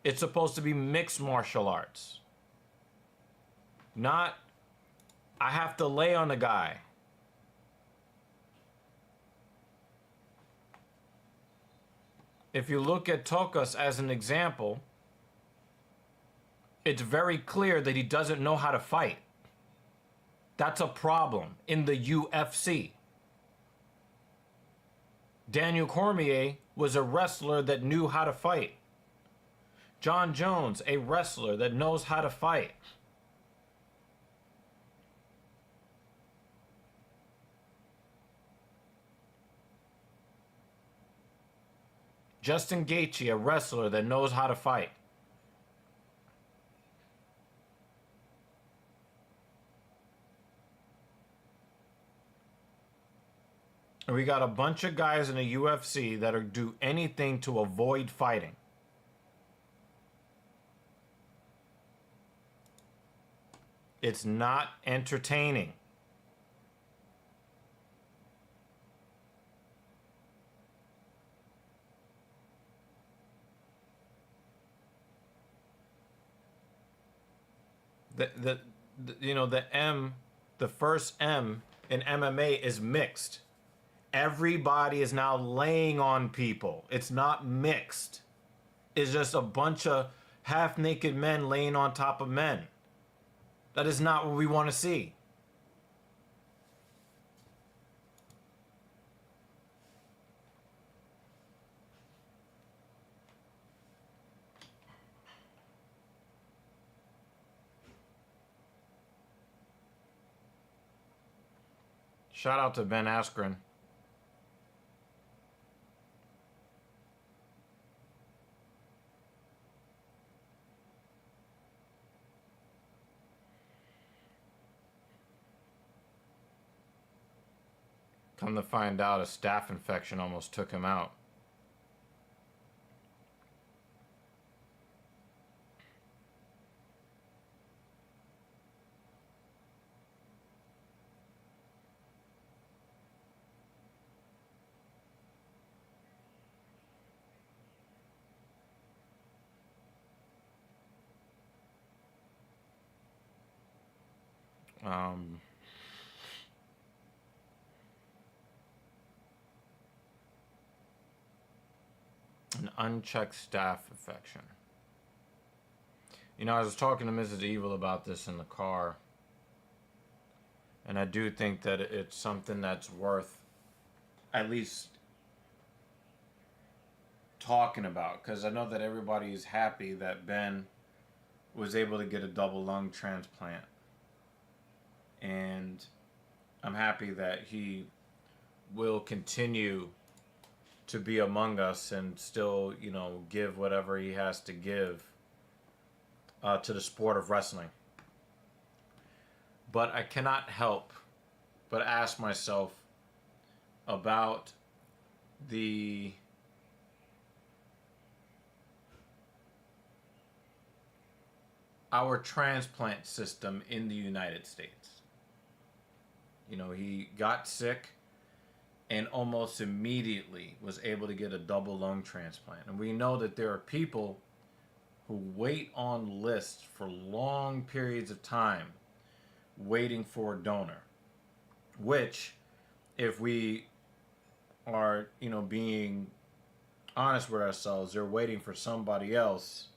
It's supposed to be mixed martial arts. Not, I have to lay on the guy. If you look at Tokas as an example, it's very clear that he doesn't know how to fight. That's a problem in the UFC. Daniel Cormier was a wrestler that knew how to fight. John Jones, a wrestler that knows how to fight. Justin Gaethje, a wrestler that knows how to fight. We got a bunch of guys in the UFC that are do anything to avoid fighting. It's not entertaining. The first M in MMA is mixed. Everybody is now laying on people. It's not mixed. It's just a bunch of half-naked men laying on top of men. That is not what we want to see. Shout out to Ben Askren. Come to find out, a staph infection almost took him out. An unchecked staph infection. You know, I was talking to Mrs. Evil about this in the car, and I do think that it's something that's worth at least talking about, because I know that everybody is happy that Ben was able to get a double lung transplant, and I'm happy that he will continue to be among us and still, you know, give whatever he has to give to the sport of wrestling. But I cannot help but ask myself about our transplant system in the United States. You know, he got sick and almost immediately was able to get a double lung transplant. And we know that there are people who wait on lists for long periods of time waiting for a donor, which, if we are, you know, being honest with ourselves, they're waiting for somebody else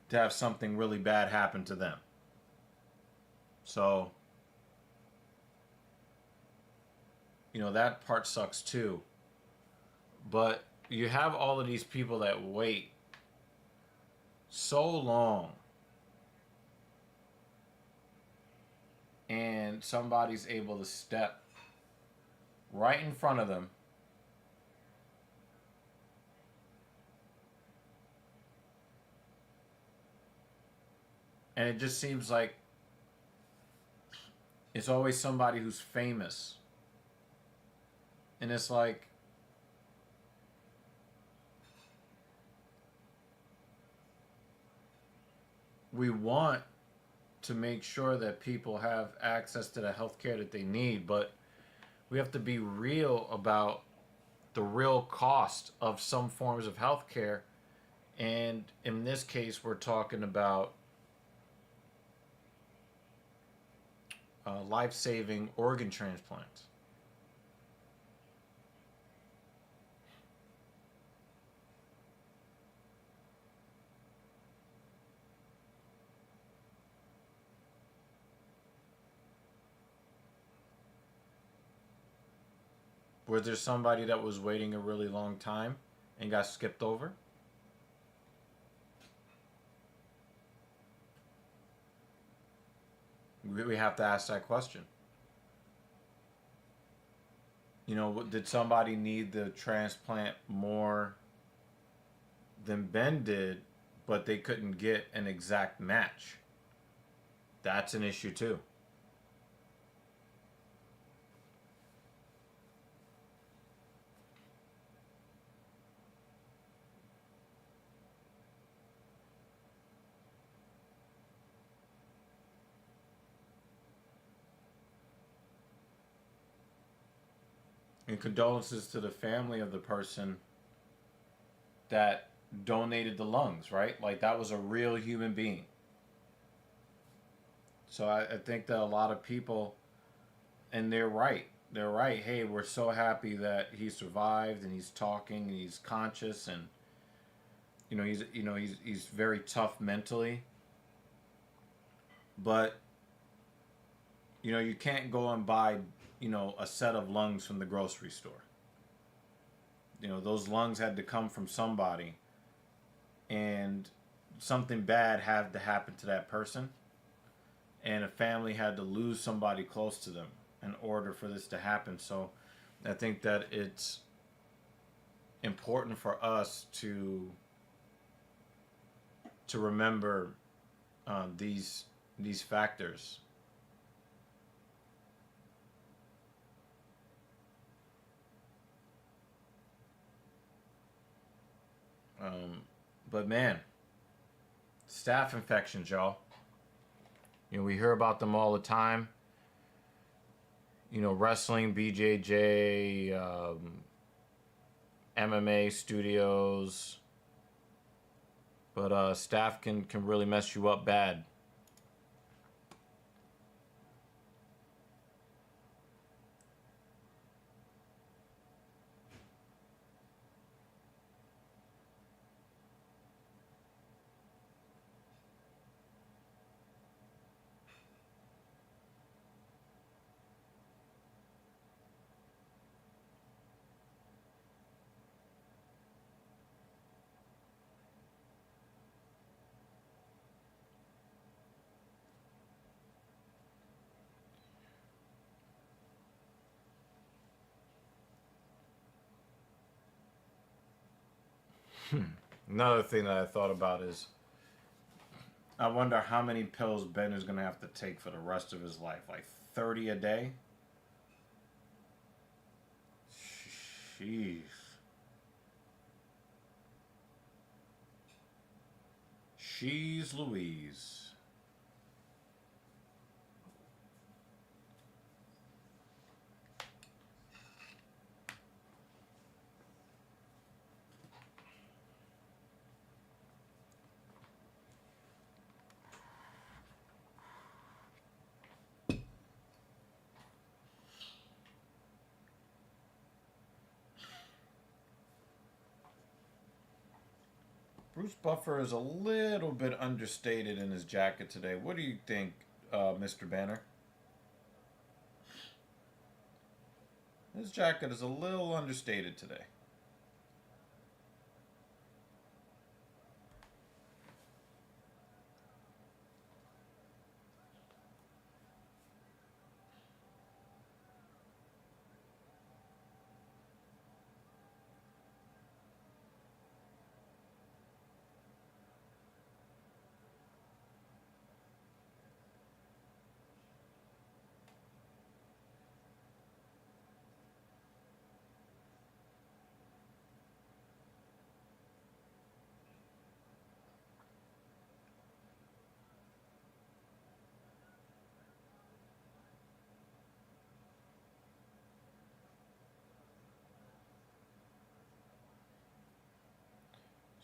to have something really bad happen to them. So, you know, that part sucks too. But you have all of these people that wait so long, and somebody's able to step right in front of them and it just seems like It's always somebody who's famous. And it's like, we want to make sure that people have access to the healthcare that they need, but we have to be real about the real cost of some forms of healthcare. And in this case, we're talking about life-saving organ transplants. Was there somebody that was waiting a really long time and got skipped over? We have to ask that question. You know, did somebody need the transplant more than Ben did, but they couldn't get an exact match? That's an issue too. And condolences to the family of the person that donated the lungs, right? Like, that was a real human being. So I think that a lot of people, and they're right. They're right. Hey, we're so happy that he survived and he's talking and he's conscious, and he's very tough mentally. But you can't go and buy a set of lungs from the grocery store. Those lungs had to come from somebody, and something bad had to happen to that person, and a family had to lose somebody close to them in order for this to happen. So I think that it's important for us to remember these factors. But man, staph infections, y'all. We hear about them all the time. Wrestling, BJJ, MMA studios. But staph can really mess you up bad. Another thing that I thought about is, I wonder how many pills Ben is going to have to take for the rest of his life. Like 30 a day? Jeez. She's Louise. Bruce Buffer is a little bit understated in his jacket today. What do you think, Mr. Banner? His jacket is a little understated today.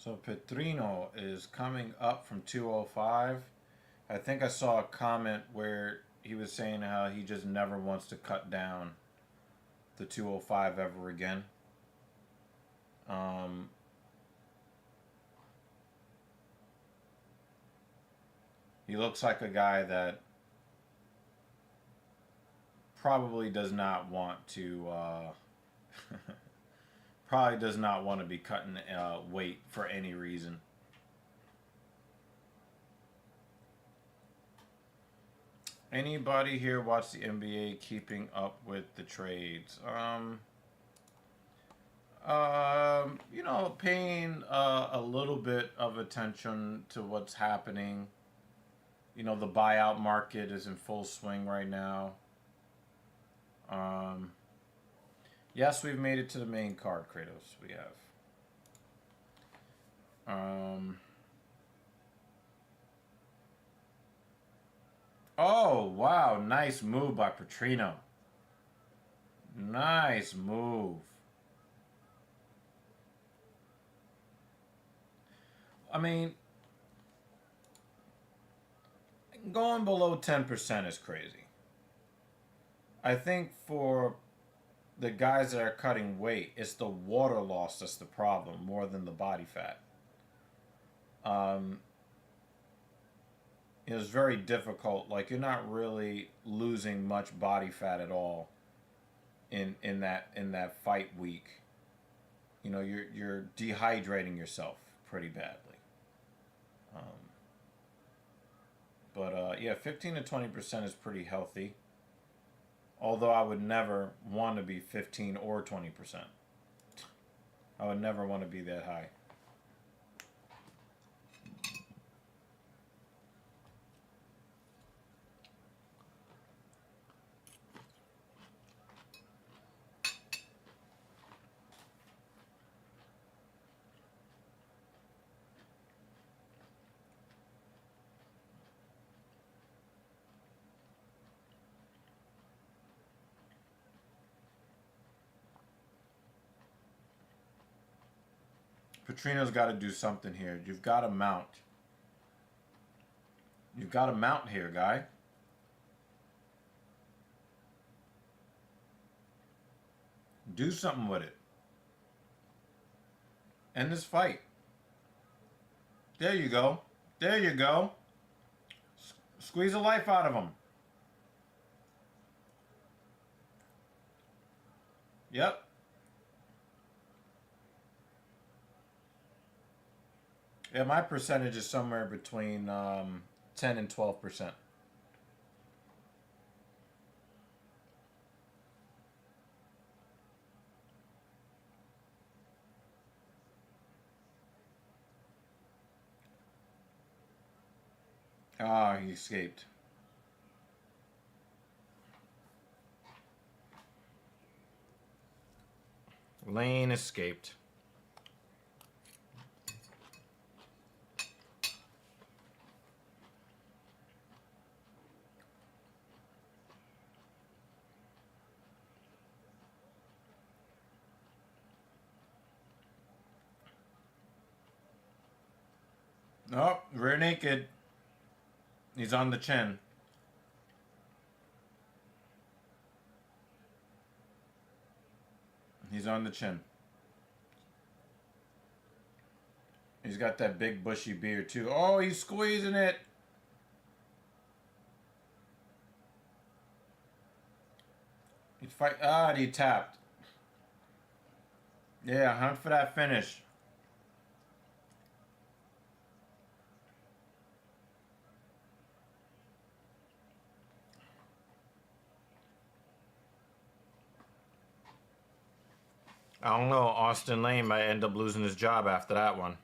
So Petrino is coming up from 205. I think I saw a comment where he was saying how he just never wants to cut down the 205 ever again. He looks like a guy that probably does not want to probably does not want to be cutting weight for any reason. Anybody here watch the NBA keeping up with the trades? You know, paying a little bit of attention to what's happening. You know, the buyout market is in full swing right now. Yes, we've made it to the main card, Kratos. We have. Oh, wow. Nice move by Petrino. Nice move. I mean, going below 10% is crazy. I think for the guys that are cutting weight, it's the water loss that's the problem more than the body fat. It's very difficult. Like, you're not really losing much body fat at all in that fight week. You know, you're dehydrating yourself pretty badly. But yeah, 15 to 20% is pretty healthy. Although I would never want to be 15 or 20%. I would never want to be that high. Petrino's got to do something here. You've got to mount. You've got to mount here, guy. Do something with it. End this fight. There you go. There you go. Squeeze the life out of him. Yep. Yeah, my percentage is somewhere between 10 and 12%. Ah, he escaped. Lane escaped. Oh, rear naked. He's on the chin. He's on the chin. He's got that big bushy beard too. Oh, he's squeezing it. He'd fight. Ah, he tapped. Yeah, hunt for that finish. I don't know. Austin Lane might end up losing his job after that one.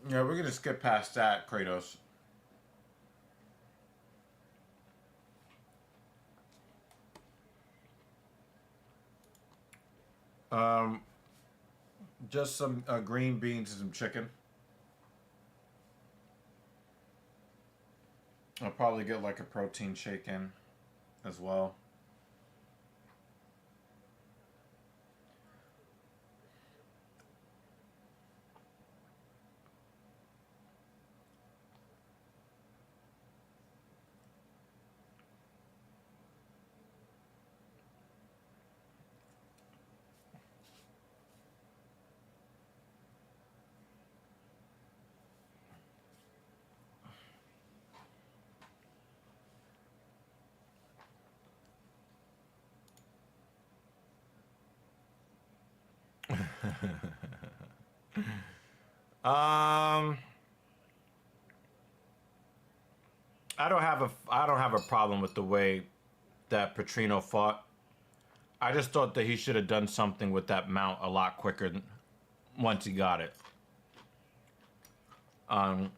Yeah, we're gonna skip past that, Kratos. Um, just some green beans and some chicken. I'll probably get like a protein shake in as well. Um, I don't have a problem with the way that Petrino fought. I just thought that he should have done something with that mount a lot quicker once he got it. I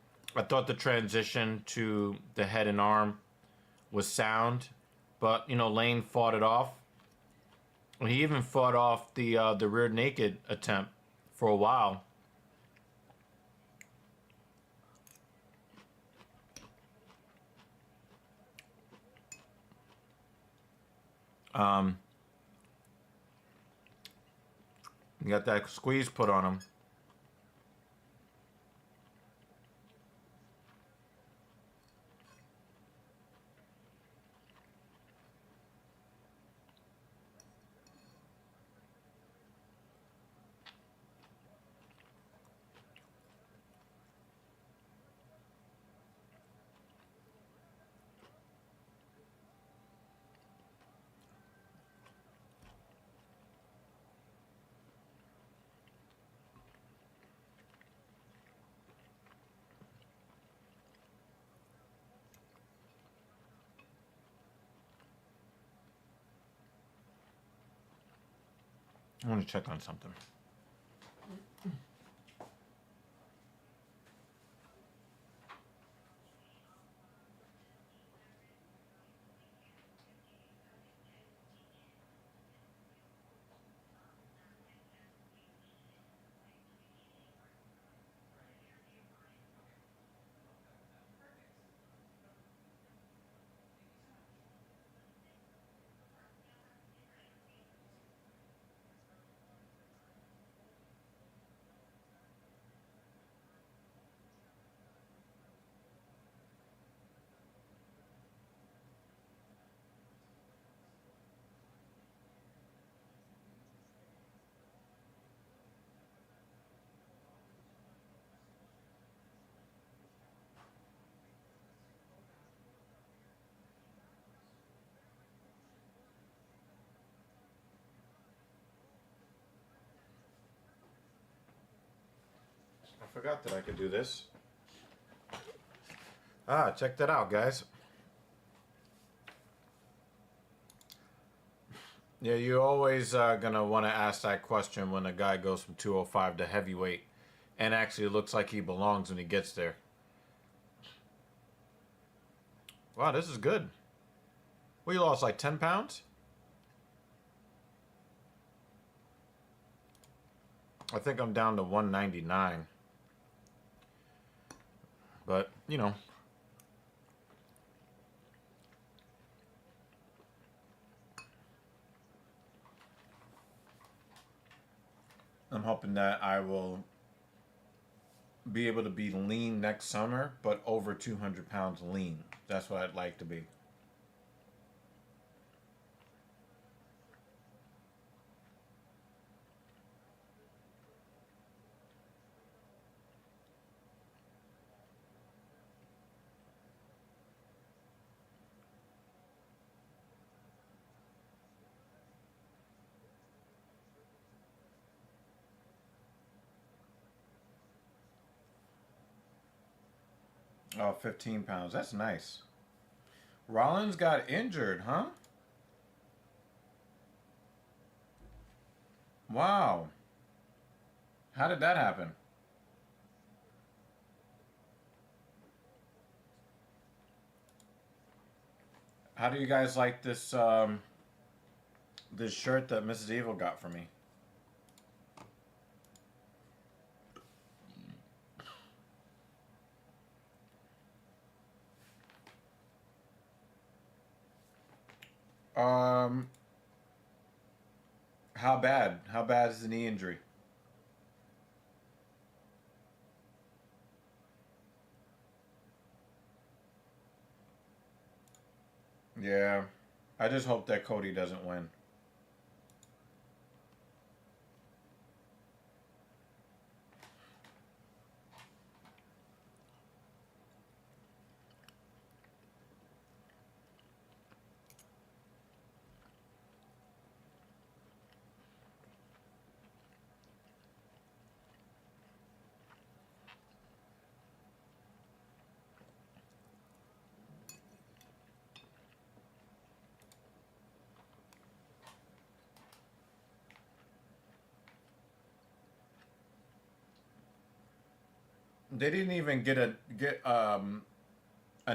thought the transition to the head and arm was sound, but Lane fought it off. He even fought off the rear naked attempt for a while. He got that squeeze put on him. I want to check on something. I forgot that I could do this. Check that out, guys. Yeah, you're always gonna want to ask that question when a guy goes from 205 to heavyweight, and actually looks like he belongs when he gets there. Wow, this is good. We lost like 10 pounds? I think I'm down to 199. But, I'm hoping that I will be able to be lean next summer, but over 200 pounds lean. That's what I'd like to be. Oh, 15 pounds. That's nice. Rollins got injured, huh? Wow. How did that happen? How do you guys like this this shirt that Mrs. Evil got for me? Um, how bad? How bad is the knee injury? Yeah, I just hope that Cody doesn't win. They didn't even get a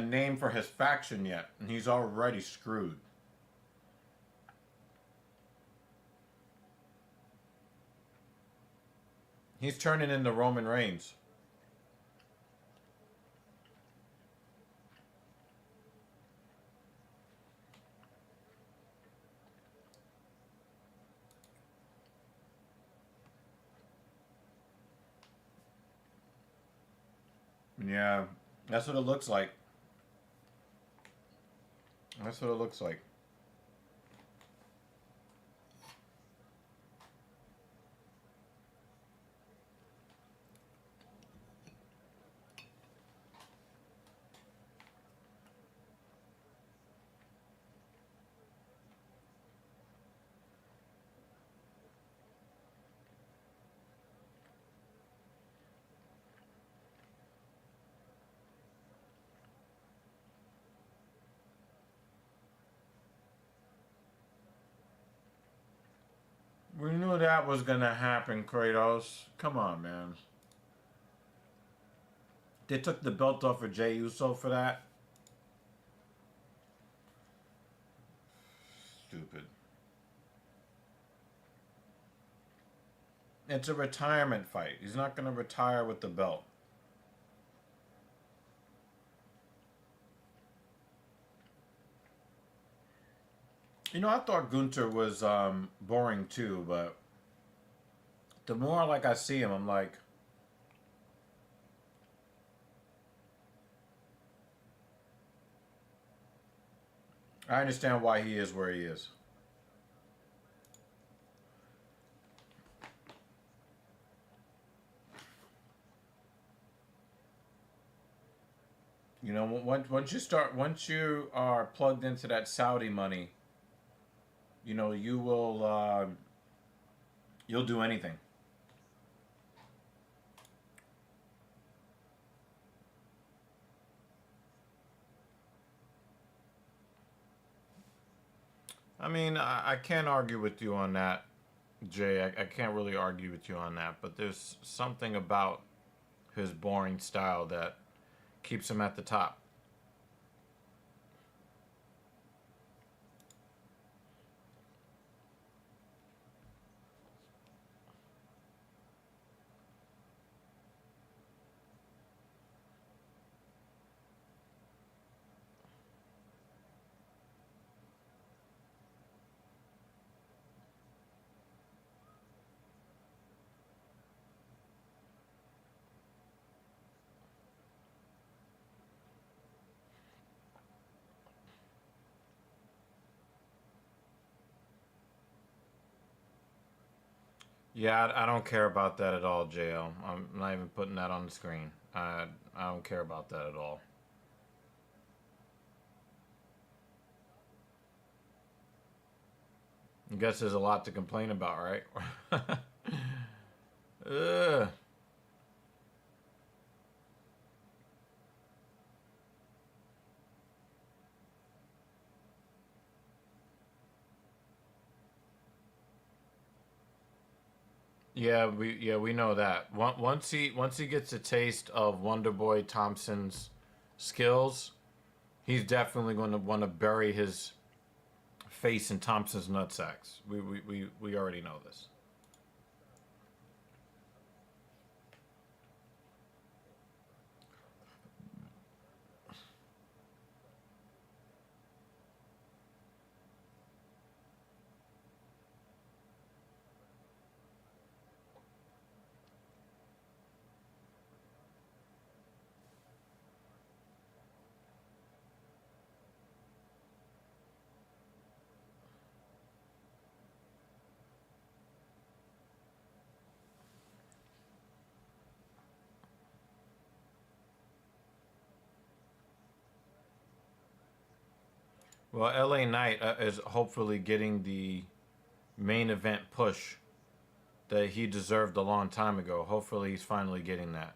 name for his faction yet, and he's already screwed. He's turning into Roman Reigns. Yeah, that's what it looks like. That's what it looks like. We knew that was gonna happen, Kratos. Come on, man. They took the belt off of Jey Uso for that. Stupid. It's a retirement fight. He's not gonna retire with the belt. You know, I thought Gunther was boring too, but the more like I see him, I'm like, I understand why he is where he is. You know, once you are plugged into that Saudi money, you know, you'll do anything. I mean, I can't argue with you on that, Jay. I can't really argue with you on that, but there's something about his boring style that keeps him at the top. Yeah, I don't care about that at all, JL. I'm not even putting that on the screen. I don't care about that at all. I guess there's a lot to complain about, right? Ugh. Yeah, we know that. Once he gets a taste of Wonder Boy Thompson's skills, He's definitely going to want to bury his face in Thompson's nutsacks. We already know this. Well, LA Knight is hopefully getting the main event push that he deserved a long time ago. Hopefully, he's finally getting that.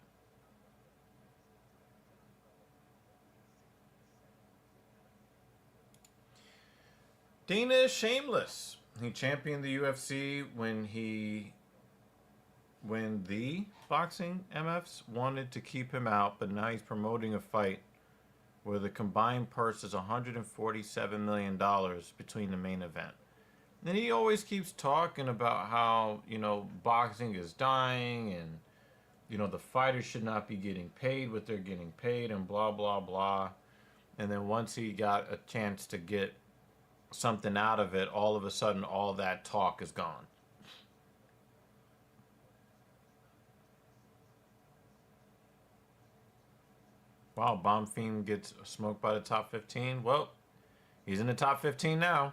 Dana is shameless. He championed the UFC when the boxing MFs wanted to keep him out, but now he's promoting a fight where the combined purse is $147 million between the main event. And he always keeps talking about how, boxing is dying and, the fighters should not be getting paid what they're getting paid and blah, blah, blah. And then once he got a chance to get something out of it, all of a sudden all that talk is gone. Wow, Bomb Fiend gets smoked by the top 15. Well, he's in the top 15 now.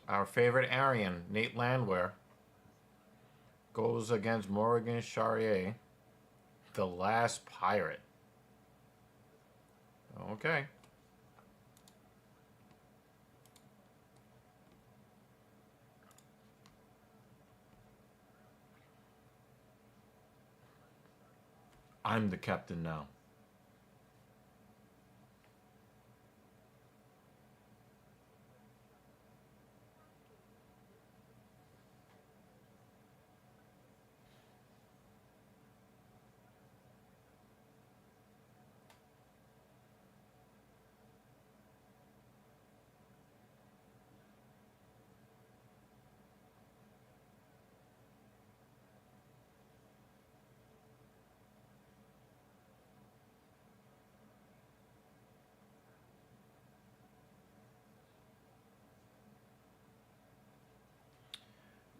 Our favorite Aryan, Nate Landwehr, goes against Morgan Charrier, the last pirate. Okay. I'm the captain now.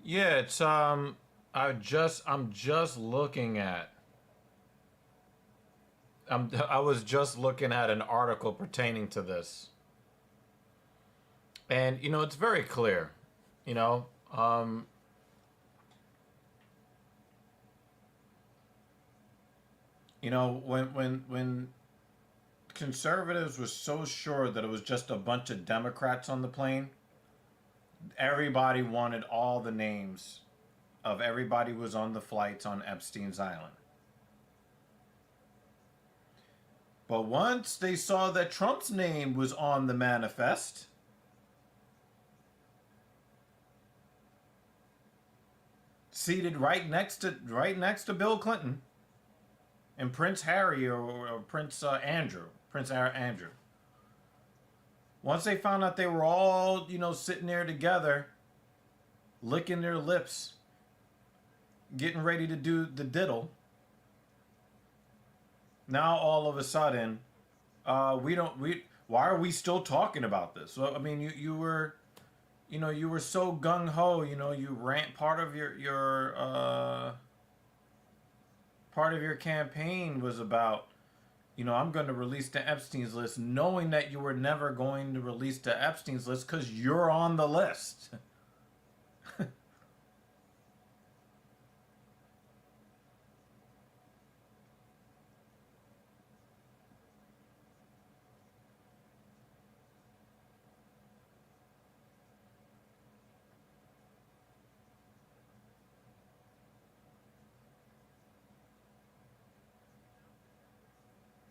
Yeah, it's I'm just looking at I was just looking at an article pertaining to this. And it's very clear. You know, um when conservatives were so sure that it was just a bunch of Democrats on the plane, everybody wanted all the names of everybody who was on the flights on Epstein's Island. But once they saw that Trump's name was on the manifest, seated right next to Bill Clinton and Prince Harry or Prince Andrew. Once they found out they were all, sitting there together, licking their lips, getting ready to do the diddle, now all of a sudden, why are we still talking about this? So, I mean, you were so gung ho, you ran part of your campaign was about, I'm going to release the Epstein's list, knowing that you were never going to release the Epstein's list because you're on the list.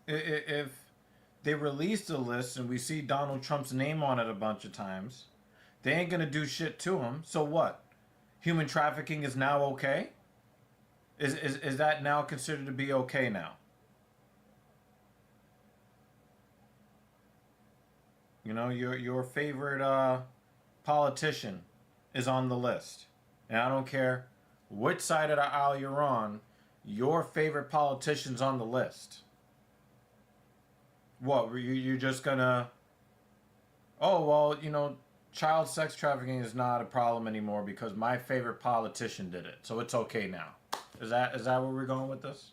If they release the list and we see Donald Trump's name on it a bunch of times, they ain't gonna do shit to him. So what? Human trafficking is now okay? Is that now considered to be okay now? You know, your favorite politician is on the list. And I don't care which side of the aisle you're on, your favorite politician's on the list. What, you're just gonna, oh, well, you know, child sex trafficking is not a problem anymore because my favorite politician did it, so it's okay now. Is that where we're going with this?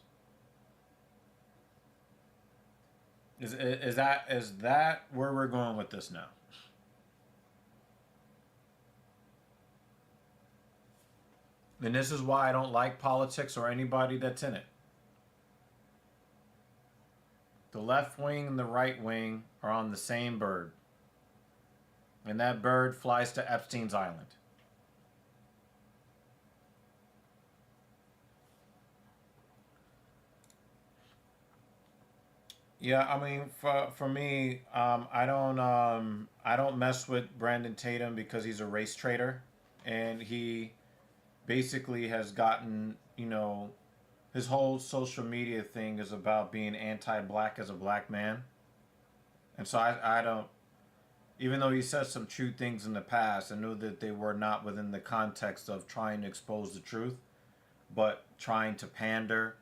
Is that where we're going with this now? And this is why I don't like politics or anybody that's in it. The left wing and the right wing are on the same bird. And that bird flies to Epstein's Island. Yeah, I mean, for me, I don't mess with Brandon Tatum because he's a race traitor, and he basically has gotten, you know, his whole social media thing is about being anti-black as a black man, and so I don't. Even though he said some true things in the past, I know that they were not within the context of trying to expose the truth, but trying to pander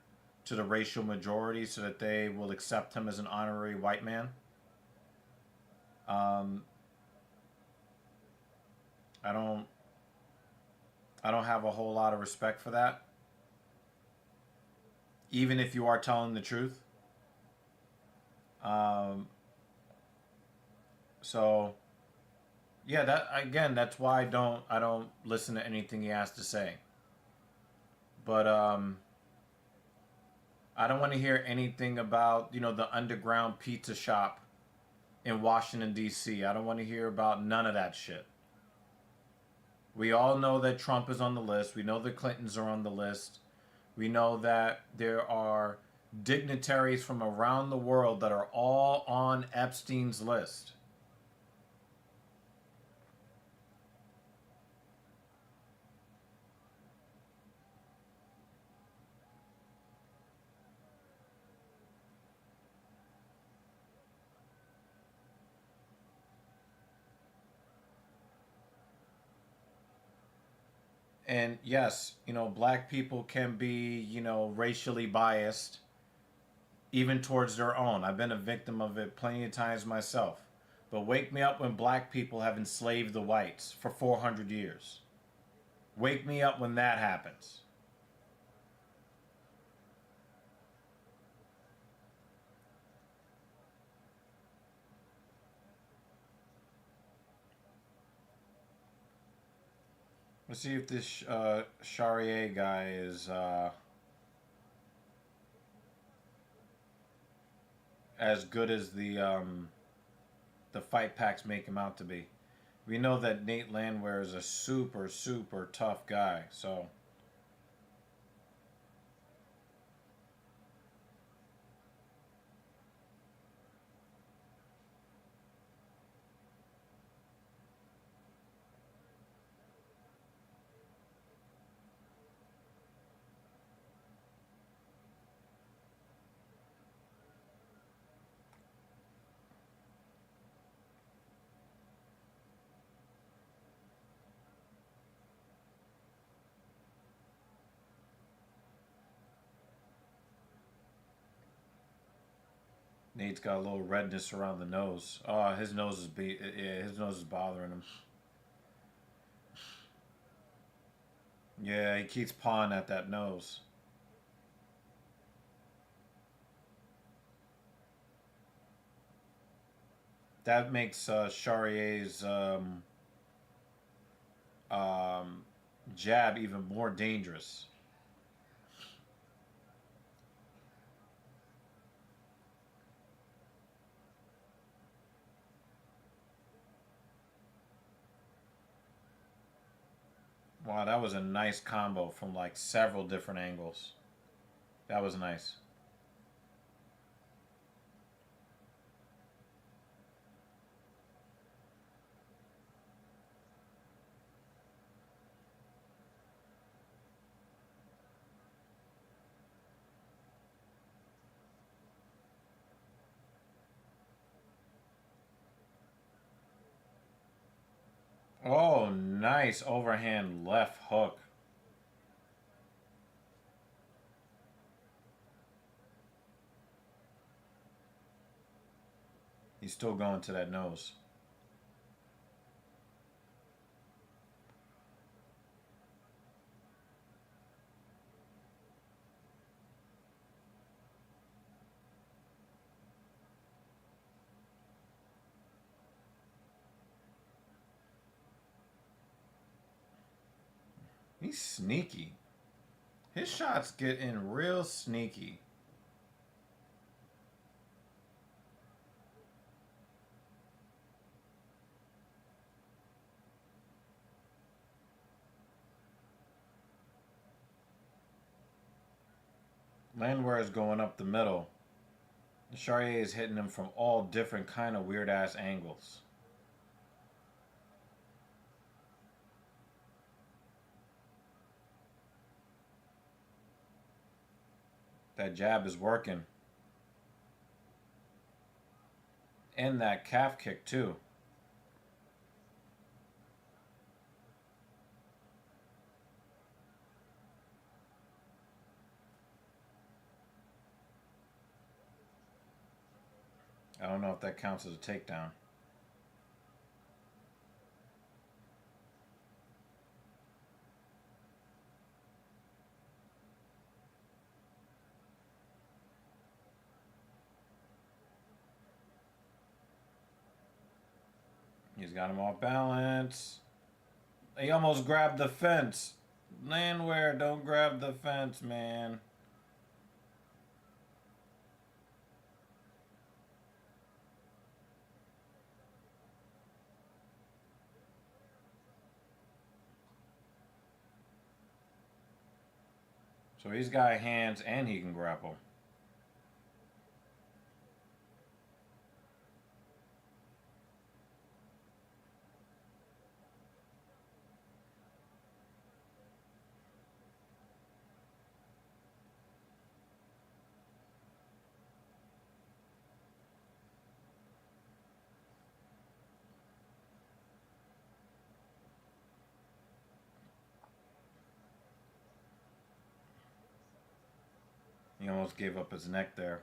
to the racial majority so that they will accept him as an honorary white man. Um, I don't have a whole lot of respect for that. Even if you are telling the truth. So yeah, that's why I don't listen to anything he has to say. But I don't want to hear anything about, you know, the underground pizza shop in Washington, D.C. I don't want to hear about none of that shit. We all know that Trump is on the list. We know the Clintons are on the list. We know that there are dignitaries from around the world that are all on Epstein's list. And yes, you know, black people can be, you know, racially biased even towards their own. I've been a victim of it plenty of times myself. But wake me up when black people have enslaved the whites for 400 years. Wake me up when that happens. Let's see if this Charrier guy is as good as the fight packs make him out to be. We know that Nate Landwehr is a super, super tough guy, so. Nate's got a little redness around the nose. Oh, his nose is bothering him. Yeah, he keeps pawing at that nose. That makes Charrier's um, jab even more dangerous. Wow, that was a nice combo from like several different angles. That was nice. Oh, nice overhand left hook. He's still going to that nose. He's sneaky. His shots get in real sneaky. Landwehr is going up the middle. Charrier is hitting him from all different kind of weird ass angles. That jab is working. And that calf kick too. I don't know if that counts as a takedown. He's got him off balance. He almost grabbed the fence. Landwehr, don't grab the fence, man. So he's got hands and he can grapple. He almost gave up his neck there.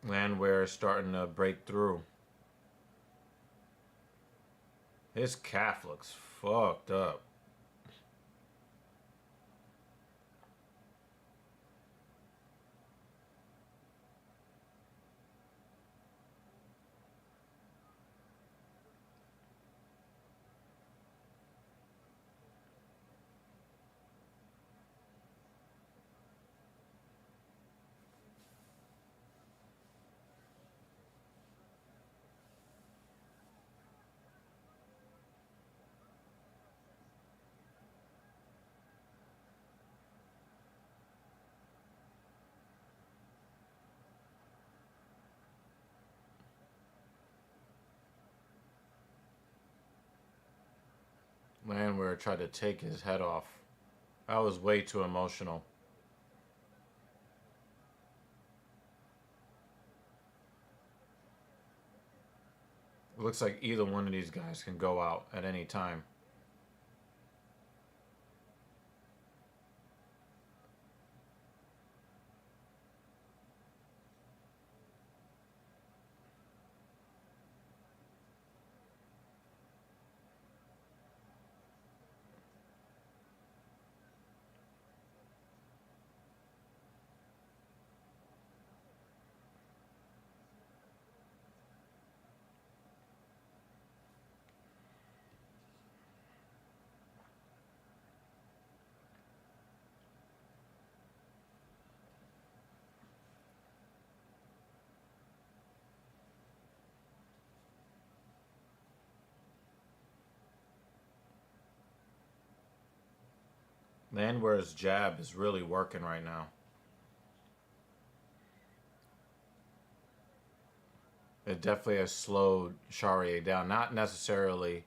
Landwehr is starting to break through. His calf looks fucked up. Landwehr tried to take his head off. That was way too emotional. It looks like either one of these guys can go out at any time. Landwehr's jab is really working right now. It definitely has slowed Charrier down. Not necessarily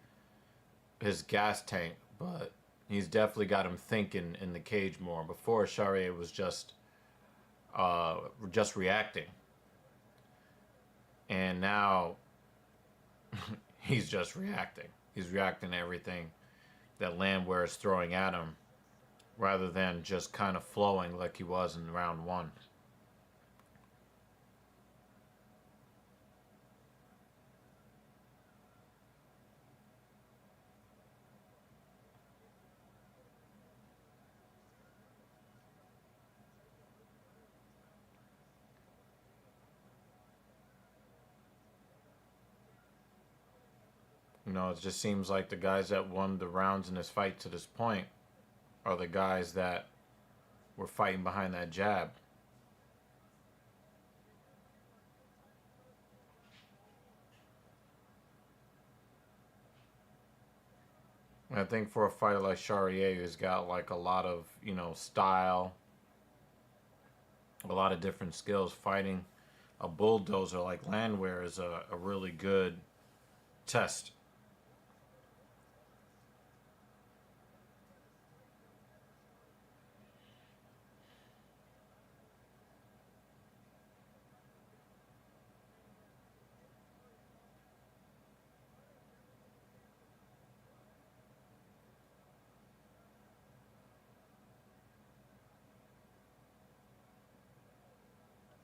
his gas tank, but he's definitely got him thinking in the cage more. Before, Charrier was just reacting. And now he's just reacting. He's reacting to everything that Landwehr is throwing at him, rather than just kind of flowing like he was in round one. You know, it just seems like the guys that won the rounds in this fight to this point are the guys that were fighting behind that jab. And I think for a fighter like Charrier, who's got like a lot of, style, a lot of different skills, fighting a bulldozer like Landwehr is a really good test.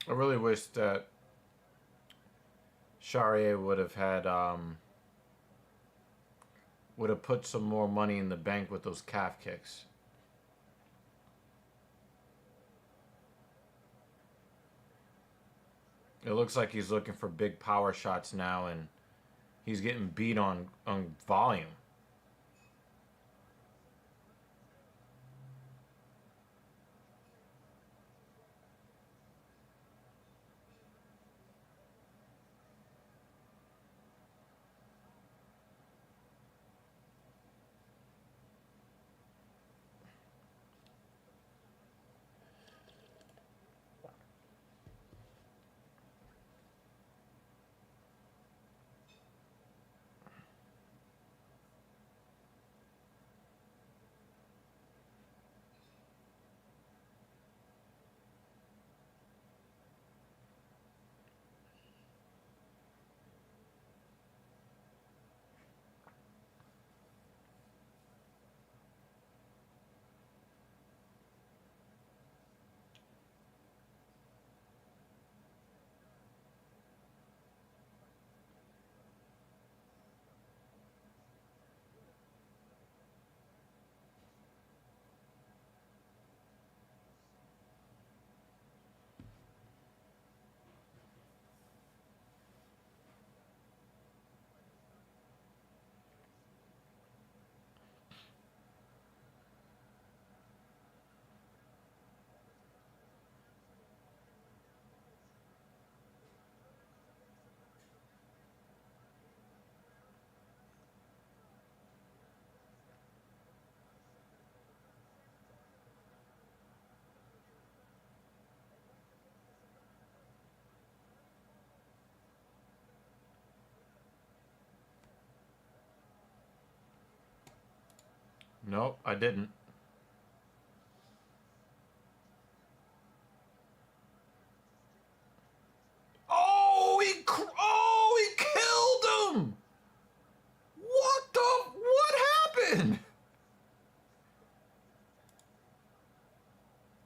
I really wish that Charrier would have put some more money in the bank with those calf kicks. It looks like he's looking for big power shots now, and he's getting beat on volume. Nope, I didn't. Oh, he killed him. What happened?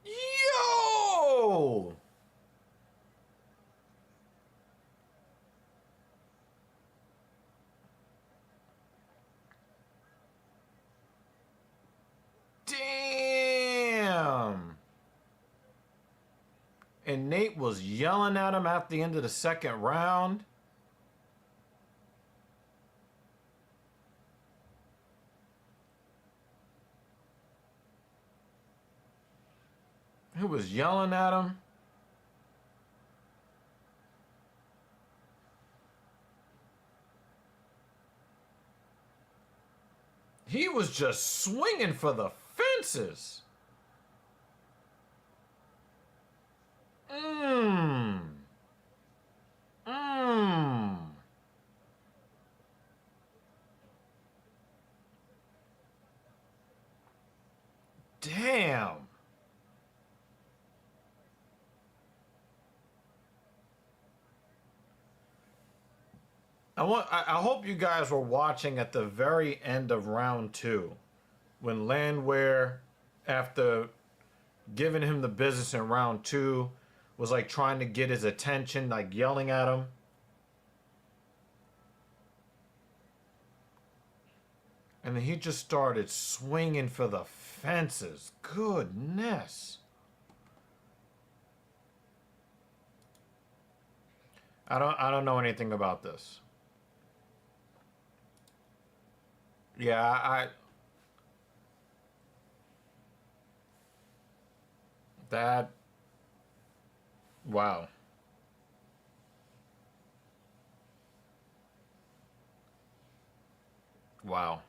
Yo! Damn. And Nate was yelling at him at the end of the second round. He was yelling at him. He was just swinging for the fences. Mmm. Mmm. Damn. I hope you guys were watching at the very end of round 2 when Landwehr, after giving him the business in round 2, was like trying to get his attention, like yelling at him. And then he just started swinging for the fences. Goodness. I don't know anything about this. Yeah, that, wow. Wow.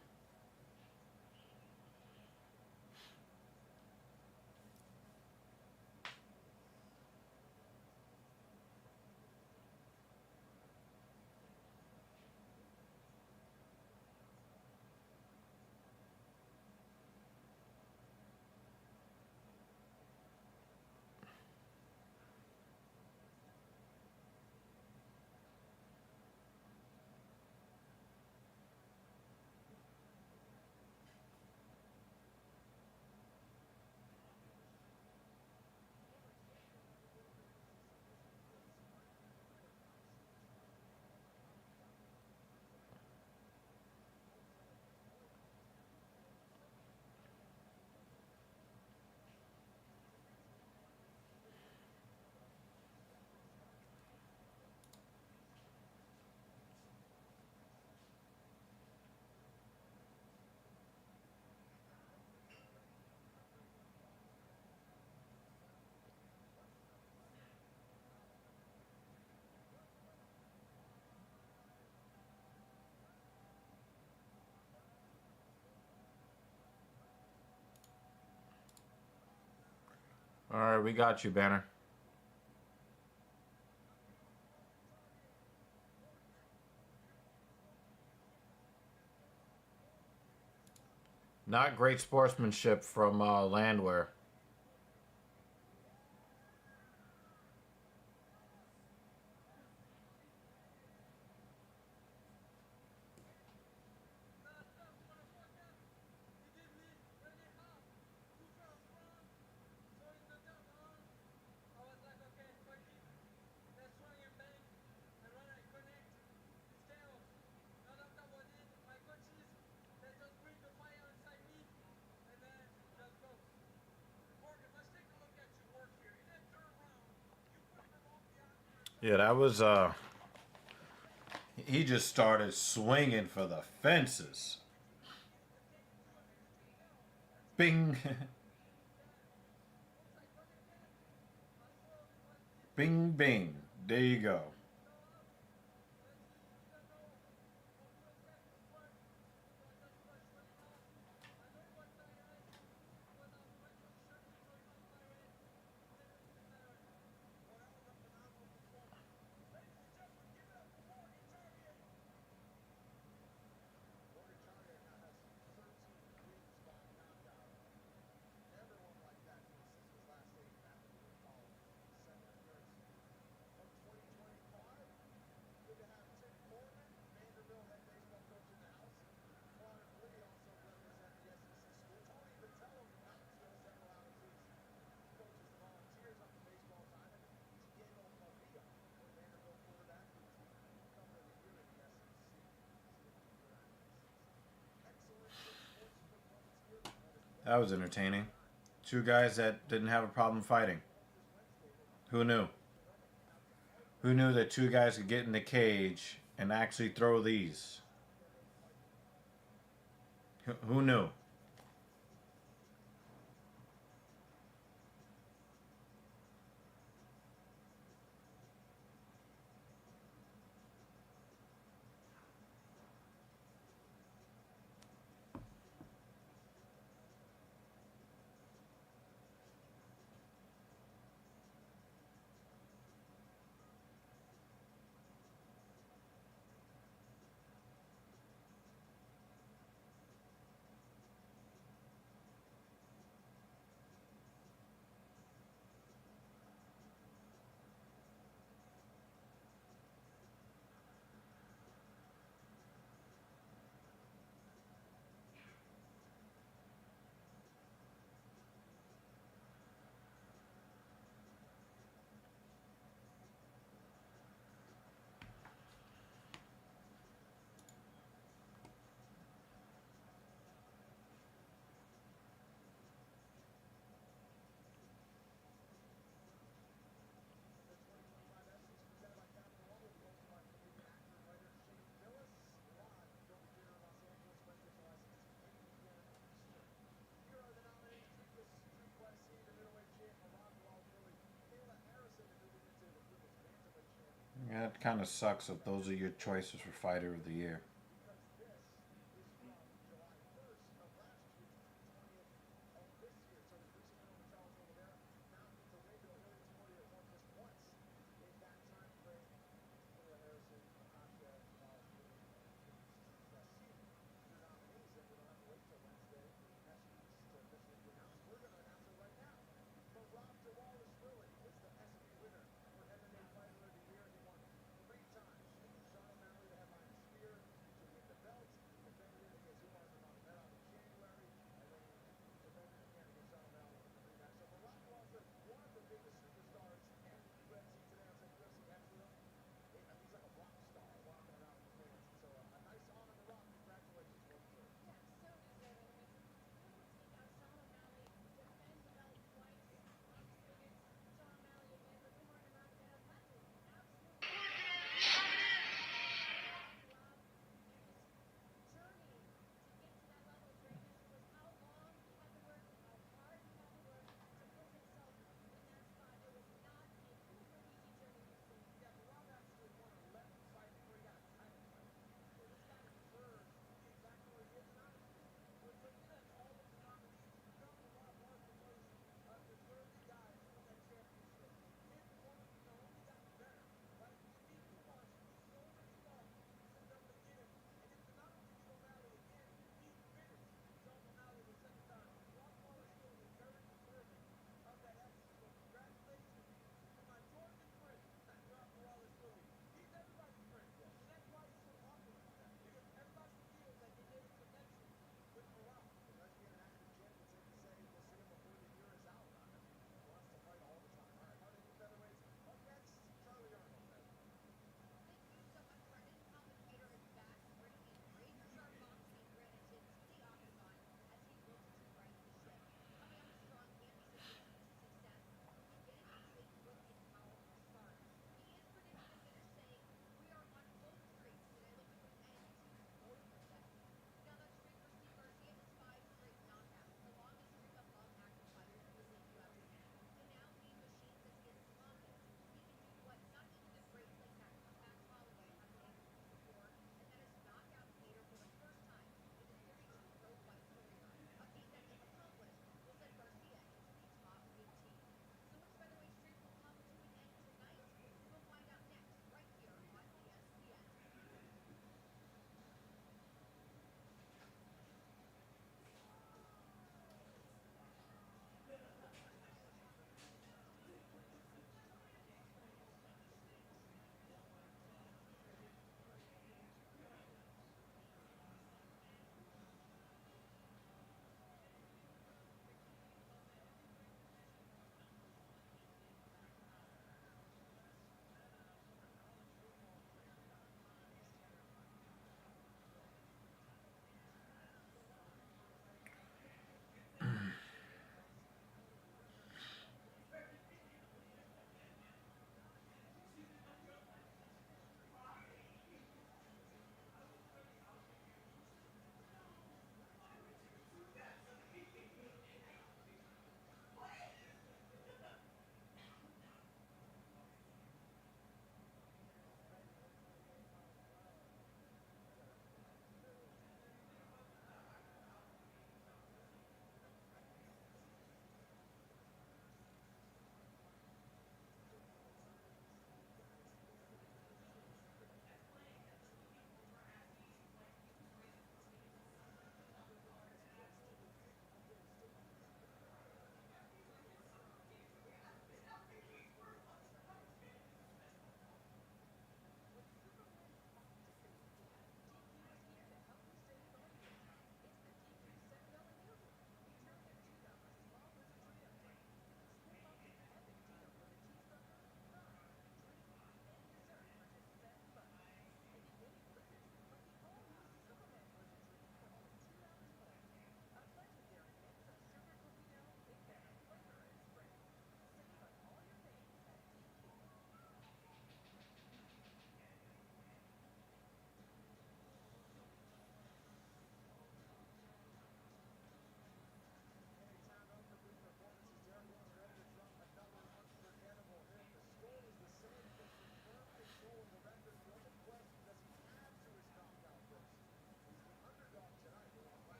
All right, we got you, Banner. Not great sportsmanship from Landwehr. Yeah, that was he just started swinging for the fences. Bing. Bing, bing. There you go. That was entertaining. Two guys that didn't have a problem fighting. Who knew? Who knew that two guys could get in the cage and actually throw these? Who knew? Yeah, it kind of sucks if those are your choices for Fighter of the Year.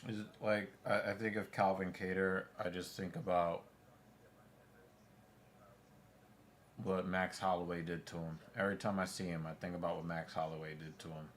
Is it like I think of Calvin Cater, I just think about what Max Holloway did to him. Every time I see him, I think about what Max Holloway did to him.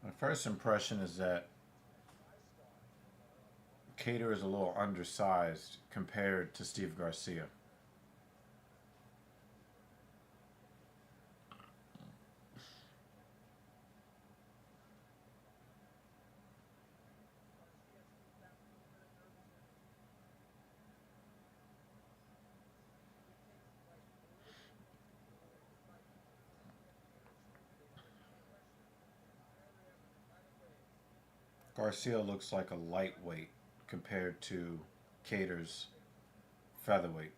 My first impression is that Cater is a little undersized compared to Steve Garcia. Garcia looks like a lightweight compared to Cater's featherweight.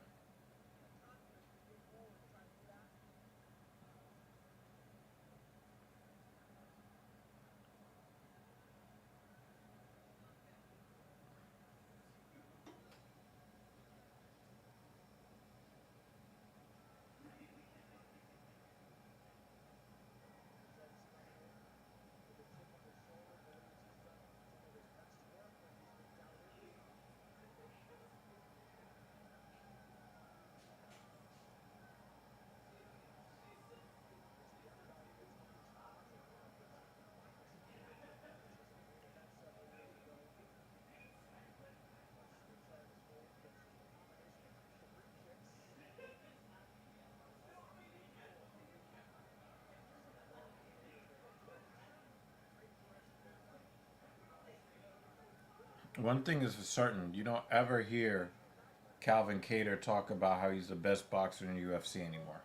One thing is for certain, you don't ever hear Calvin Cater talk about how he's the best boxer in the UFC anymore.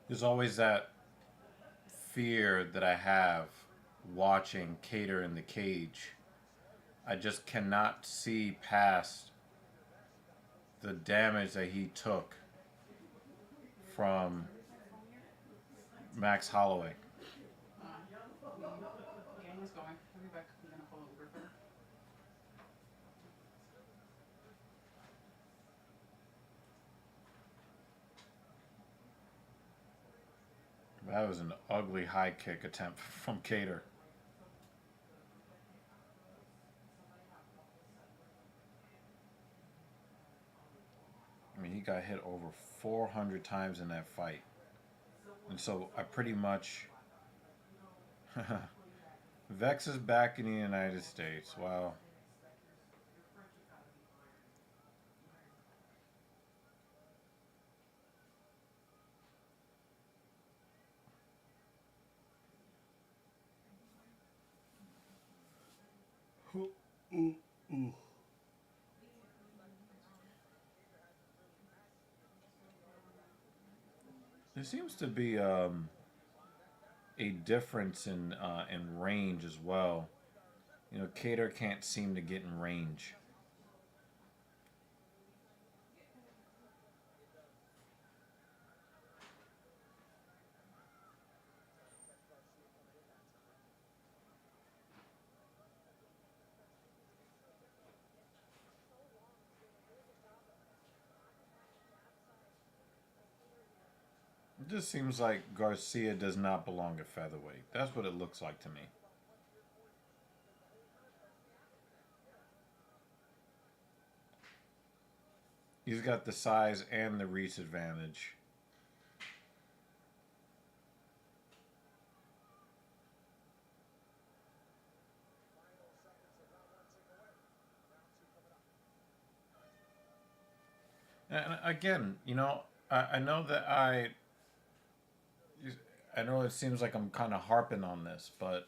There's always that fear that I have watching Cater in the cage. I just cannot see past the damage that he took from Max Holloway. Game is going. I'll be back. I'm gonna call Uber for her. That was an ugly high kick attempt from Cater. I mean, he got hit over 400 times in that fight. And so I pretty much. Vex is back in the United States. Wow. There seems to be a difference in range as well. You know, Cater can't seem to get in range. It just seems like Garcia does not belong at featherweight. That's what it looks like to me. He's got the size and the reach advantage. And again, I know that I know it seems like I'm kind of harping on this, but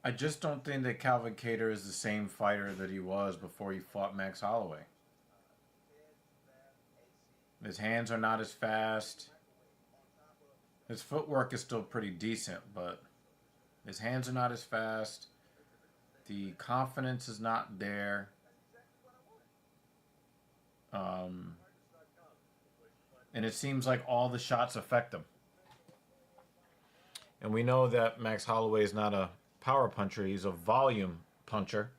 I just don't think that Calvin Kattar is the same fighter that he was before he fought Max Holloway. His hands are not as fast. His footwork is still pretty decent, but his hands are not as fast. The confidence is not there. And it seems like all the shots affect him. And we know that Max Holloway is not a power puncher. He's a volume puncher.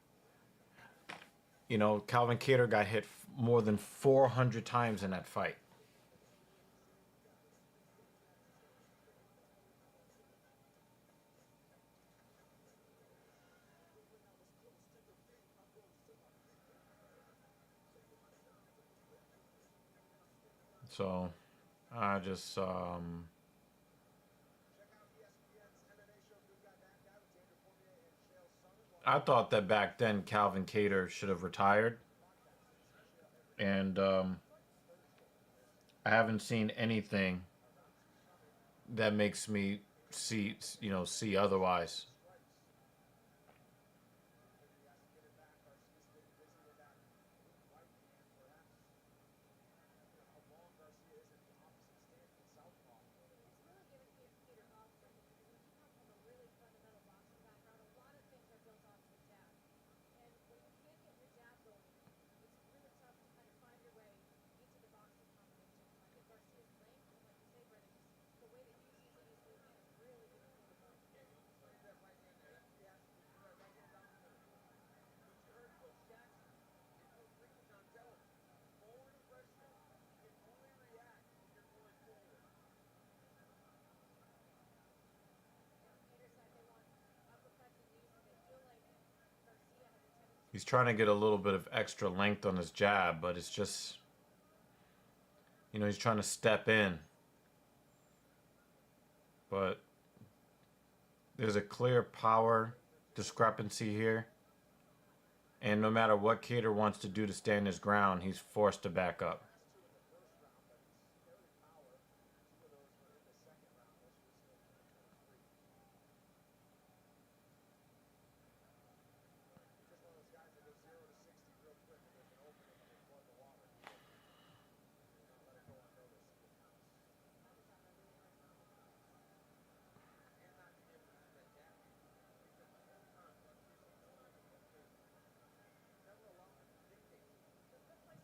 Calvin Kattar got hit more than 400 times in that fight. So, I just, I thought that back then Calvin Kattar should have retired. And I haven't seen anything that makes me see otherwise. He's trying to get a little bit of extra length on his jab, but it's just, he's trying to step in. But there's a clear power discrepancy here. And no matter what Kattar wants to do to stand his ground, he's forced to back up.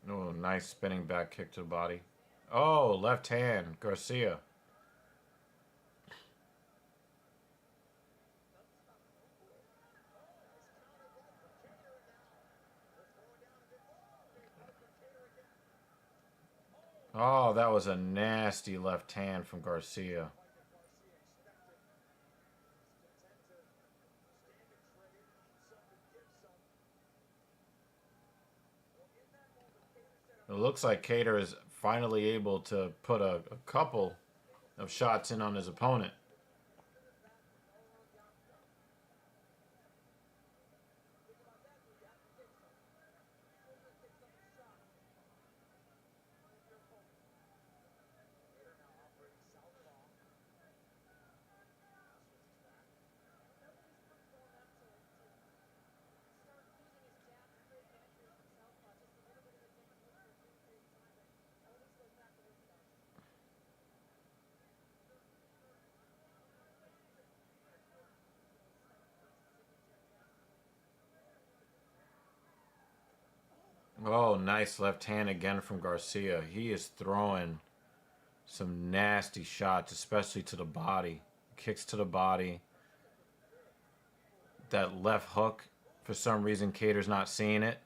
Oh, nice spinning back kick to the body. Oh, left hand, Garcia. Oh, that was a nasty left hand from Garcia. It looks like Kattar is finally able to put a couple of shots in on his opponent. Oh, nice left hand again from Garcia. He is throwing some nasty shots, especially to the body. Kicks to the body. That left hook, for some reason, Kattar's not seeing it.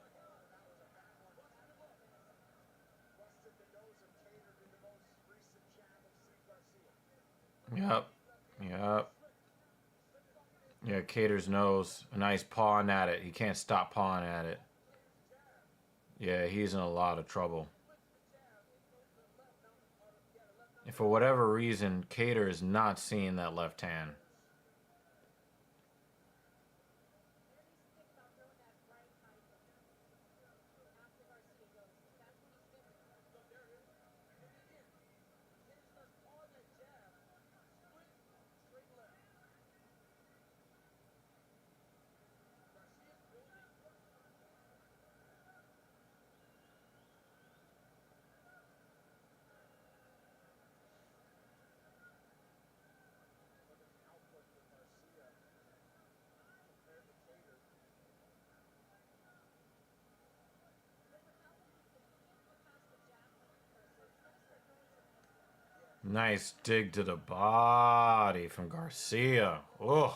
Yep. Yep. Yeah, Cater's nose. A nice pawing at it. He can't stop pawing at it. Yeah, he's in a lot of trouble. And for whatever reason, Cater is not seeing that left hand. Nice dig to the body from Garcia. Ugh.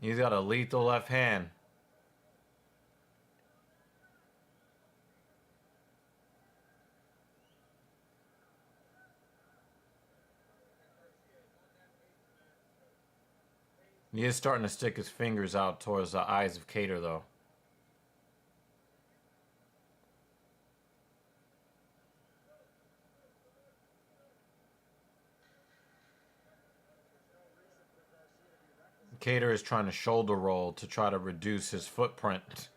He's got a lethal left hand. He is starting to stick his fingers out towards the eyes of Cater, though. Cater is trying to shoulder roll to try to reduce his footprint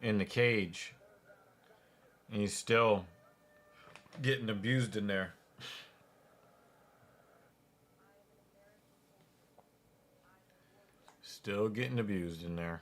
in the cage. And he's still getting abused in there. Still getting abused in there.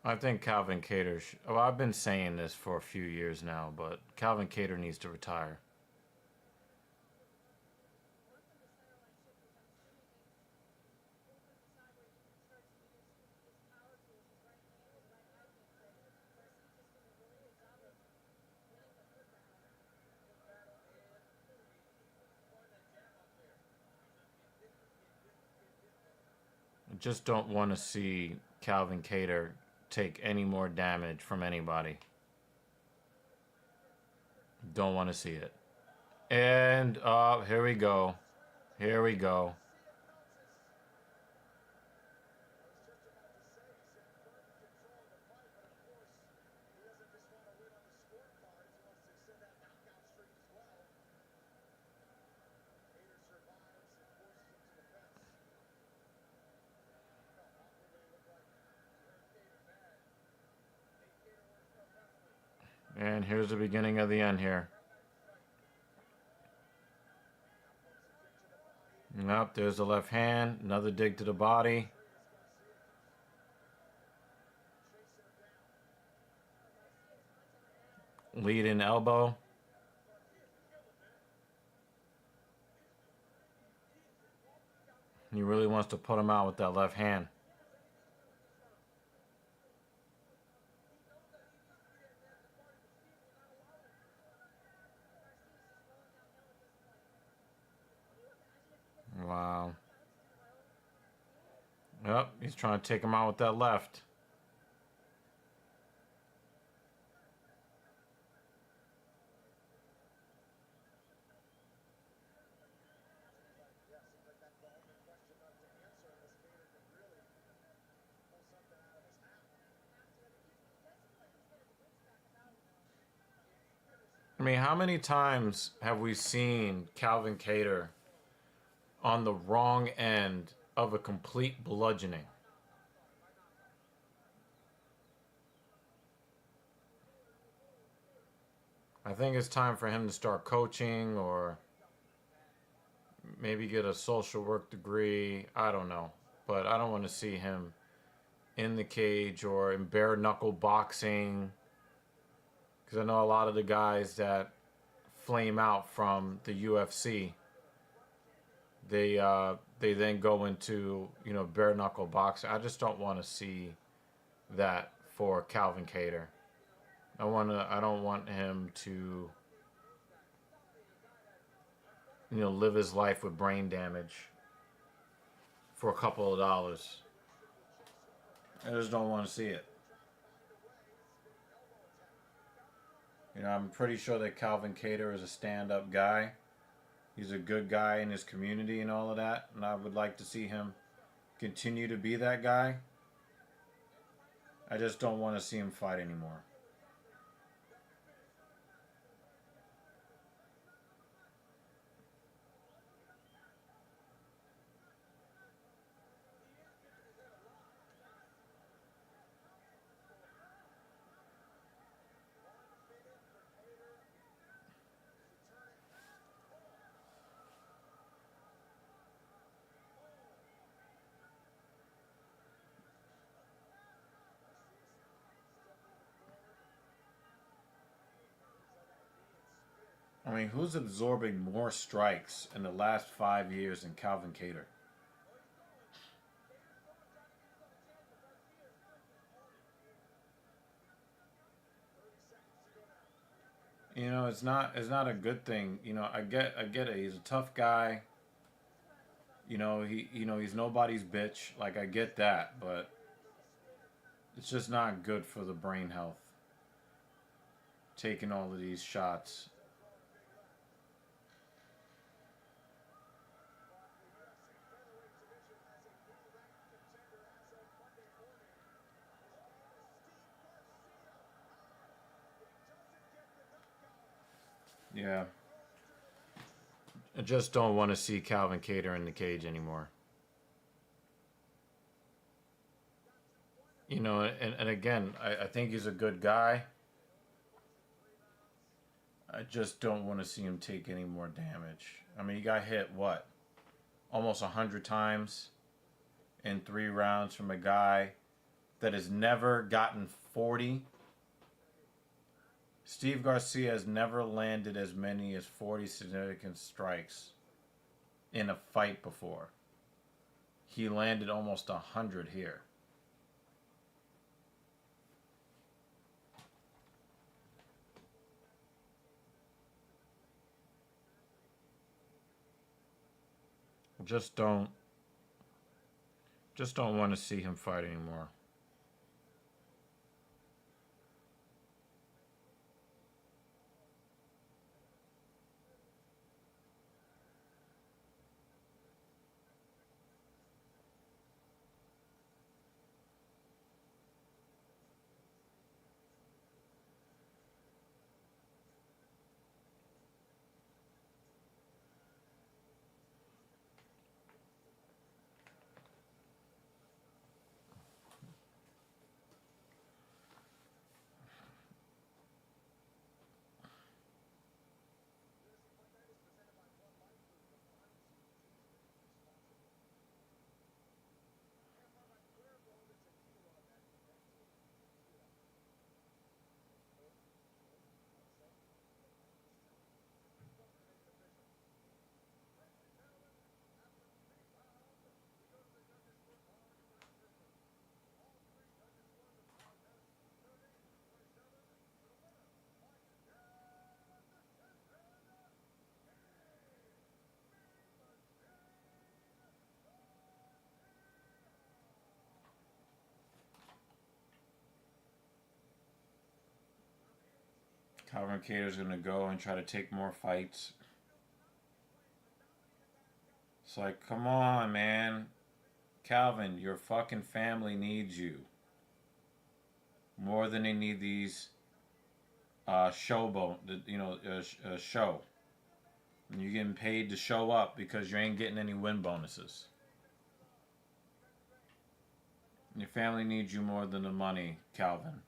I think Calvin Cater... Well, I've been saying this for a few years now, but Calvin Cater needs to retire. I just don't want to see Calvin Cater take any more damage from anybody. Don't want to see it. And here we go. Here we go. And here's the beginning of the end here. Nope, there's the left hand. Another dig to the body. Lead in elbow. He really wants to put him out with that left hand. Yep, he's trying to take him out with that left. I mean, how many times have we seen Calvin Kattar on the wrong end of a complete bludgeoning? I think it's time for him to start coaching or maybe get a social work degree. I don't know. But I don't want to see him in the cage or in bare knuckle boxing. Because I know a lot of the guys that flame out from the UFC, they then go into, bare knuckle boxing. I just don't want to see that for Calvin Kattar. I don't want him to, live his life with brain damage for a couple of dollars. I just don't want to see it. I'm pretty sure that Calvin Kattar is a stand-up guy. He's a good guy in his community and all of that, and I would like to see him continue to be that guy. I just don't want to see him fight anymore. I mean, who's absorbing more strikes in the last 5 years than Calvin Kattar? It's not a good thing. I get it. He's a tough guy. He's nobody's bitch. Like, I get that, but it's just not good for the brain health. Taking all of these shots. Yeah. I just don't want to see Calvin Kattar in the cage anymore. And again, I think he's a good guy. I just don't want to see him take any more damage. I mean, he got hit, what? Almost 100 times in 3 rounds from a guy that has never gotten 40. Steve Garcia has never landed as many as 40 significant strikes in a fight before. He landed almost 100 here. Just don't want to see him fight anymore. Calvin Kattar's gonna go and try to take more fights. It's like, come on, man. Calvin, your fucking family needs you. More than they need these show. And you're getting paid to show up because you ain't getting any win bonuses. Your family needs you more than the money, Calvin.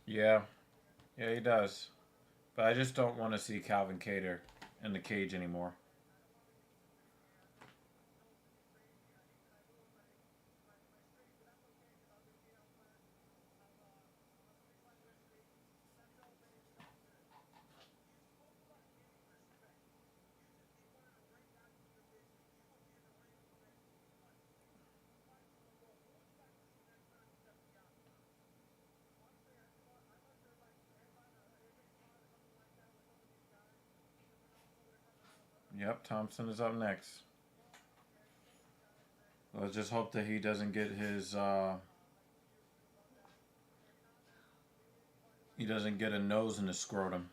Yeah, yeah, he does. But I just don't want to see Calvin Kattar in the cage anymore. Yep, Thompson is up next. Let's just hope that he doesn't get his. He doesn't get a nose in the scrotum.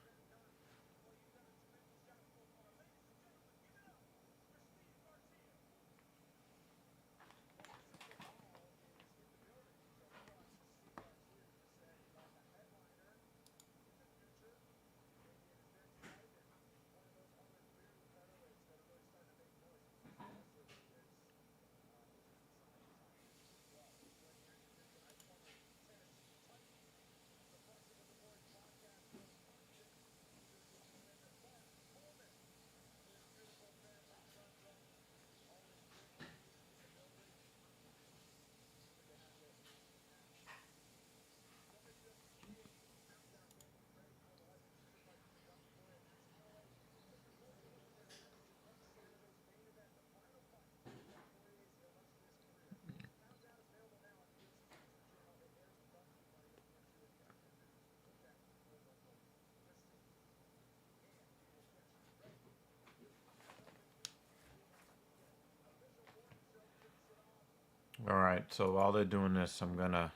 All right, so while they're doing this, I'm gonna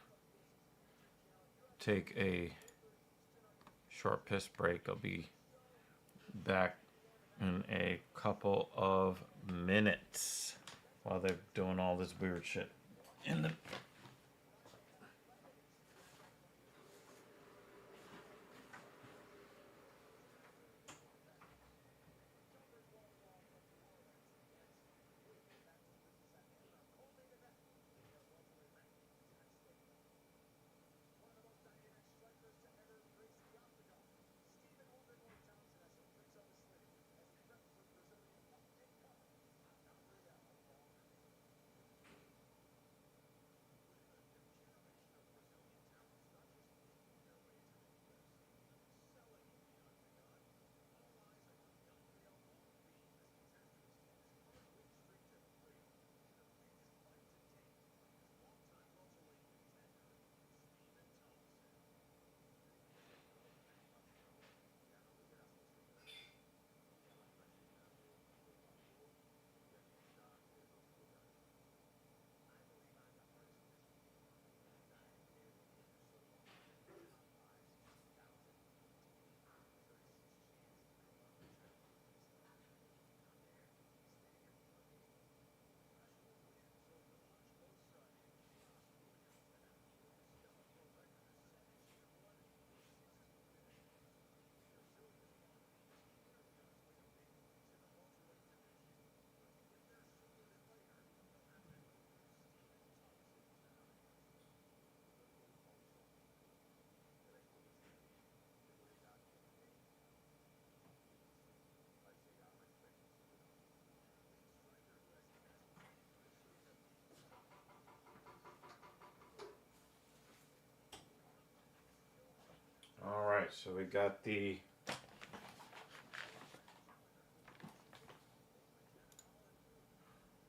take a short piss break. I'll be back in a couple of minutes while they're doing all this weird shit in the. All right, so we got the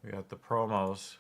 We got the promos.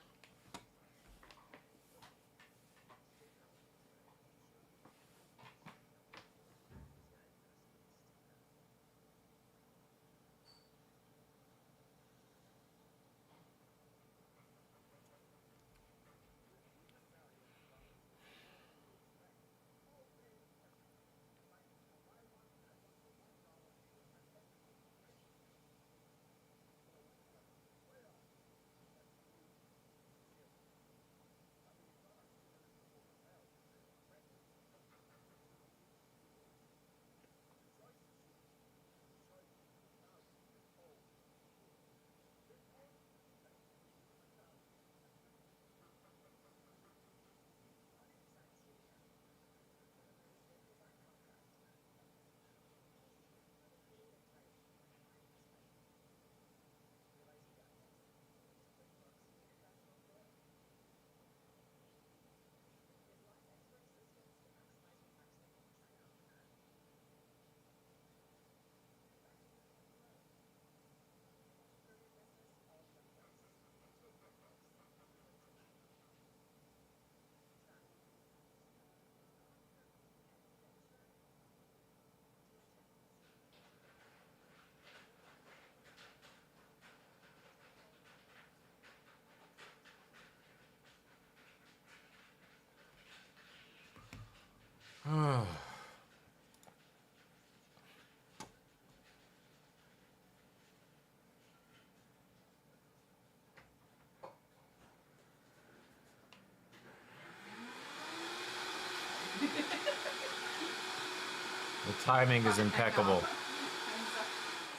The timing is impeccable.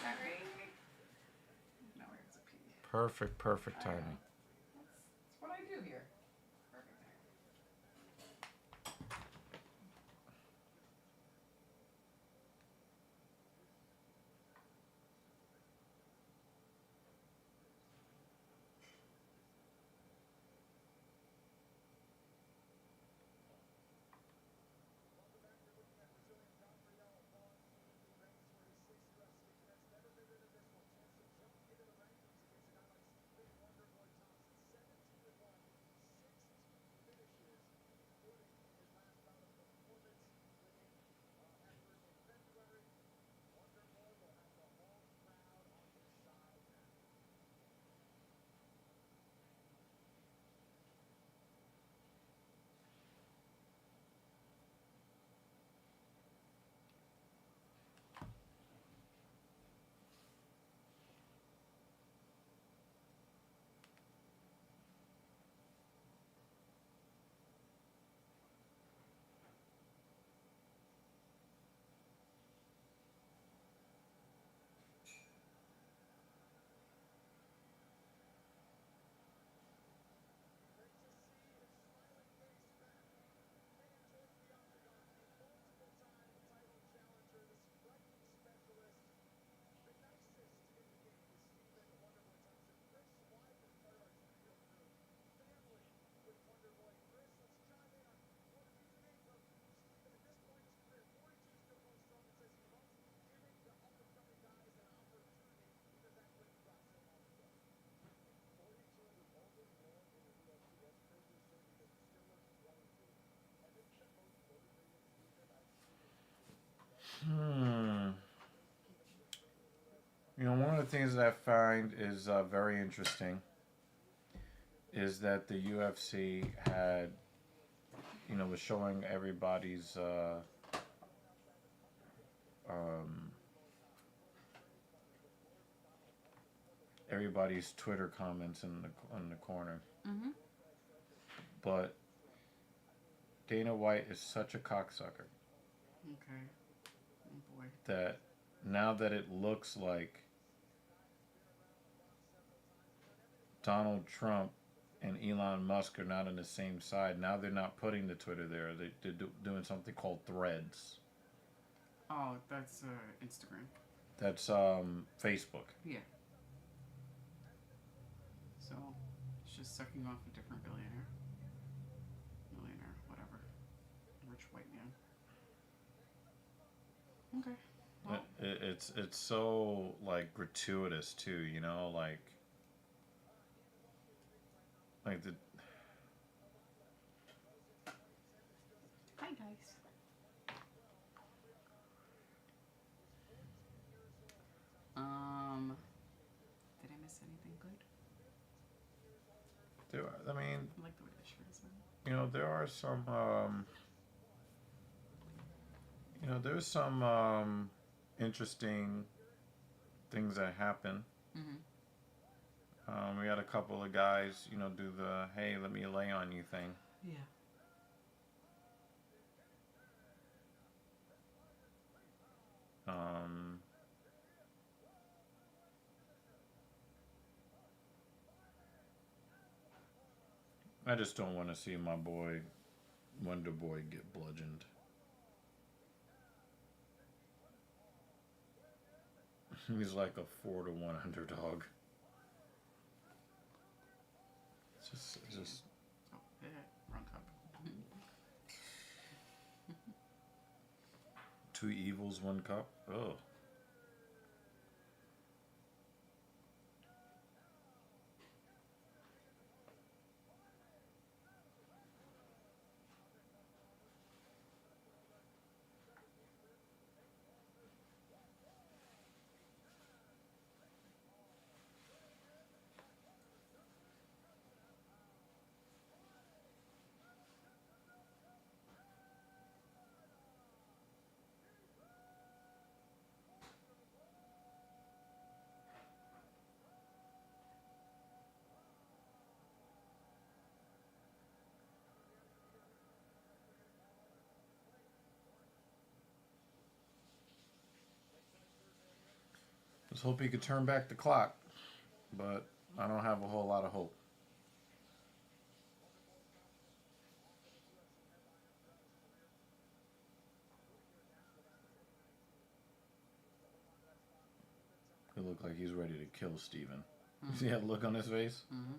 Sorry. No, it's a pee. Perfect timing. That's what I do here. Perfect. You know, one of the things that I find is very interesting is that the UFC had, you know, was showing everybody's um, everybody's Twitter comments in the corner. Mm-hmm. But Dana White is such a cocksucker Okay. Oh boy. that now that it looks like Donald Trump and Elon Musk are not on the same side, now they're not putting the Twitter there. They're doing something called Threads. Oh, that's Instagram. That's Facebook. Yeah. So it's just sucking off a different millionaire, whatever, rich white man. Okay. Well, It's so like gratuitous too, you know, like Like the Hi guys. Did I miss anything good? there. I mean, I like the way the shirt is on. there are some. There's some interesting things that happen. Mm-hmm. We had a couple of guys, do the "Hey, let me lay on you" thing. Yeah. Um, I just don't want to see my boy Wonder Boy get bludgeoned. He's like a 4-1 underdog. It's just Oh, yeah. Wrong cup. 2 evils, 1 cup. Oh. Let's hope he could turn back the clock, but I don't have a whole lot of hope. He looked like he's ready to kill Steven. You see that look on his face? Mm-hmm.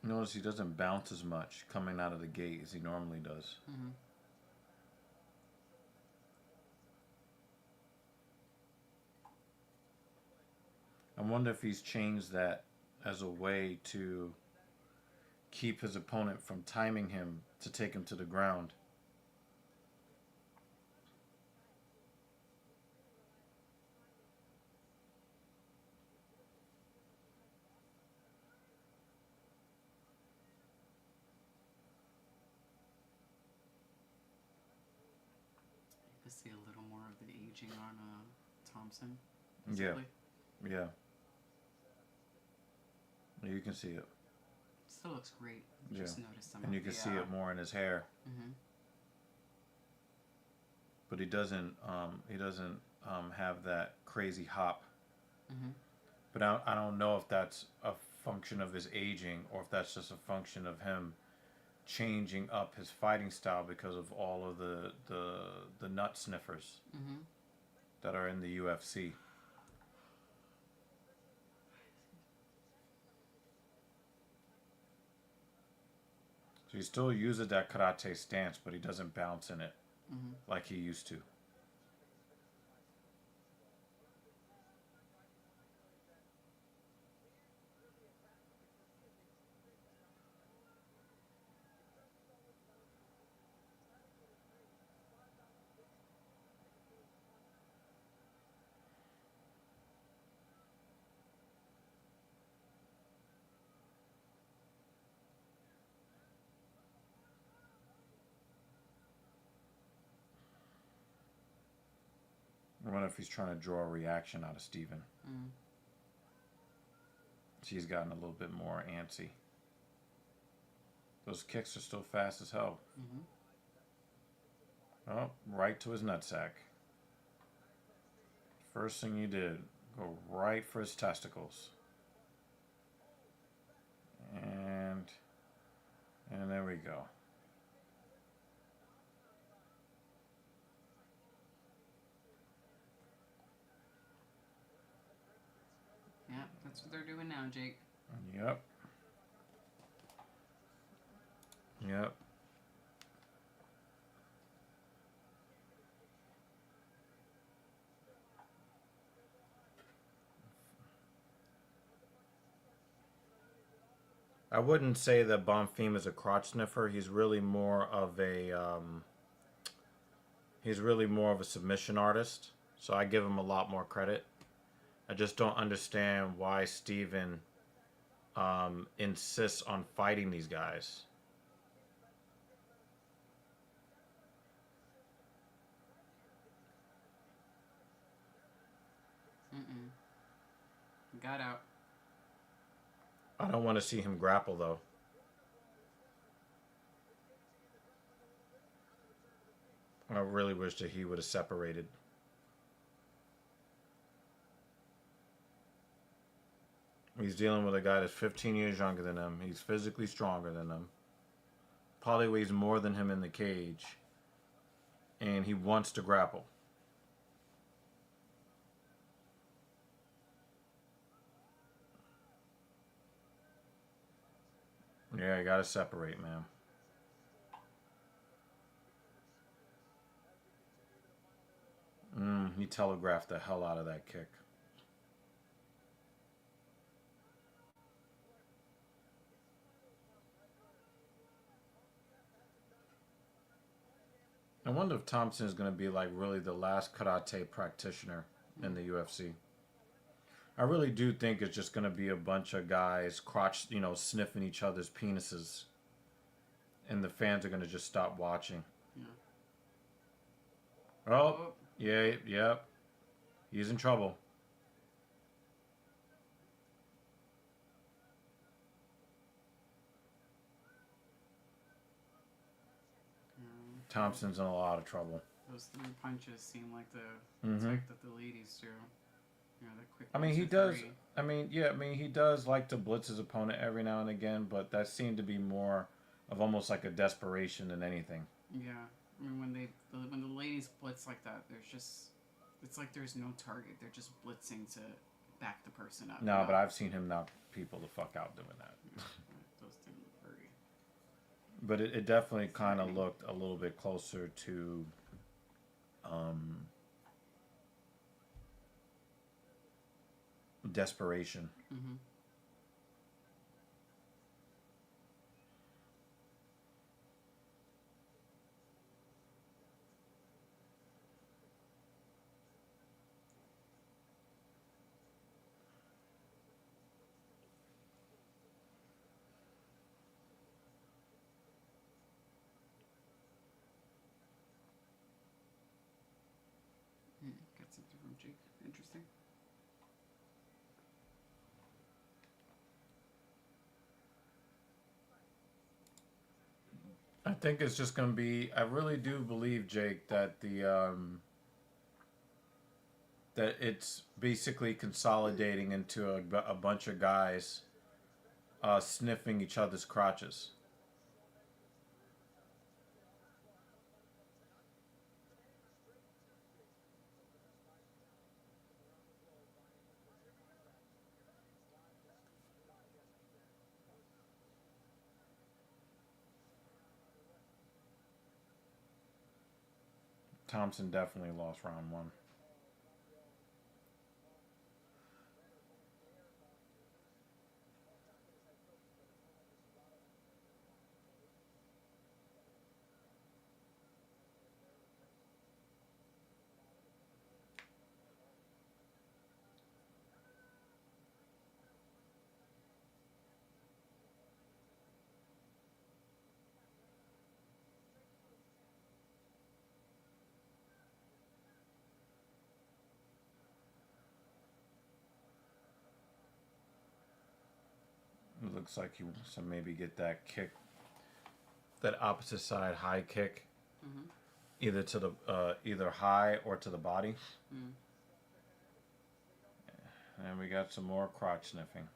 Notice he doesn't bounce as much coming out of the gate as he normally does. Mm-hmm. I wonder if he's changed that as a way to keep his opponent from timing him to take him to the ground. You can see a little more of the aging on Thompson. Yeah. Possibly. Yeah. You can see it. Still looks great. Yeah. Just noticed some. And you can see it more in his hair. Mm-hmm. But he doesn't have that crazy hop. Mm-hmm. But I don't know if that's a function of his aging or if that's just a function of him changing up his fighting style because of all of the nut sniffers Mm-hmm. that are in the UFC. So he still uses that karate stance, but he doesn't bounce in it Mm-hmm. like he used to. I wonder if he's trying to draw a reaction out of Steven. Mm-hmm. She's gotten a little bit more antsy. Those kicks are still fast as hell. Mm-hmm. Oh, right to his nutsack. First thing you did, go right for his testicles. And there we go. Yeah, that's what they're doing now, Jake. Yep. Yep. I wouldn't say that Bonfim is a crotch sniffer. He's really more of a submission artist. So I give him a lot more credit. I just don't understand why Steven insists on fighting these guys. Got out. I don't want to see him grapple though. I really wish that he would have separated. He's dealing with a guy that's 15 years younger than him. He's physically stronger than him. Probably weighs more than him in the cage. And he wants to grapple. Yeah, you gotta separate, man. He telegraphed the hell out of that kick. I wonder if Thompson is going to be like really the last karate practitioner in the UFC. I really do think it's just going to be a bunch of guys sniffing each other's penises. And the fans are going to just stop watching. Yeah. Oh, yeah, yep. He's in trouble. Thompson's in a lot of trouble. Those 3 punches seem like the Mhm. type that the ladies do. You know, the quick. I mean, 1, he 2, does. 3. He does like to blitz his opponent every now and again, but that seemed to be more of almost like a desperation than anything. Yeah, I mean when the ladies blitz like that, it's like there's no target. They're just blitzing to back the person up. No, but I've seen him knock people the fuck out doing that. Those didn't look very. But it definitely kind of looked a little bit closer to desperation. Mm-hmm. Got something from Jake. Interesting. I think it's just going to be. I really do believe, Jake, that that it's basically consolidating into a bunch of guys sniffing each other's crotches. Thompson definitely lost round 1. It looks like he wants to maybe get that kick, that opposite side high kick, Mm-hmm. either to the either high or to the body. Mm. And we got some more crotch sniffing.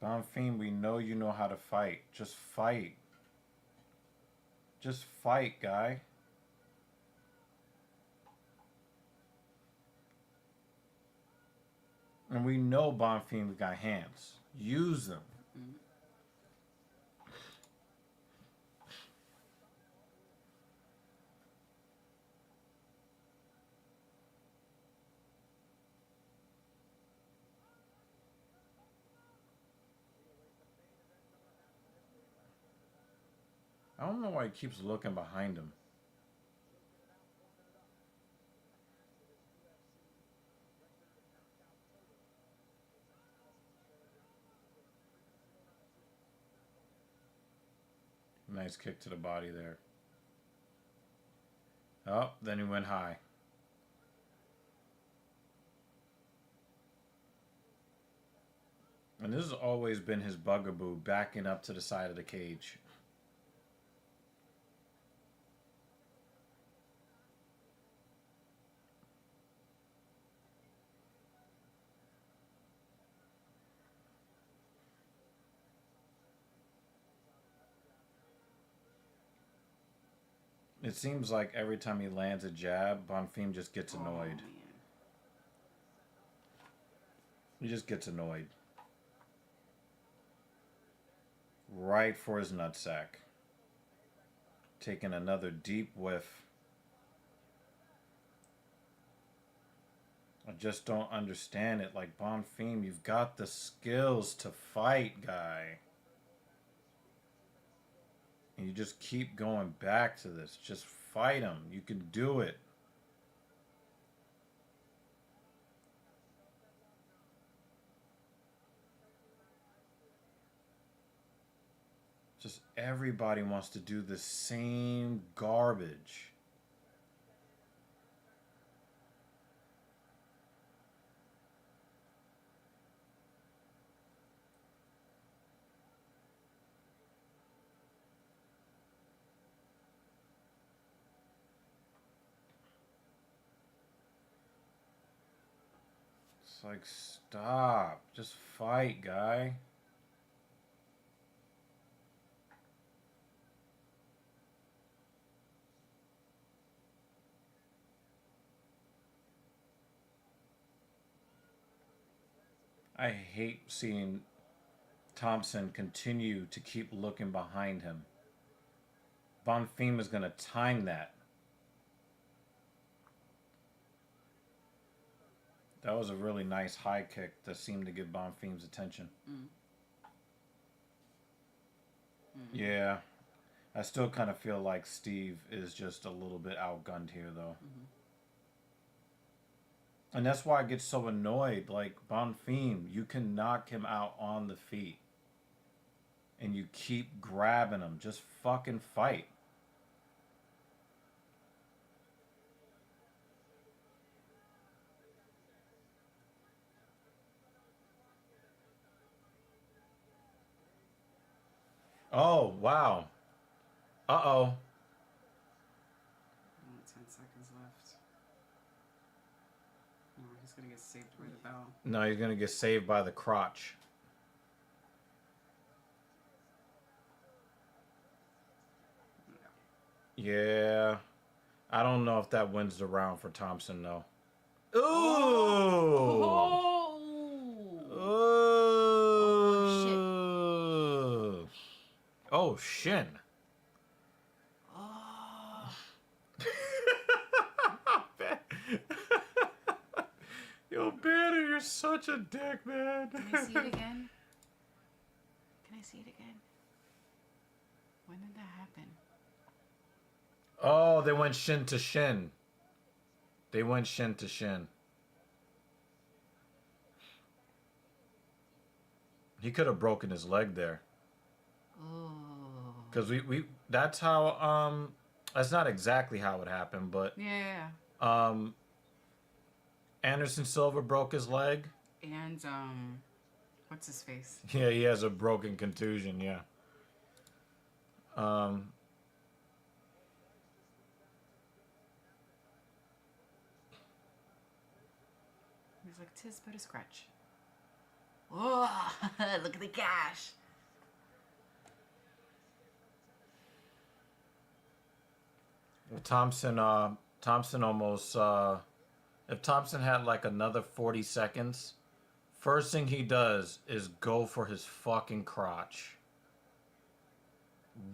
Bonfim, we know you know how to fight. Just fight. Just fight, guy. And we know Bonfim's got hands. Use them. Mm. I don't know why he keeps looking behind him. Nice kick to the body there. Oh, then he went high. And this has always been his bugaboo, backing up to the side of the cage. It seems like every time he lands a jab, Bonfim just gets annoyed. Oh, man. He just gets annoyed. Right for his nutsack. Taking another deep whiff. I just don't understand it. Like, Bonfim, you've got the skills to fight, guy. And you just keep going back to this. Just fight him. You can do it. Just everybody wants to do the same garbage. It's like, stop. Just fight, guy. I hate seeing Thompson continue to keep looking behind him. Bonfim is going to time that. That was a really nice high kick that seemed to get Bonfim's attention. Yeah. I still kind of feel like Steve is just a little bit outgunned here, though. And that's why I get so annoyed. Like, Bonfim, you can knock him out on the feet. And you keep grabbing him. Just fucking fight. Oh, wow. Uh-oh. Only 10 seconds left. Oh, he's gonna get saved by the bell. No, he's going to get saved by the crotch. Yeah. I don't know if that wins the round for Thompson, though. Ooh! Oh! Ooh! Oh, shin. Oh! Yo, Banner, you're such a dick, man. Can I see it again? Can I see it again? When did that happen? Oh, they went shin to shin. They went shin to shin. He could have broken his leg there. Oh. Because we that's how that's not exactly how it happened, but Yeah. Anderson Silva broke his leg. And what's his face? Yeah, he has a broken contusion, yeah. He's like, "'Tis but a scratch." Oh, look at the gash. Thompson almost if Thompson had like another 40 seconds, first thing he does is go for his fucking crotch.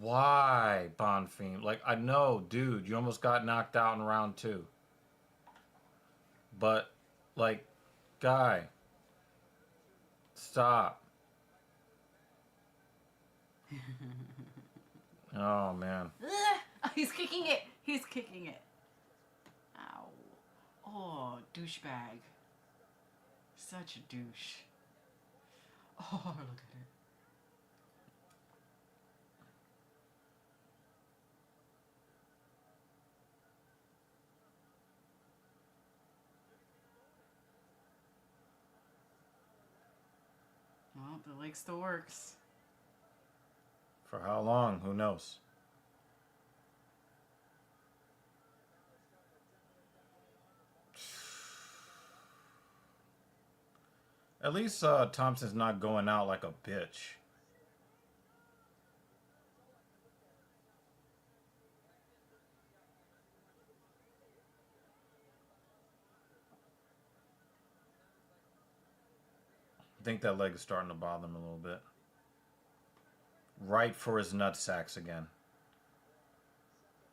Why, Bonfim? Like, I know, dude, you almost got knocked out in round 2. But, like, guy, stop. Oh man. Ugh! He's kicking it. He's kicking it. Ow. Oh, douchebag. Such a douche. Oh, look at it. Well, the leg still works. For how long? Who knows? At least Thompson's not going out like a bitch. I think that leg is starting to bother him a little bit. Right for his nutsacks again.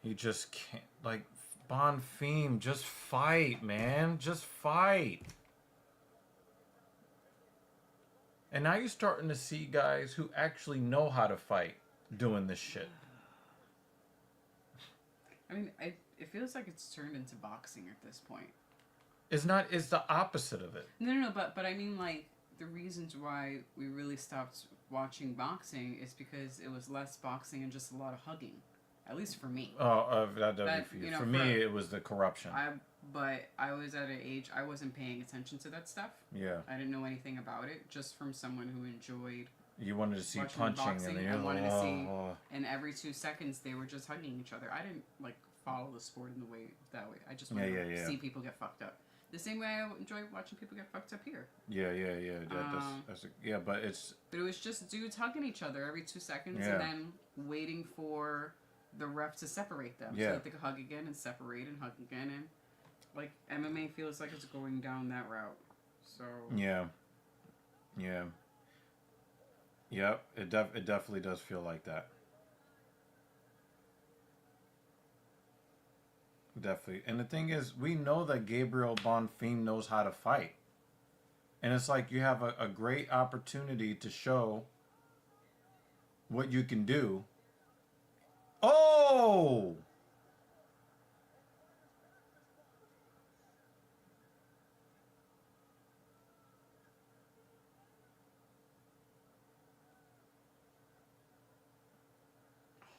He just can't. Like, Bonfim, just fight, man. Just fight. And now you're starting to see guys who actually know how to fight doing this shit. I mean, it feels like it's turned into boxing at this point. It's not. It's the opposite of it. No, but I mean, like, the reasons why we really stopped watching boxing is because it was less boxing and just a lot of hugging. At least for me. Oh, that'd be for you. You know, for me, it was the corruption. But I was at an age I wasn't paying attention to that stuff. Yeah. I didn't know anything about it, just from someone who enjoyed. You wanted to see watching punching, boxing, and then you wanted to see, oh. and every 2 seconds they were just hugging each other. I didn't like follow the sport in the way that way. I just wanted to see people get fucked up. The same way I enjoy watching people get fucked up here. Yeah. Yeah, but it's. But it was just dudes hugging each other every 2 seconds, Yeah. and then waiting for the ref to separate them, so that they could hug again and separate and hug again, and like MMA feels like it's going down that route. So Yeah. Yep. It definitely does feel like that. Definitely. And the thing is, we know that Gabriel Bonfim knows how to fight. And it's like you have a great opportunity to show what you can do. Oh!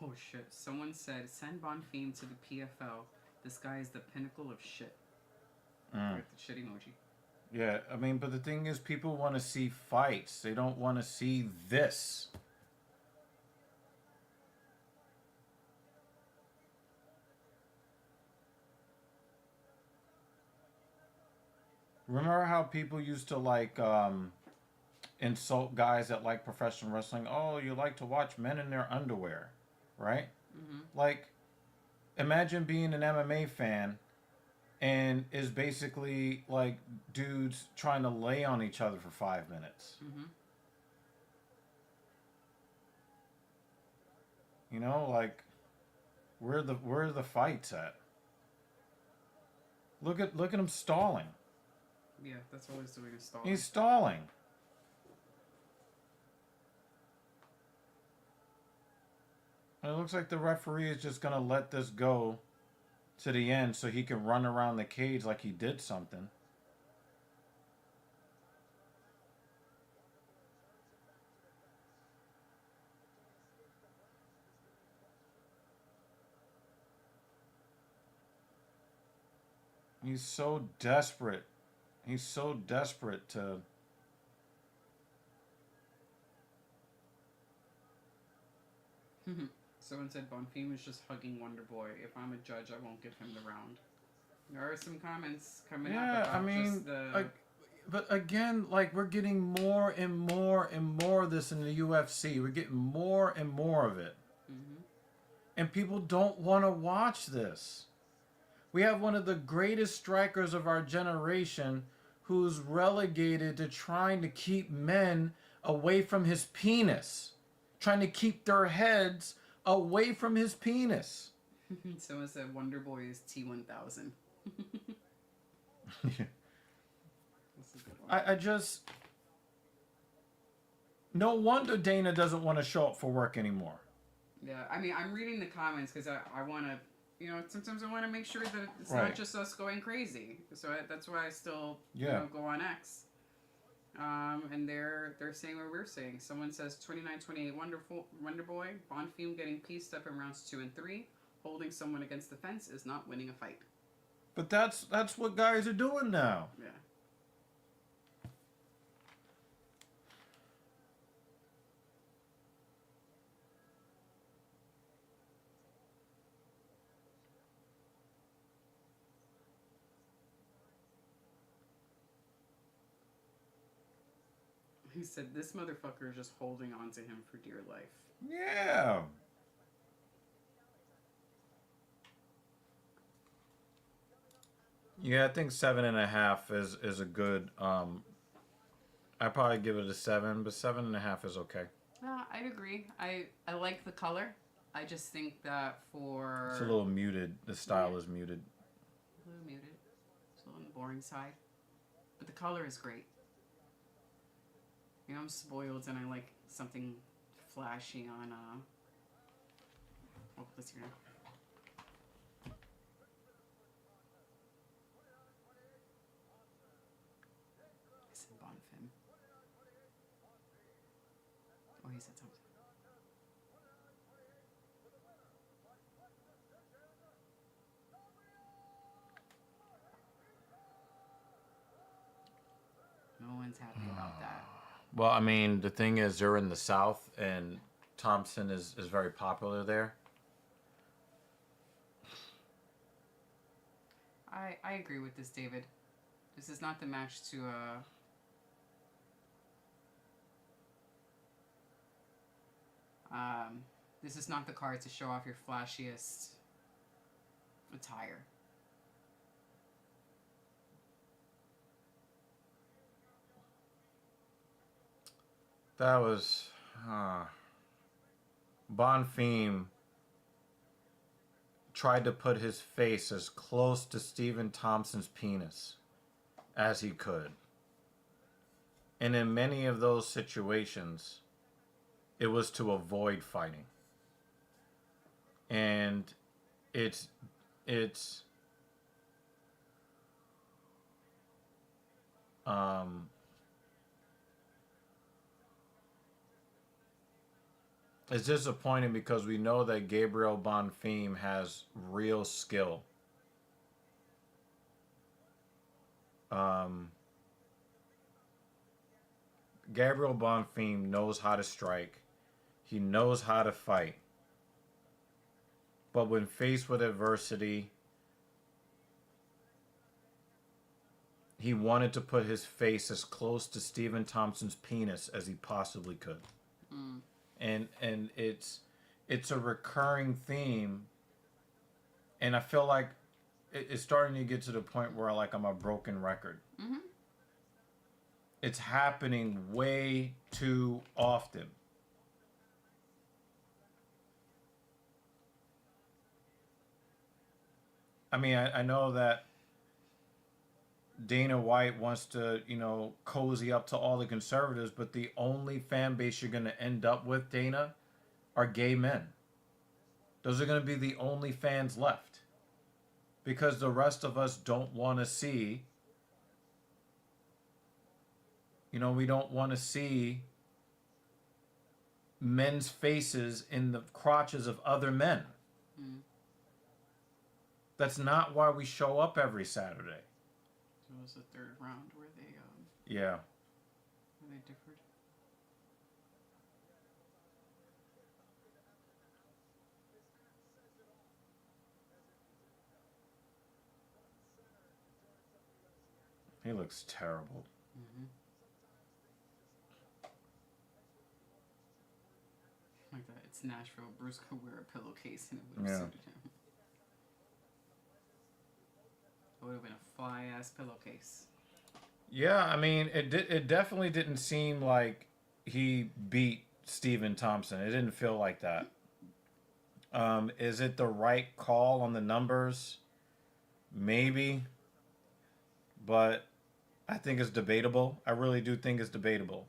Oh shit! Someone said send Bonfim to the PFL. This guy is the pinnacle of shit. With the shit emoji. Yeah, I mean, but the thing is, people want to see fights. They don't want to see this. Remember how people used to like insult guys that like professional wrestling? Oh, you like to watch men in their underwear, right? Mm-hmm. Like, imagine being an MMA fan and is basically like dudes trying to lay on each other for 5 minutes. Mm-hmm. You know, like, where are the fights at? Look at him stalling. Yeah, that's all he's doing is stalling. He's stalling. And it looks like the referee is just gonna let this go to the end so he can run around the cage like he did something. He's so desperate. He's so desperate to... Someone said Bonfim was just hugging Wonder Boy. If I'm a judge, I won't give him the round. There are some comments coming up about I mean, just the... but again, like, we're getting more and more and more of this in the UFC. We're getting more and more of it. Mm-hmm. And people don't want to watch this. We have one of the greatest strikers of our generation who's relegated to trying to keep men away from his penis. Trying to keep their heads away from his penis. Someone said Wonder Boy is T1000. Yeah. That's a good one. I just... No wonder Dana doesn't want to show up for work anymore. Yeah, I mean, I'm reading the comments because I want to, sometimes I want to make sure that it's Right. not just us going crazy. So that's why I still, Yeah. go on X. And they're saying what we're saying. Someone says 29-28 Wonder Boy, Bonfim getting pieced up in rounds 2 and 3. Holding someone against the fence is not winning a fight. But that's what guys are doing now. Yeah. He said this motherfucker is just holding on to him for dear life. Yeah. Yeah, I think 7.5 is a good. I probably give it a 7, but 7.5 is okay. I'd agree. I like the color. I just think that for It's a little muted. The style is muted. a little muted. It's a little on the boring side. But the color is great. I'm spoiled and I like something flashy on let's hear now. I said Bonfim. Oh, he said something. No one's happy about that. Well, I mean, the thing is, they're in the South, and Thompson is very popular there. I agree with this, David. This is not the match to this is not the card to show off your flashiest attire. That was Bonfim tried to put his face as close to Stephen Thompson's penis as he could. And in many of those situations, it was to avoid fighting. And it's it's disappointing because we know that Gabriel Bonfim has real skill. Gabriel Bonfim knows how to strike. He knows how to fight. But when faced with adversity, he wanted to put his face as close to Stephen Thompson's penis as he possibly could. Mm. And it's a recurring theme, and I feel like it's starting to get to the point where I'm a broken record. Mm-hmm. It's happening way too often. I mean, I know that Dana White wants to, cozy up to all the conservatives, but the only fan base you're going to end up with, Dana, are gay men. Those are going to be the only fans left. Because the rest of us don't want to see, we don't want to see men's faces in the crotches of other men. Mm. That's not why we show up every Saturday. So it was the third round where they Yeah. where they differed. He looks terrible. Mm-hmm. Like that. It's Nashville. Bruce could wear a pillowcase and it would have suited him. It would have been a fly ass pillowcase. Yeah, I mean, it definitely didn't seem like he beat Stephen Thompson. It didn't feel like that. Is it the right call on the numbers? Maybe. But I think it's debatable. I really do think it's debatable.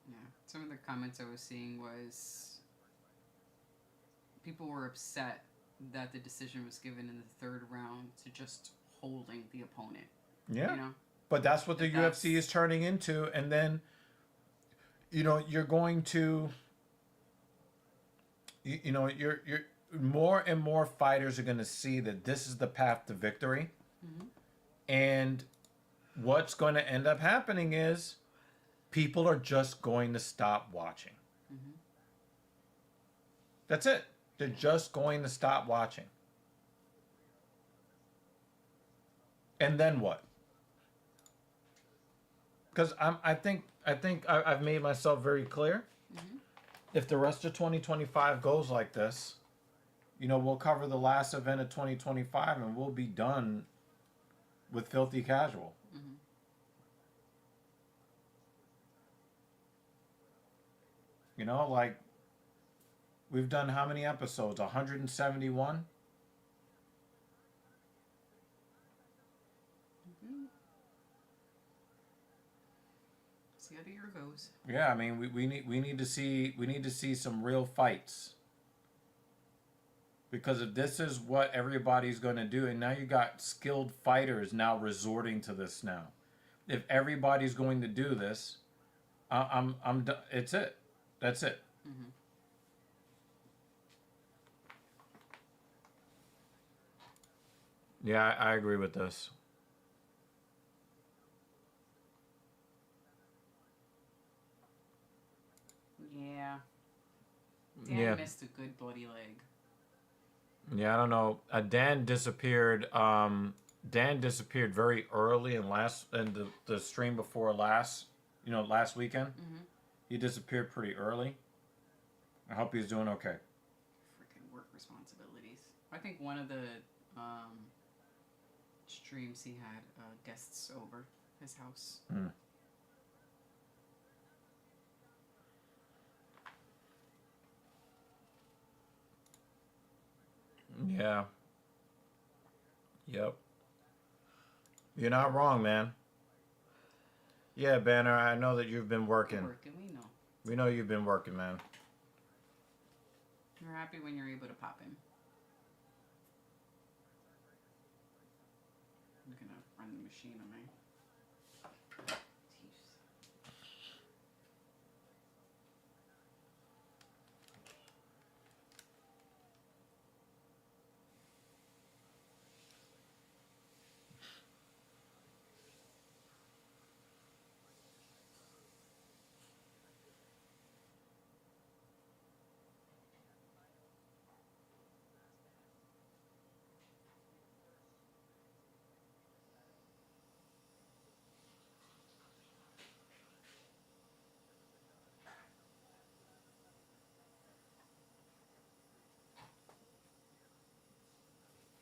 Yeah. Some of the comments I was seeing was people were upset that the decision was given in the third round to just holding the opponent. Yeah. You know? But that's what the That's- UFC is turning into, and then you're going to you're more and more fighters are going to see that this is the path to victory. Mhm. And what's going to end up happening is people are just going to stop watching. Mhm. That's it. They're just going to stop watching. And then what? Because I think I've made myself very clear. Mhm. If the rest of 2025 goes like this, we'll cover the last event of 2025 and we'll be done with Filthy Casual. Mhm. Like we've done how many episodes? 171? Mhm. See how the year goes. Yeah, I mean we need to see some real fights. Because if this is what everybody's going to do, and now you got skilled fighters now resorting to this now. If everybody's going to do this, I'm done. It's it. That's it. Mhm. Yeah, I agree with this. Yeah. Dan Yeah. missed a good bloody leg. Yeah, I don't know. Dan disappeared. Dan disappeared very early in the stream before last. Last weekend. Mhm. He disappeared pretty early. I hope he's doing okay. Freaking work responsibilities. I think one of the streams he had guests over his house. Yeah. Yep. You're not wrong, man. Yeah, Banner, I know that you've been working. We know. We know you've been working, man. You're happy when you're able to pop in. I'm gonna run the machine on me.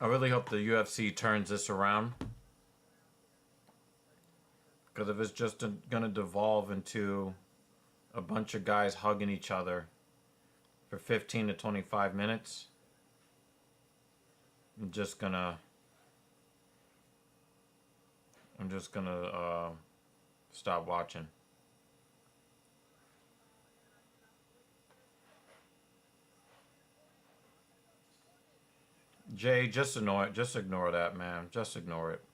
I really hope the UFC turns this around. Because if it's just going to devolve into a bunch of guys hugging each other for 15 to 25 minutes, I'm just gonna stop watching. Jay, just ignore it. Just ignore that, man. Just ignore it.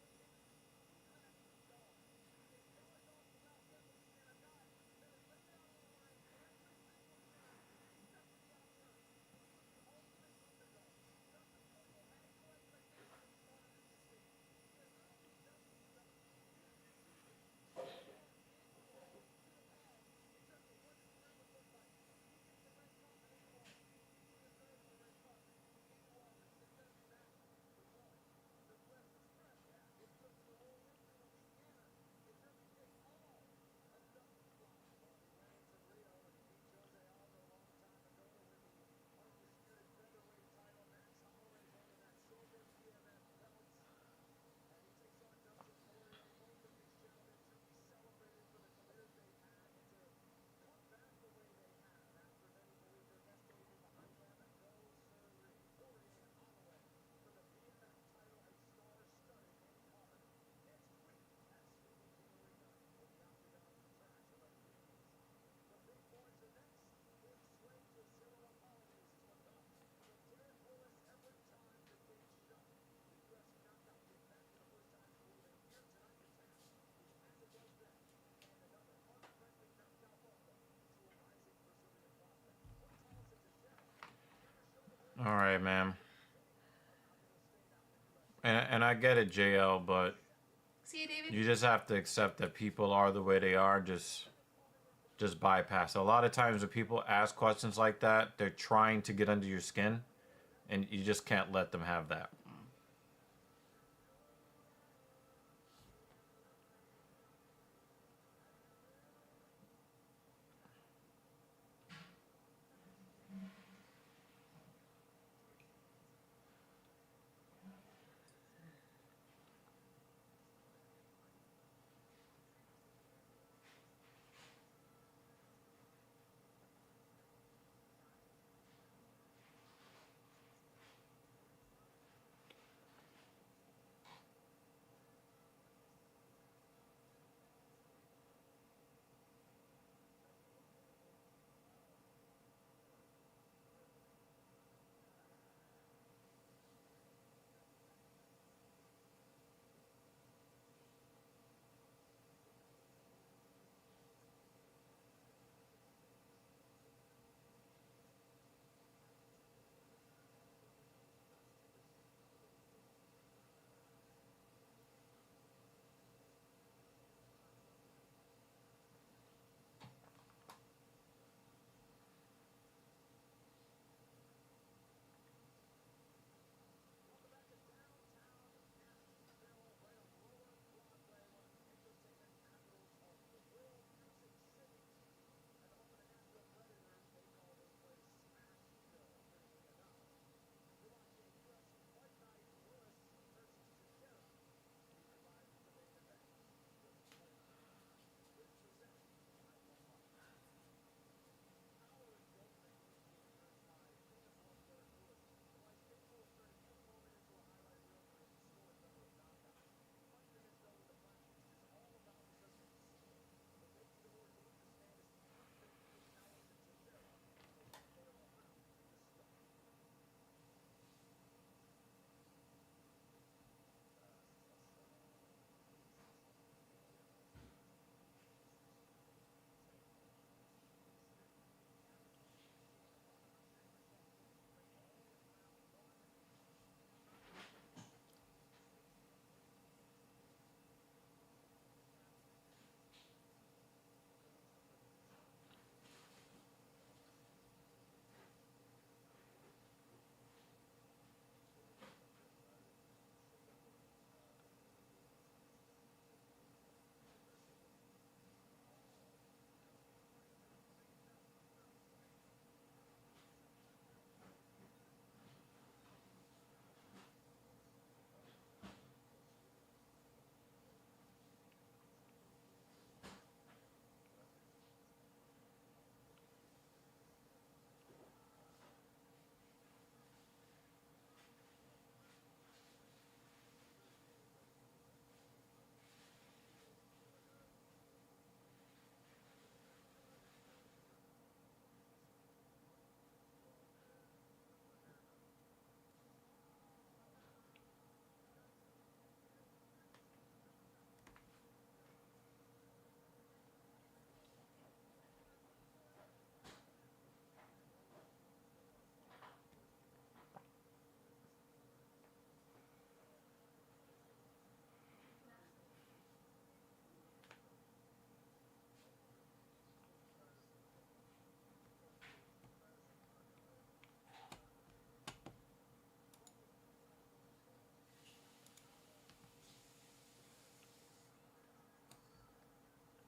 All right, man. And I get it, JL, but See you, David. you just have to accept that people are the way they are. Just bypass. A lot of times when people ask questions like that, they're trying to get under your skin, and you just can't let them have that.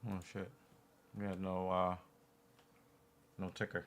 Oh shit. We had no ticker.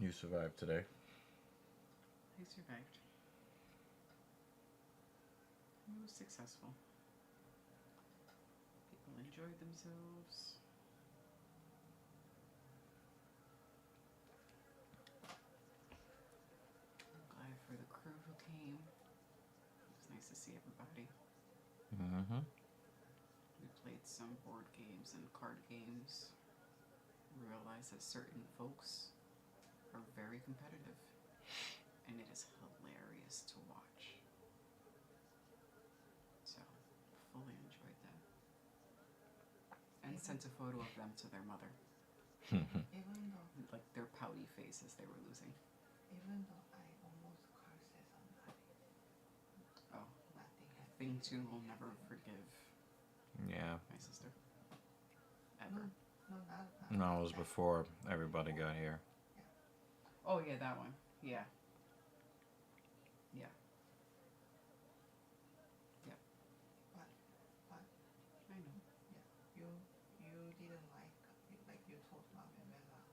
You survived today. I survived. It was successful. People enjoyed themselves. I'm glad for the crew who came. It was nice to see everybody. Mm-hmm. We played some board games and card games. We realized that certain folks are very competitive, and it is hilarious to watch. So, fully enjoyed that. And sent a photo of them to their mother. Even though, Like their pouty face as they were losing. even though I almost cursed somebody, Oh, nothing happened. thing two will never forgive Yeah. my sister. Ever. No, not. No, it was before everybody got here. Oh yeah, that one. Yeah. Yeah. Yep. But I know. you didn't like you told mom and Bella,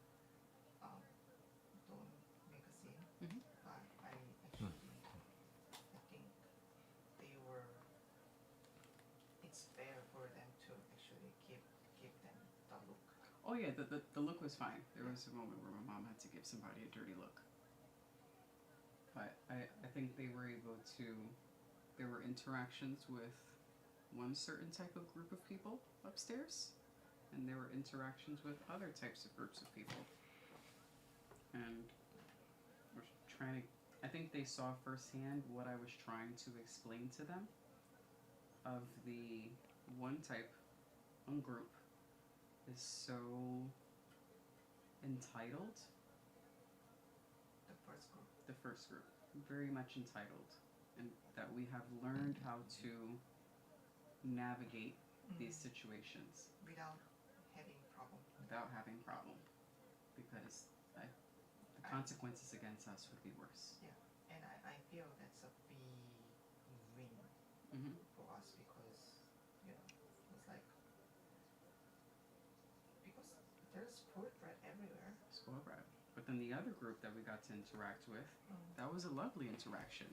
don't make a scene. Mhm. But I actually, I think they were. It's fair for them to actually give them the look. Oh yeah, the look was fine. There was a moment where my mom had to give somebody a dirty look. But I think they were able to, there were interactions with one certain type of group of people upstairs, and there were interactions with other types of groups of people. And we're trying to, I think they saw firsthand what I was trying to explain to them of the one type, one group is so entitled. The first group. The first group, very much entitled, and that we have learned how to navigate these situations Without having problem. without having problem, because the consequences against us would be worse. And I feel that's a big win Mm-hmm. for us because it's like because there's spoiled brat everywhere. Spoiled brat. But then the other group that we got to interact with, that was a lovely interaction.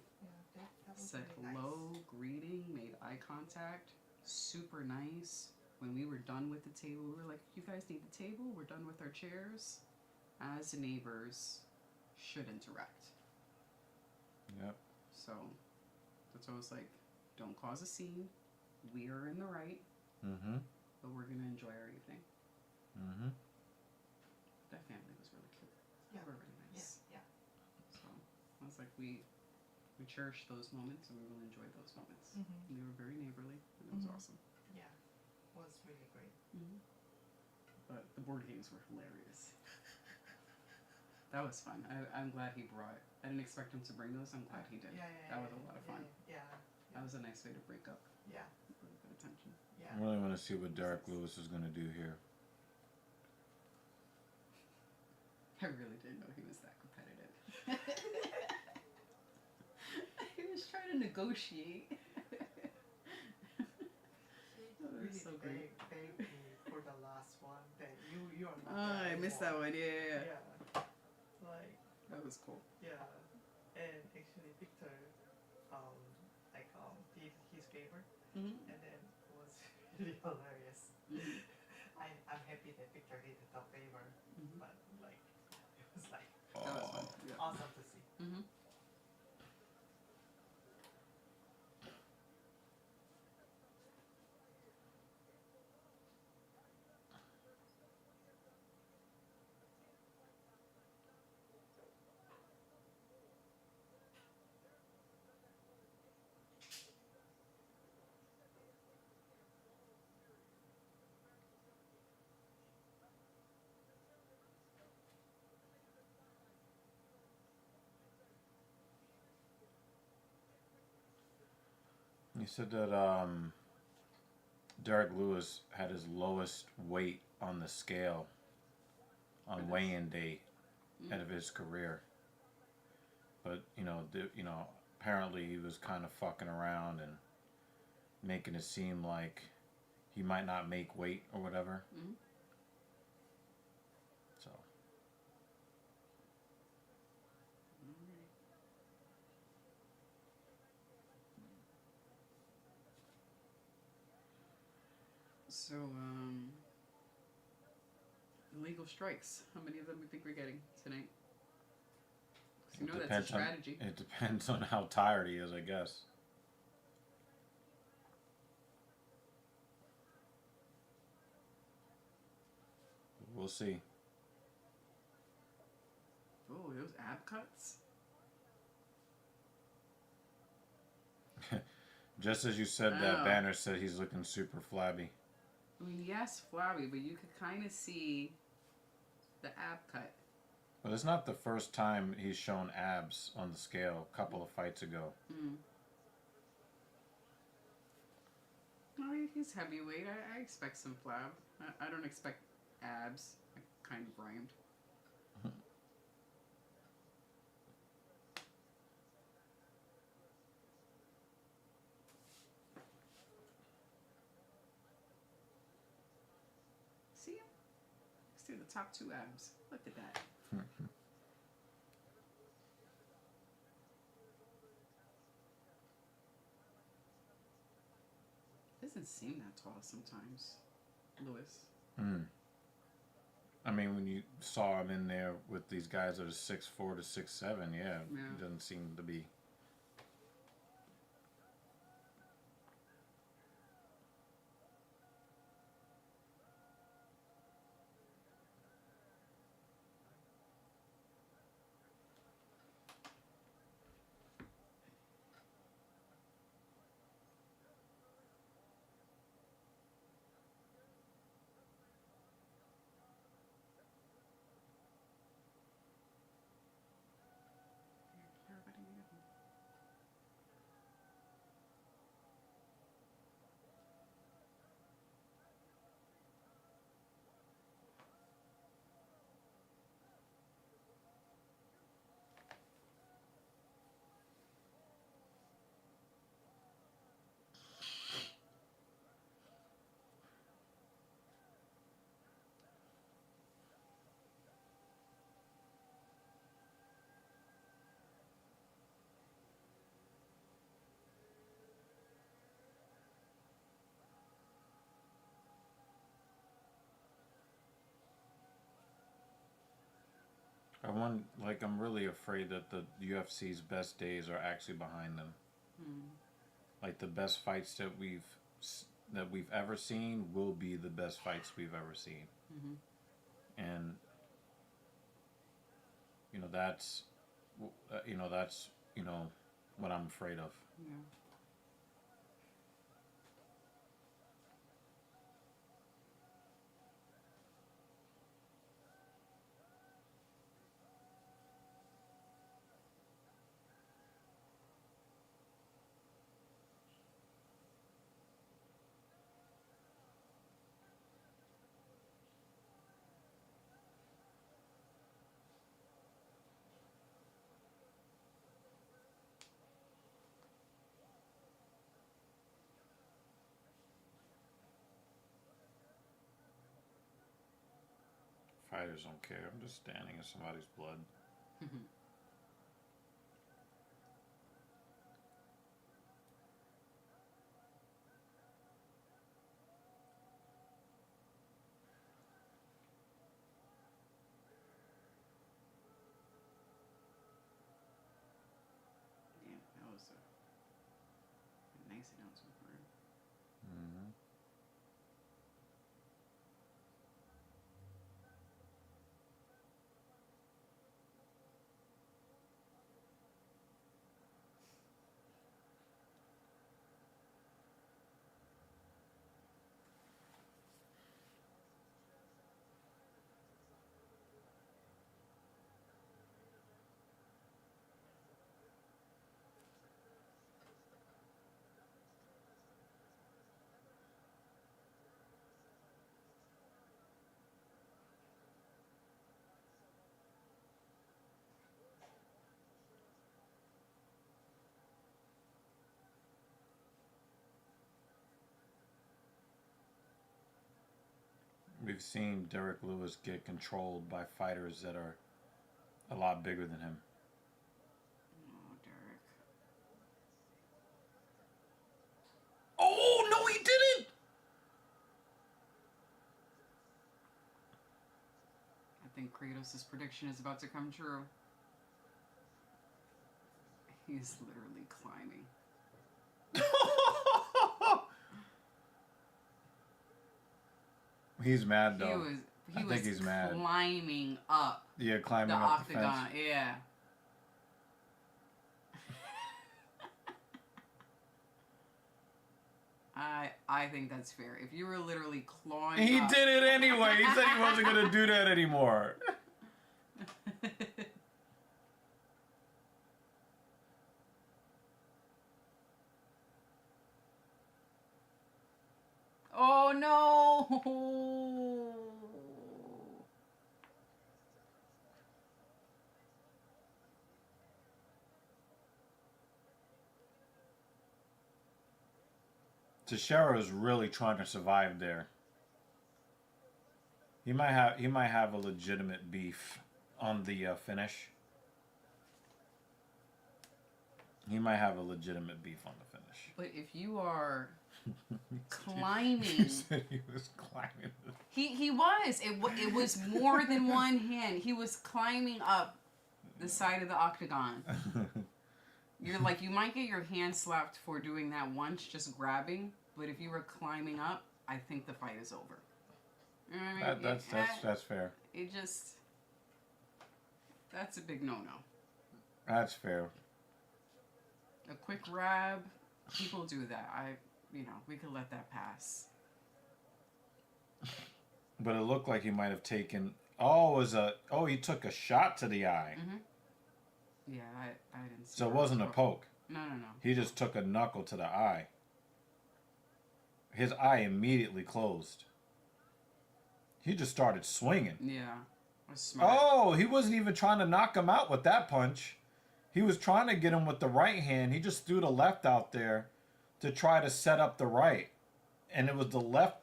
Yeah, that was Said really hello, nice. greeting, made eye contact, super nice. When we were done with the table, we were like, you guys need the table, we're done with our chairs. As neighbors should interact. Yep. So that's why I was like, don't cause a scene. We are in the right, Mm-hmm. but we're gonna enjoy our evening. Mm-hmm. That family was really cute. Yeah. They were really nice. Yeah. So I was like, we cherish those moments and we will enjoy those moments. Mm-hmm. And they were very neighborly and it was Mhm. awesome. Yeah. Was really great. Mm-hmm. But the board games were hilarious. That was fun. I'm glad he brought. I didn't expect him to bring those. I'm glad he did. Yeah. That was a lot of fun. Yeah. That was a nice way to break up. Yeah. Really good attention. Yeah. I really want to see what Derrick Lewis is going to do here. I really didn't know he was that competitive. He was trying to negotiate. That was Really so great. begged me for the last one that you are not. Oh, I missed that one. Yeah. Yeah. Like. That was cool. Yeah, and actually Victor, did his favor, Mm-hmm. and then it was really hilarious. Mm-hmm. I'm happy that Victor did the favor, Mm-hmm. but like it was like That was fun. Yeah. awesome to see. Mm-hmm. You said that Derrick Lewis had his lowest weight on the scale on weigh-in day out of his career. But apparently he was kind of fucking around and making it seem like he might not make weight or whatever. Mm-hmm. So So, illegal strikes. How many of them do you think we're getting tonight? 'Cause you know that's a strategy. It depends on how tired he is, I guess. We'll see. Oh, those ab cuts. Just as you said that, Banner said he's looking super flabby. I mean, yes, flabby, but you could kind of see the ab cut. But it's not the first time he's shown abs on the scale. A couple of fights ago. Oh, he's heavyweight. I expect some flab. I don't expect abs. I kind of rhymed. See him? See the top 2 abs. Look at that. Doesn't seem that tall sometimes, Lewis. I mean, when you saw him in there with these guys that are 6'4" to 6'7", yeah, it doesn't seem to be. I'm really afraid that the UFC's best days are actually behind them. Like the best fights that we've ever seen will be the best fights we've ever seen. And that's what I'm afraid of. Yeah. Fighters don't care. I'm just standing in somebody's blood. Damn, that was a nice announcement for him. We've seen Derrick Lewis get controlled by fighters that are a lot bigger than him. Oh, Derrick. Oh, no, he didn't! think Kratos' prediction is about to come true. He's literally climbing. He's mad though. He was he's mad. Climbing up. Yeah, climbing the up octagon. the fence. Yeah. I think that's fair. If you were literally clawing He up. did it anyway. He said he wasn't gonna do that anymore. Oh no! Teixeira is really trying to survive there. He might have a legitimate beef on the finish. He might have a legitimate beef on the finish. But if you are climbing, He said he was climbing. he was. It was more than one hand. He was climbing up the side of the octagon. You're like, you might get your hand slapped for doing that once, just grabbing. But if you were climbing up, I think the fight is over. You know what I mean? That's fair. It just, that's a big no-no. That's fair. A quick grab, people do that. We could let that pass. But it looked like he might have taken. He took a shot to the eye. Mm-hmm. Yeah, I didn't see. So it wasn't a poke. No. He just took a knuckle to the eye. His eye immediately closed. He just started swinging. Yeah, that's smart. Oh, he wasn't even trying to knock him out with that punch. He was trying to get him with the right hand. He just threw the left out there to try to set up the right. And it was the left.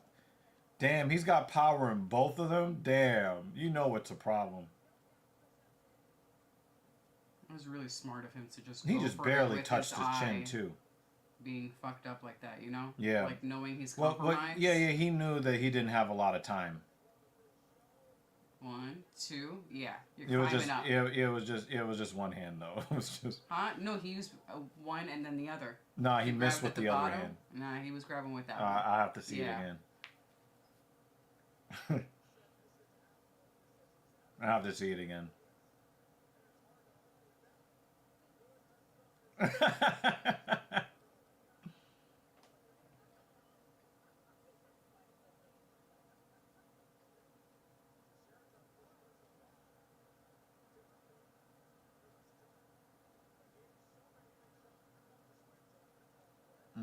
Damn, he's got power in both of them. Damn, you know it's a problem. It was really smart of him to just. He go just for barely it with touched his chin eye too. Being fucked up like that, you know? Yeah. Like knowing he's Well, compromised. yeah, he knew that he didn't have a lot of time. 1, 2, yeah. It You're was climbing just, up. it was just one hand though. It was just. Huh? No, he used one and then the other. Nah, he missed grabbed with at the other bottom. hand. Nah, he was grabbing with that one. I have to see Yeah. it again. I have to see it again.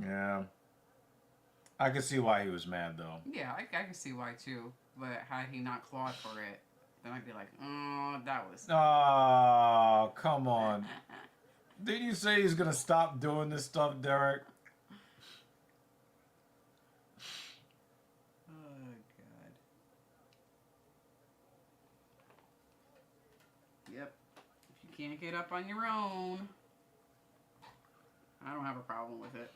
Yeah. I can see why he was mad though. Yeah, I can see why too. But had he not clawed for it, then I'd be like, oh, that was. Oh, come on. Didn't you say he's gonna stop doing this stuff, Derrick? Oh, God. Yep. If you can't get up on your own, I don't have a problem with it.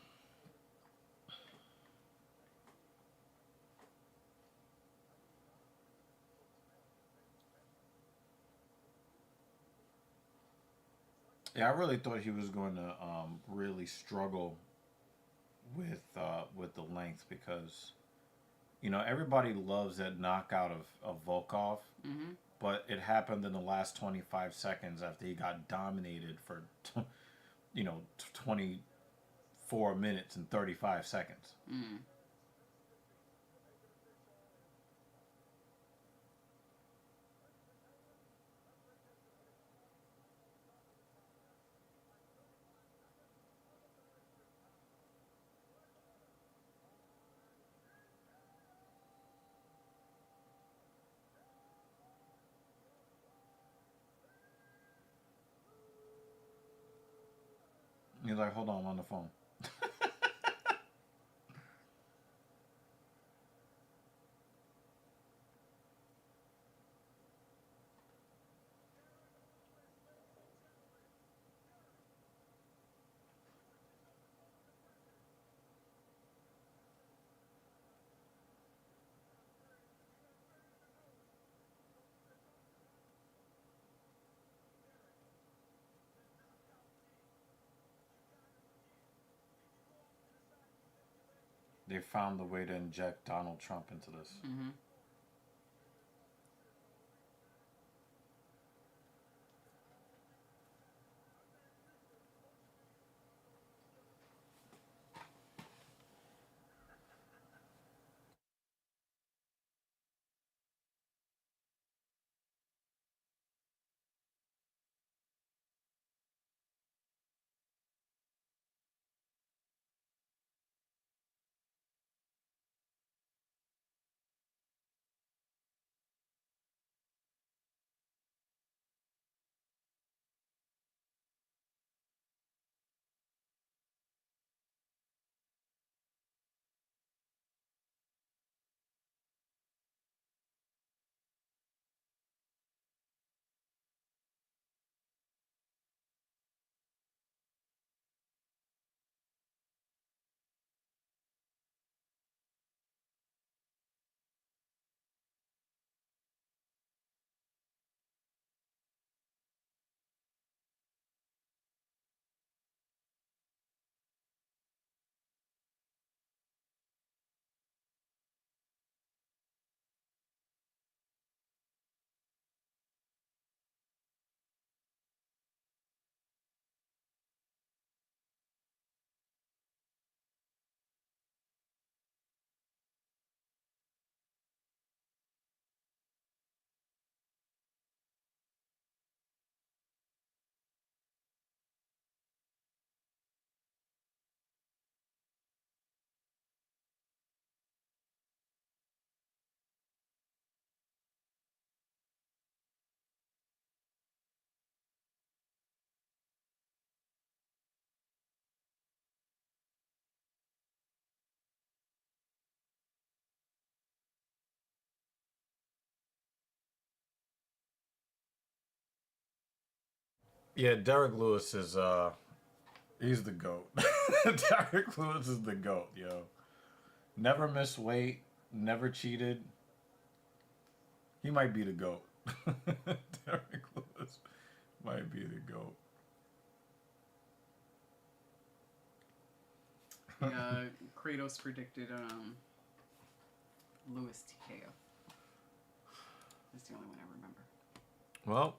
Yeah, I really thought he was going to really struggle with the length because, everybody loves that knockout of Volkov, Mm-hmm. but it happened in the last 25 seconds after he got dominated for, 24 minutes and 35 seconds. Mm. He's like, hold on, I'm on the phone. they found the way to inject Donald Trump into this. Mm-hmm. Yeah, Derrick Lewis is he's the GOAT. Derrick Lewis is the GOAT, yo. Never missed weight, never cheated. He might be the GOAT. Derrick Lewis might be the GOAT. Yeah, Kratos predicted Lewis TKO. That's the only one I remember. Well,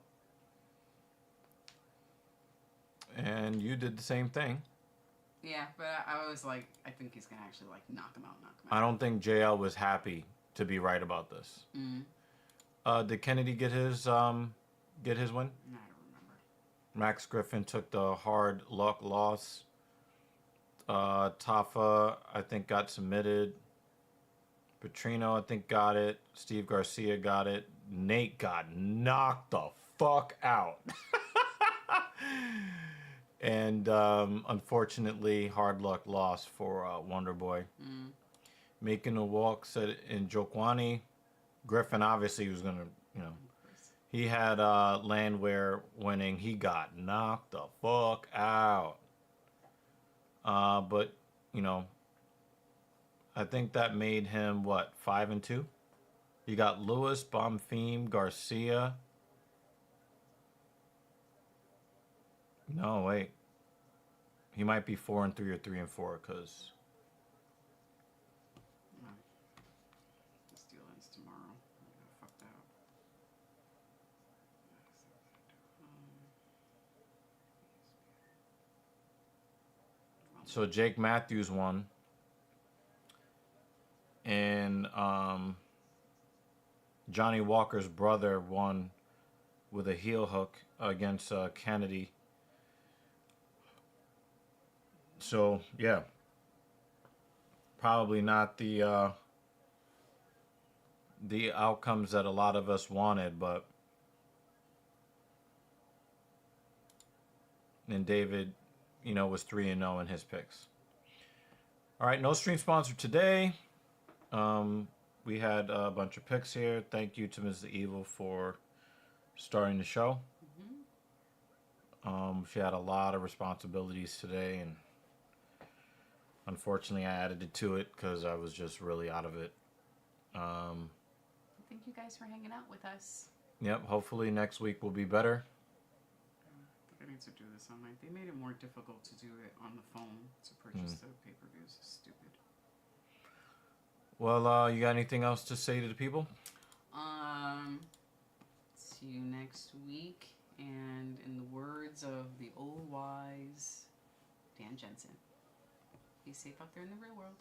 and you did the same thing. Yeah, but I was like, I think he's gonna actually like knock him out. I don't think JL was happy to be right about this. Did Kennedy get his win? I don't remember. Max Griffin took the hard luck loss. Tafa, I think, got submitted. Petrino, I think, got it. Steve Garcia got it. Nate got knocked the fuck out. And unfortunately, hard luck loss for Wonder Boy. Making a walk said in Jokwani. Griffin obviously was gonna, he had Landwehr winning. He got knocked the fuck out. But I think that made him 5-2. You got Lewis, Bonfim, Garcia. No, wait. He might be 4-3 or 3-4 because. This deal ends tomorrow. I got fucked out. So Jake Matthews won. And Johnny Walker's brother won with a heel hook against Kennedy. So, yeah. Probably not the outcomes that a lot of us wanted, but and David, was 3-0 in his picks. All right, no stream sponsor today. We had a bunch of picks here. Thank you to Ms. Evil for starting the show. She had a lot of responsibilities today, and unfortunately I added it to it because I was just really out of it. Thank you guys for hanging out with us. Yep, hopefully next week will be better. I think I need to do this online. They made it more difficult to do it on the phone to purchase the pay-per-views. It's stupid. Well, you got anything else to say to the people? See you next week. And in the words of the old wise Dan Jensen, be safe out there in the real world.